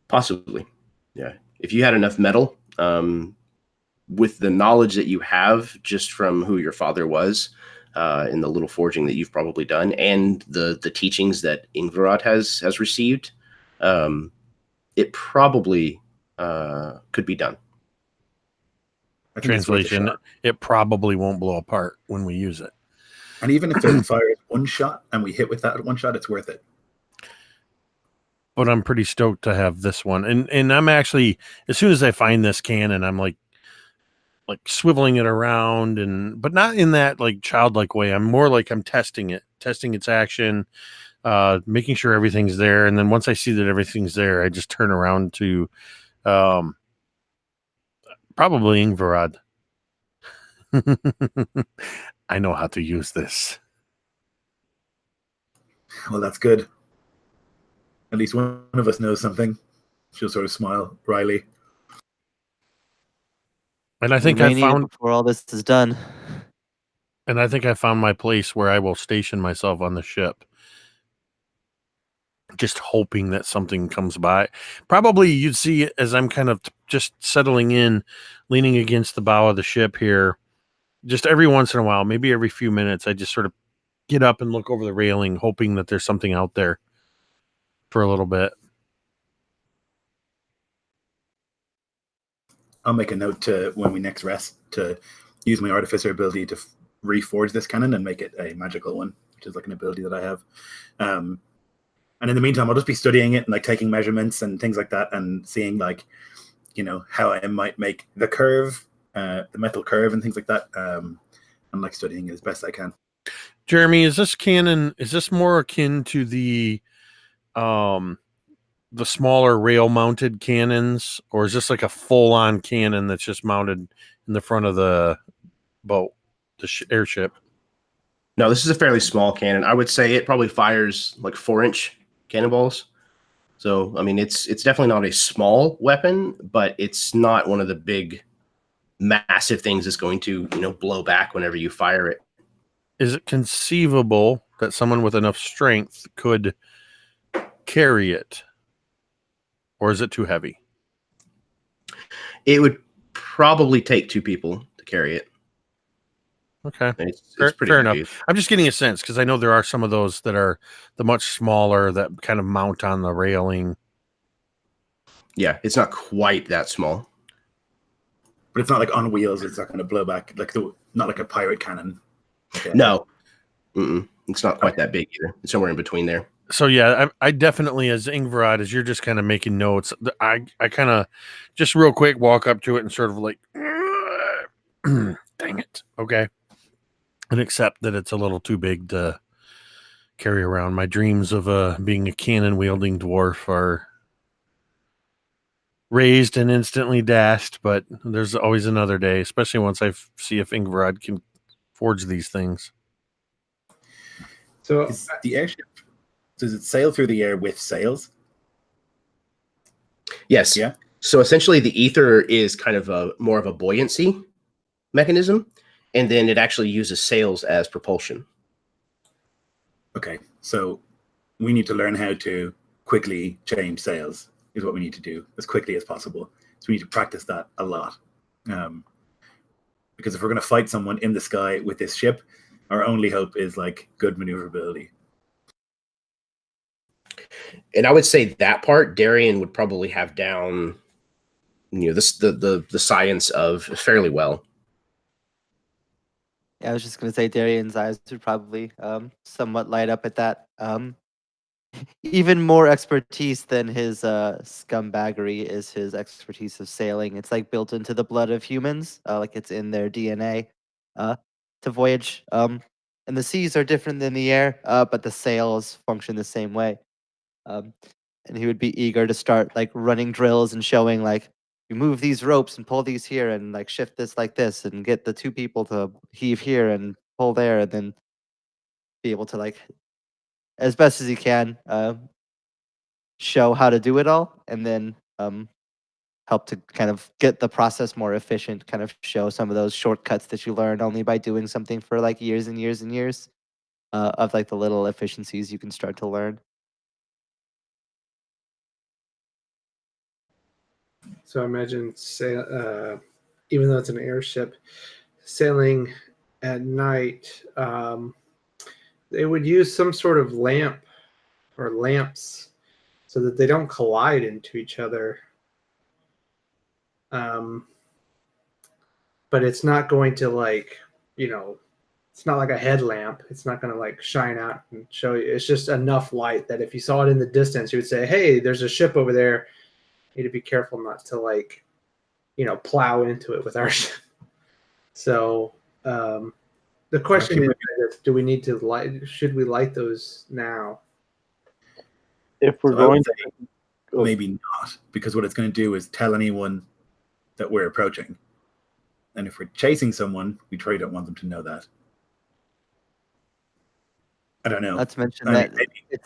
Possibly. Yeah. If you had enough metal, with the knowledge that you have just from who your father was, in the little forging that you've probably done, and the teachings that Ingvarad has received, it probably could be done. Translation, it probably won't blow apart when we use it. And even if it fires one shot and we hit with that one shot, it's worth it. But I'm pretty stoked to have this one. And I'm actually, as soon as I find this cannon, I'm like swiveling it around, but not in that like childlike way. I'm more like I'm testing its action, making sure everything's there. And then once I see that everything's there, I just turn around to probably Ingvarad. I know how to use this. Well, that's good. At least one of us knows something. She'll sort of smile wryly. And I think We I may need it found before all this is done. And I think I found my place where I will station myself on the ship. Just hoping that something comes by. Probably you'd see as I'm kind of just settling in, leaning against the bow of the ship here, just every once in a while, maybe every few minutes, I just sort of get up and look over the railing, hoping that there's something out there for a little bit. I'll make a note to when we next rest to use my artificer ability to reforge this cannon and make it a magical one, which is like an ability that I have. And in the meantime, I'll just be studying it and like taking measurements and things like that, and seeing like, how I might make the curve, the metal curve and things like that. I'm like studying it as best I can. Jeremy, is this more akin to the smaller rail mounted cannons, or is this like a full on cannon that's just mounted in the front of the boat, the airship? No, this is a fairly small cannon. I would say it probably fires like 4-inch cannonballs. So, I mean, it's definitely not a small weapon, but it's not one of the big, massive things that's going to, blow back whenever you fire it. Is it conceivable that someone with enough strength could carry it? Or is it too heavy? It would probably take 2 people to carry it. Okay. It's pretty fair heavy. enough. I'm just getting a sense because I know there are some of those that are the much smaller that kind of mount on the railing. Yeah, it's not quite that small. But it's not like on wheels. It's not going to blow back. Not like a pirate cannon. Okay. No. It's not quite that big either. It's somewhere in between there. So yeah, I definitely, as Ingvarad, as you're just kind of making notes, I kind of just real quick walk up to it and sort of like, dang it, okay, and accept that it's a little too big to carry around. My dreams of being a cannon wielding dwarf are raised and instantly dashed, but there's always another day, especially once I see if Ingvarad can forge these things. So Is the airship, does it sail through the air with sails? Yes. Yeah. So essentially the ether is kind of more of a buoyancy mechanism, and then it actually uses sails as propulsion. Okay, so we need to learn how to quickly change sails is what we need to do as quickly as possible. So we need to practice that a lot. Because if we're going to fight someone in the sky with this ship, our only hope is like good maneuverability. And I would say that part Darian would probably have down, the science of fairly well. Yeah, I was just gonna say Darian's eyes would probably somewhat light up at that. Even more expertise than his scumbaggery is his expertise of sailing. It's like built into the blood of humans, like it's in their DNA to voyage. And the seas are different than the air, but the sails function the same way. Um, and he would be eager to start like running drills and showing like you move these ropes and pull these here and like shift this like this and get the two people to heave here and pull there and then be able to like as best as he can show how to do it all and then help to kind of get the process more efficient, kind of show some of those shortcuts that you learn only by doing something for like years and years and years of like the little efficiencies you can start to learn. So I imagine, even though it's an airship, sailing at night, they would use some sort of lamp or lamps so that they don't collide into each other. But it's not going to like, it's not like a headlamp. It's not going to like shine out and show you. It's just enough light that if you saw it in the distance, you would say, hey, there's a ship over there. You need to be careful not to like, plow into it with our ship. So the question is, do we need to light? Should we light those now? If we're So I would going say to, maybe not, because what it's going to do is tell anyone that we're approaching. And if we're chasing someone, we try don't want them to know that. I don't know. Not to mention I mean, that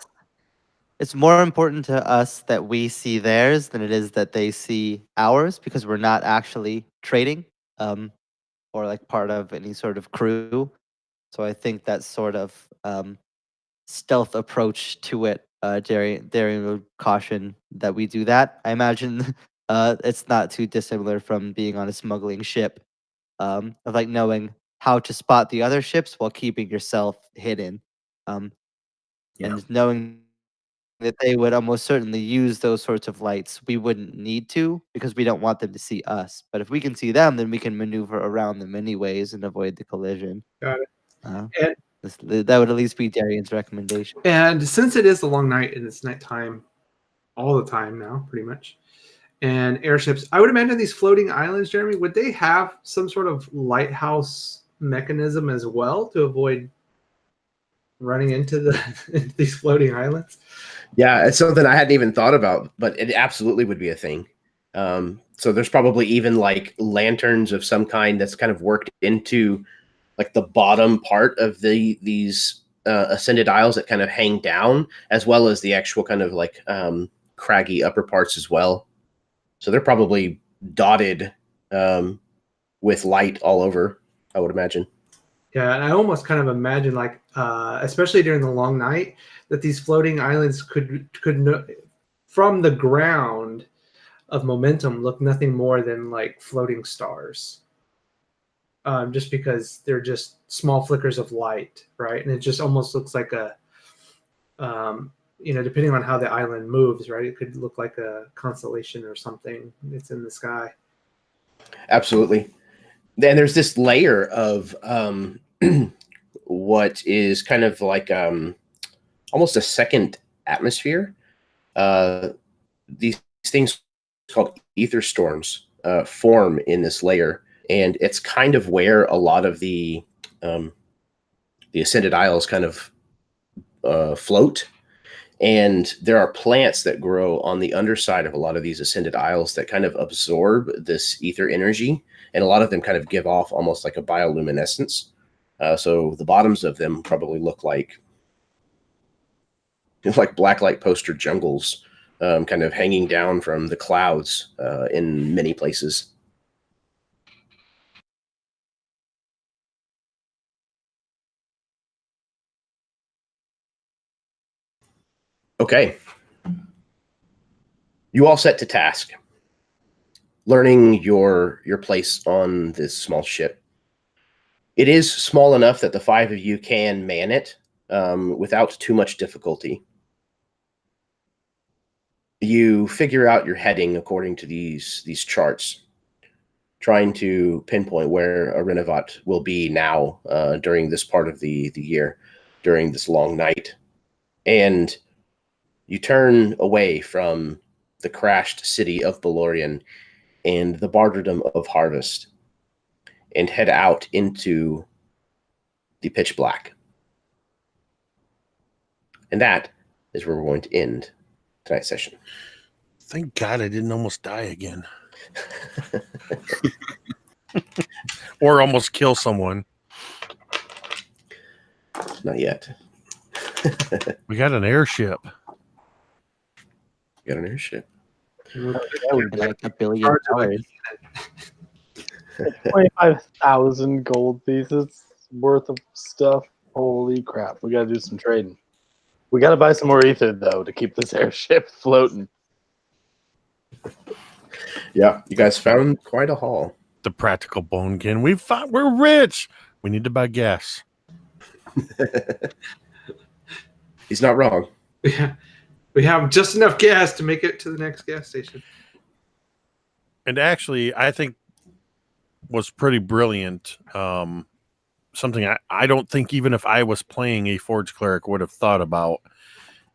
it's more important to us that we see theirs than it is that they see ours because we're not actually trading or like part of any sort of crew. So I think that sort of stealth approach to it, Darian would caution that we do that. I imagine it's not too dissimilar from being on a smuggling ship, of like knowing how to spot the other ships while keeping yourself hidden, Yeah. and knowing that they would almost certainly use those sorts of lights. We wouldn't need to because we don't want them to see us. But if we can see them, then we can maneuver around them anyways and avoid the collision. Got it. Uh, And that would at least be Darian's recommendation. And since it is a long night and it's nighttime all the time now, pretty much, and airships, I would imagine these floating islands, Jeremy, would they have some sort of lighthouse mechanism as well to avoid running into into these floating islands? Yeah, it's something I hadn't even thought about, but it absolutely would be a thing. So there's probably even like lanterns of some kind that's kind of worked into like the bottom part of these ascended isles that kind of hang down, as well as the actual kind of like craggy upper parts as well. So they're probably dotted with light all over, I would imagine. Yeah, and I almost kind of imagine like, especially during the long night, that these floating islands could from the ground of momentum look nothing more than like floating stars. Just because they're just small flickers of light, right? And it just almost looks like a, depending on how the island moves, right? It could look like a constellation or something. It's in the sky. Absolutely. Then there's this layer of what is kind of like almost a second atmosphere. These things called ether storms form in this layer. And it's kind of where a lot of the Ascended Isles kind of float. And there are plants that grow on the underside of a lot of these Ascended Isles that kind of absorb this ether energy. And a lot of them kind of give off almost like a bioluminescence. So the bottoms of them probably look like blacklight poster jungles kind of hanging down from the clouds in many places. Okay. You all set to task. Learning your place on this small ship. It is small enough that the 5 of you can man it without too much difficulty. You figure out your heading according to these charts. trying to pinpoint where a Renovat will be now during this part of the year, during this long night. And you turn away from the crashed city of Belorion and the martyrdom of harvest and head out into the pitch black. And that is where we're going to end tonight's session. Thank God I didn't almost die again. Or almost kill someone. Not yet. We got an airship. Got an airship. Like $1 billion. 25,000 gold pieces worth of stuff. Holy crap. We got to do some trading. We got to buy some more ether, though, to keep this airship floating. Yeah, you guys found quite a haul. The practical bonekin. We're rich. We need to buy gas. He's not wrong. Yeah, we have just enough gas to make it to the next gas station. And actually, I think was pretty brilliant. Something I don't think even if I was playing a Forge Cleric would have thought about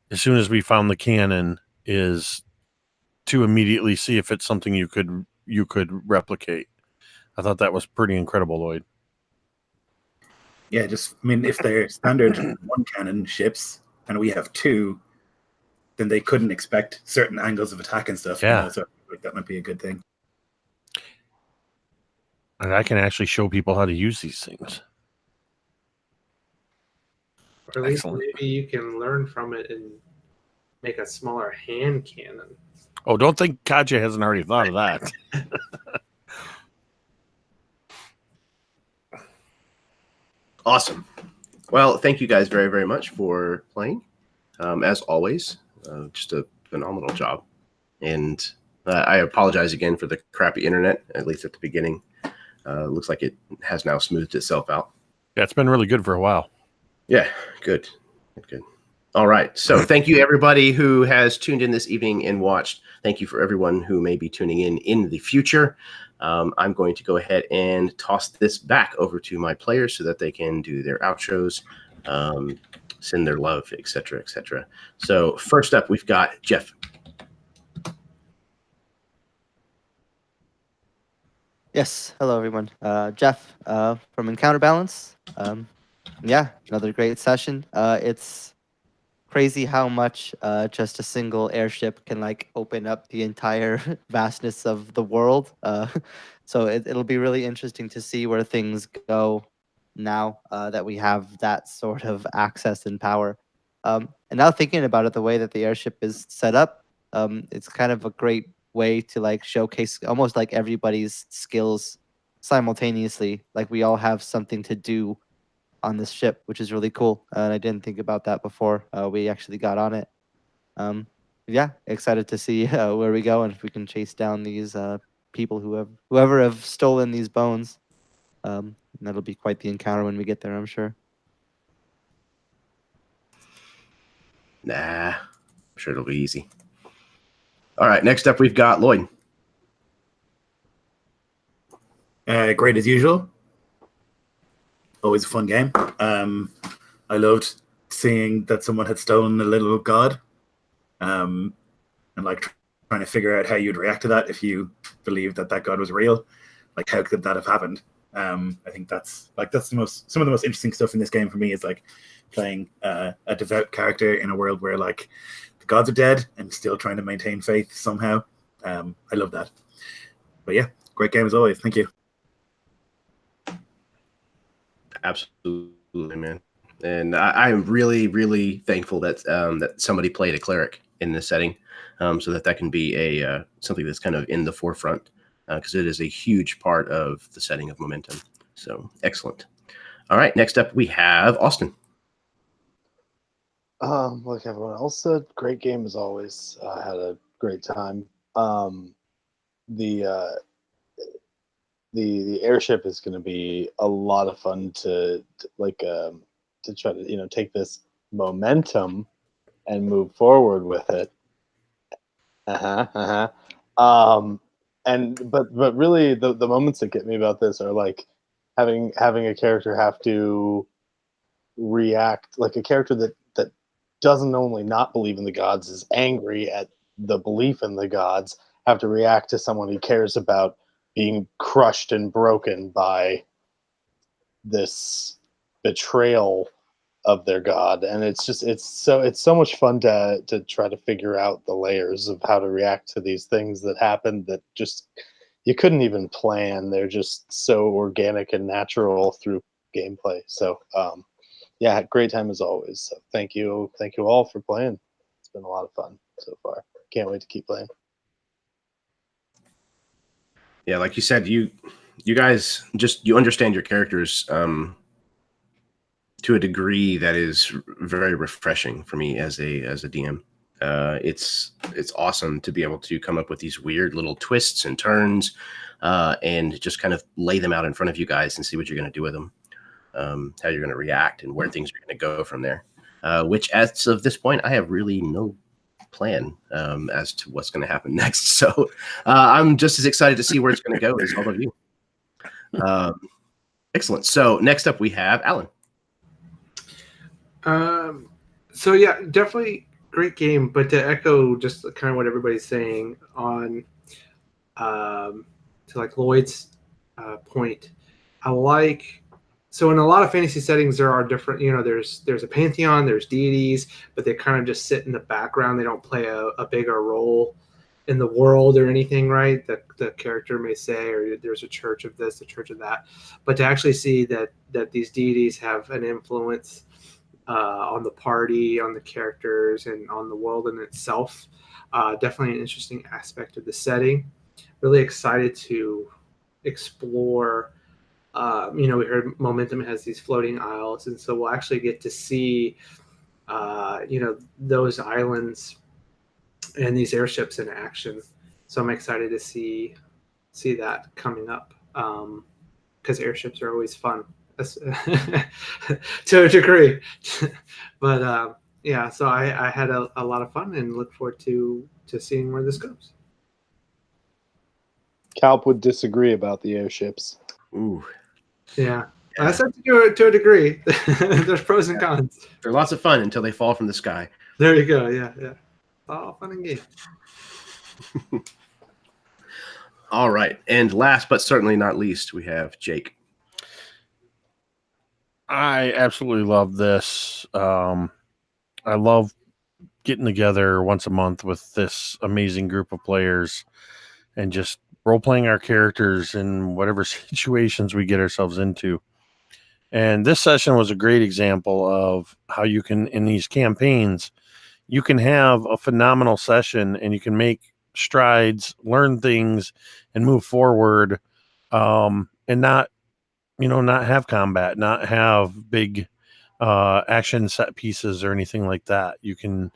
as soon as we found the cannon is to immediately see if it's something you could replicate. I thought that was pretty incredible, Lloyd. Yeah, if they're standard one cannon ships and we have two, then they couldn't expect certain angles of attack and stuff. Yeah. So like, that might be a good thing. And I can actually show people how to use these things. Or at least Excellent. maybe you can learn from it and make a smaller hand cannon. Oh, don't think Katja hasn't already thought of that. Awesome. Well, thank you guys very, very much for playing. As always, just a phenomenal job. And I apologize again for the crappy internet, at least at the beginning. Looks like it has now smoothed itself out. Yeah, it's been really good for a while. Yeah, good. Good. All right. So thank you, everybody who has tuned in this evening and watched. Thank you for everyone who may be tuning in the future. I'm going to go ahead and toss this back over to my players so that they can do their outros, send their love, etc., etc. So first up, we've got Jeff. Yes, hello everyone. Jeff from Encounter Balance. Yeah, another great session. It's crazy how much just a single airship can like open up the entire vastness of the world. So it'll be really interesting to see where things go now that we have that sort of access and power. And now thinking about it, the way that the airship is set up, it's kind of a great way to like showcase almost like everybody's skills simultaneously. Like we all have something to do on this ship, which is really cool. And I didn't think about that before we actually got on it. Yeah, excited to see where we go and if we can chase down these people whoever have stolen these bones. And that'll be quite the encounter when we get there, I'm sure. Nah, I'm sure it'll be easy. All right, next up we've got Lloyd. Great as usual. Always a fun game. I loved seeing that someone had stolen a little god, and like trying to figure out how you'd react to that if you believed that god was real. Like, how could that have happened? I think that's some of the most interesting stuff in this game for me is like playing a devout character in a world where like the gods are dead and still trying to maintain faith somehow. I love that. But yeah, great game as always. Thank you. Absolutely, man. And I am really, really thankful that that somebody played a cleric in this setting, so that can be a something that's kind of in the forefront, because it is a huge part of the setting of Momentum. So excellent. All right, next up we have Austin. Like everyone else said, great game as always. I had a great time. The airship is going to be a lot of fun to try to take this momentum and move forward with it. but really the moments that get me about this are like having a character have to react, like a character that doesn't only not believe in the gods, is angry at the belief in the gods, have to react to someone he cares about being crushed and broken by this betrayal of their god. And it's so much fun to try to figure out the layers of how to react to these things that happen that just you couldn't even plan. They're just so organic and natural through gameplay. So yeah, great time as always. So thank you all for playing. It's been a lot of fun so far. Can't wait to keep playing. Yeah, like you said, you guys you understand your characters to a degree that is very refreshing for me as a DM. It's awesome to be able to come up with these weird little twists and turns, and just kind of lay them out in front of you guys and see what you're going to do with them, how you're going to react, and where things are going to go from there. Which, as of this point, I have really no plan as to what's going to happen next. So I'm just as excited to see where it's going to go as all of you. Excellent. So next up we have Alan. So yeah, definitely great game. But to echo just kind of what everybody's saying on to like Lloyd's point, so in a lot of fantasy settings there are different, there's a pantheon, there's deities, but they kind of just sit in the background. They don't play a bigger role in the world or anything, right? That the character may say, or there's a church of this, a church of that. But to actually see that these deities have an influence on the party, on the characters, and on the world in itself, definitely an interesting aspect of the setting. Really excited to explore. We heard Momentum has these floating isles, and so we'll actually get to see, those islands and these airships in action. So I'm excited to see that coming up, because airships are always fun to a degree. But yeah, so I had a lot of fun and look forward to seeing where this goes. Calp would disagree about the airships. Ooh. Yeah. I said to a degree. There's pros and cons. They're lots of fun until they fall from the sky. There you go. Yeah. All fun and games. All right. And last but certainly not least, we have Jake. I absolutely love this. I love getting together once a month with this amazing group of players and just role-playing our characters in whatever situations we get ourselves into. And this session was a great example of how you can, in these campaigns, you can have a phenomenal session and you can make strides, learn things, and move forward, and not have combat, not have big action set pieces or anything like that. You can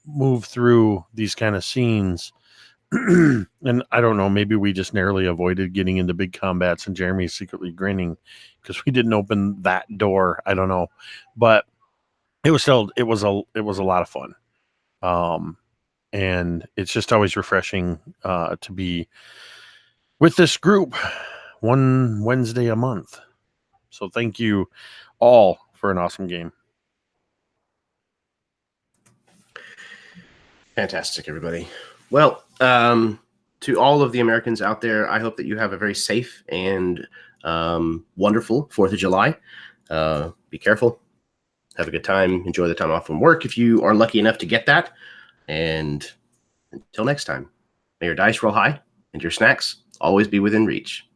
move through these kind of scenes. And I don't know, maybe we just narrowly avoided getting into big combats and Jeremy's secretly grinning because we didn't open that door. I don't know, but it was a lot of fun. And it's just always refreshing to be with this group one Wednesday a month. So thank you all for an awesome game. Fantastic, everybody. Well, to all of the Americans out there, I hope that you have a very safe and wonderful 4th of July. Be careful. Have a good time. Enjoy the time off from work if you are lucky enough to get that. And until next time, may your dice roll high and your snacks always be within reach.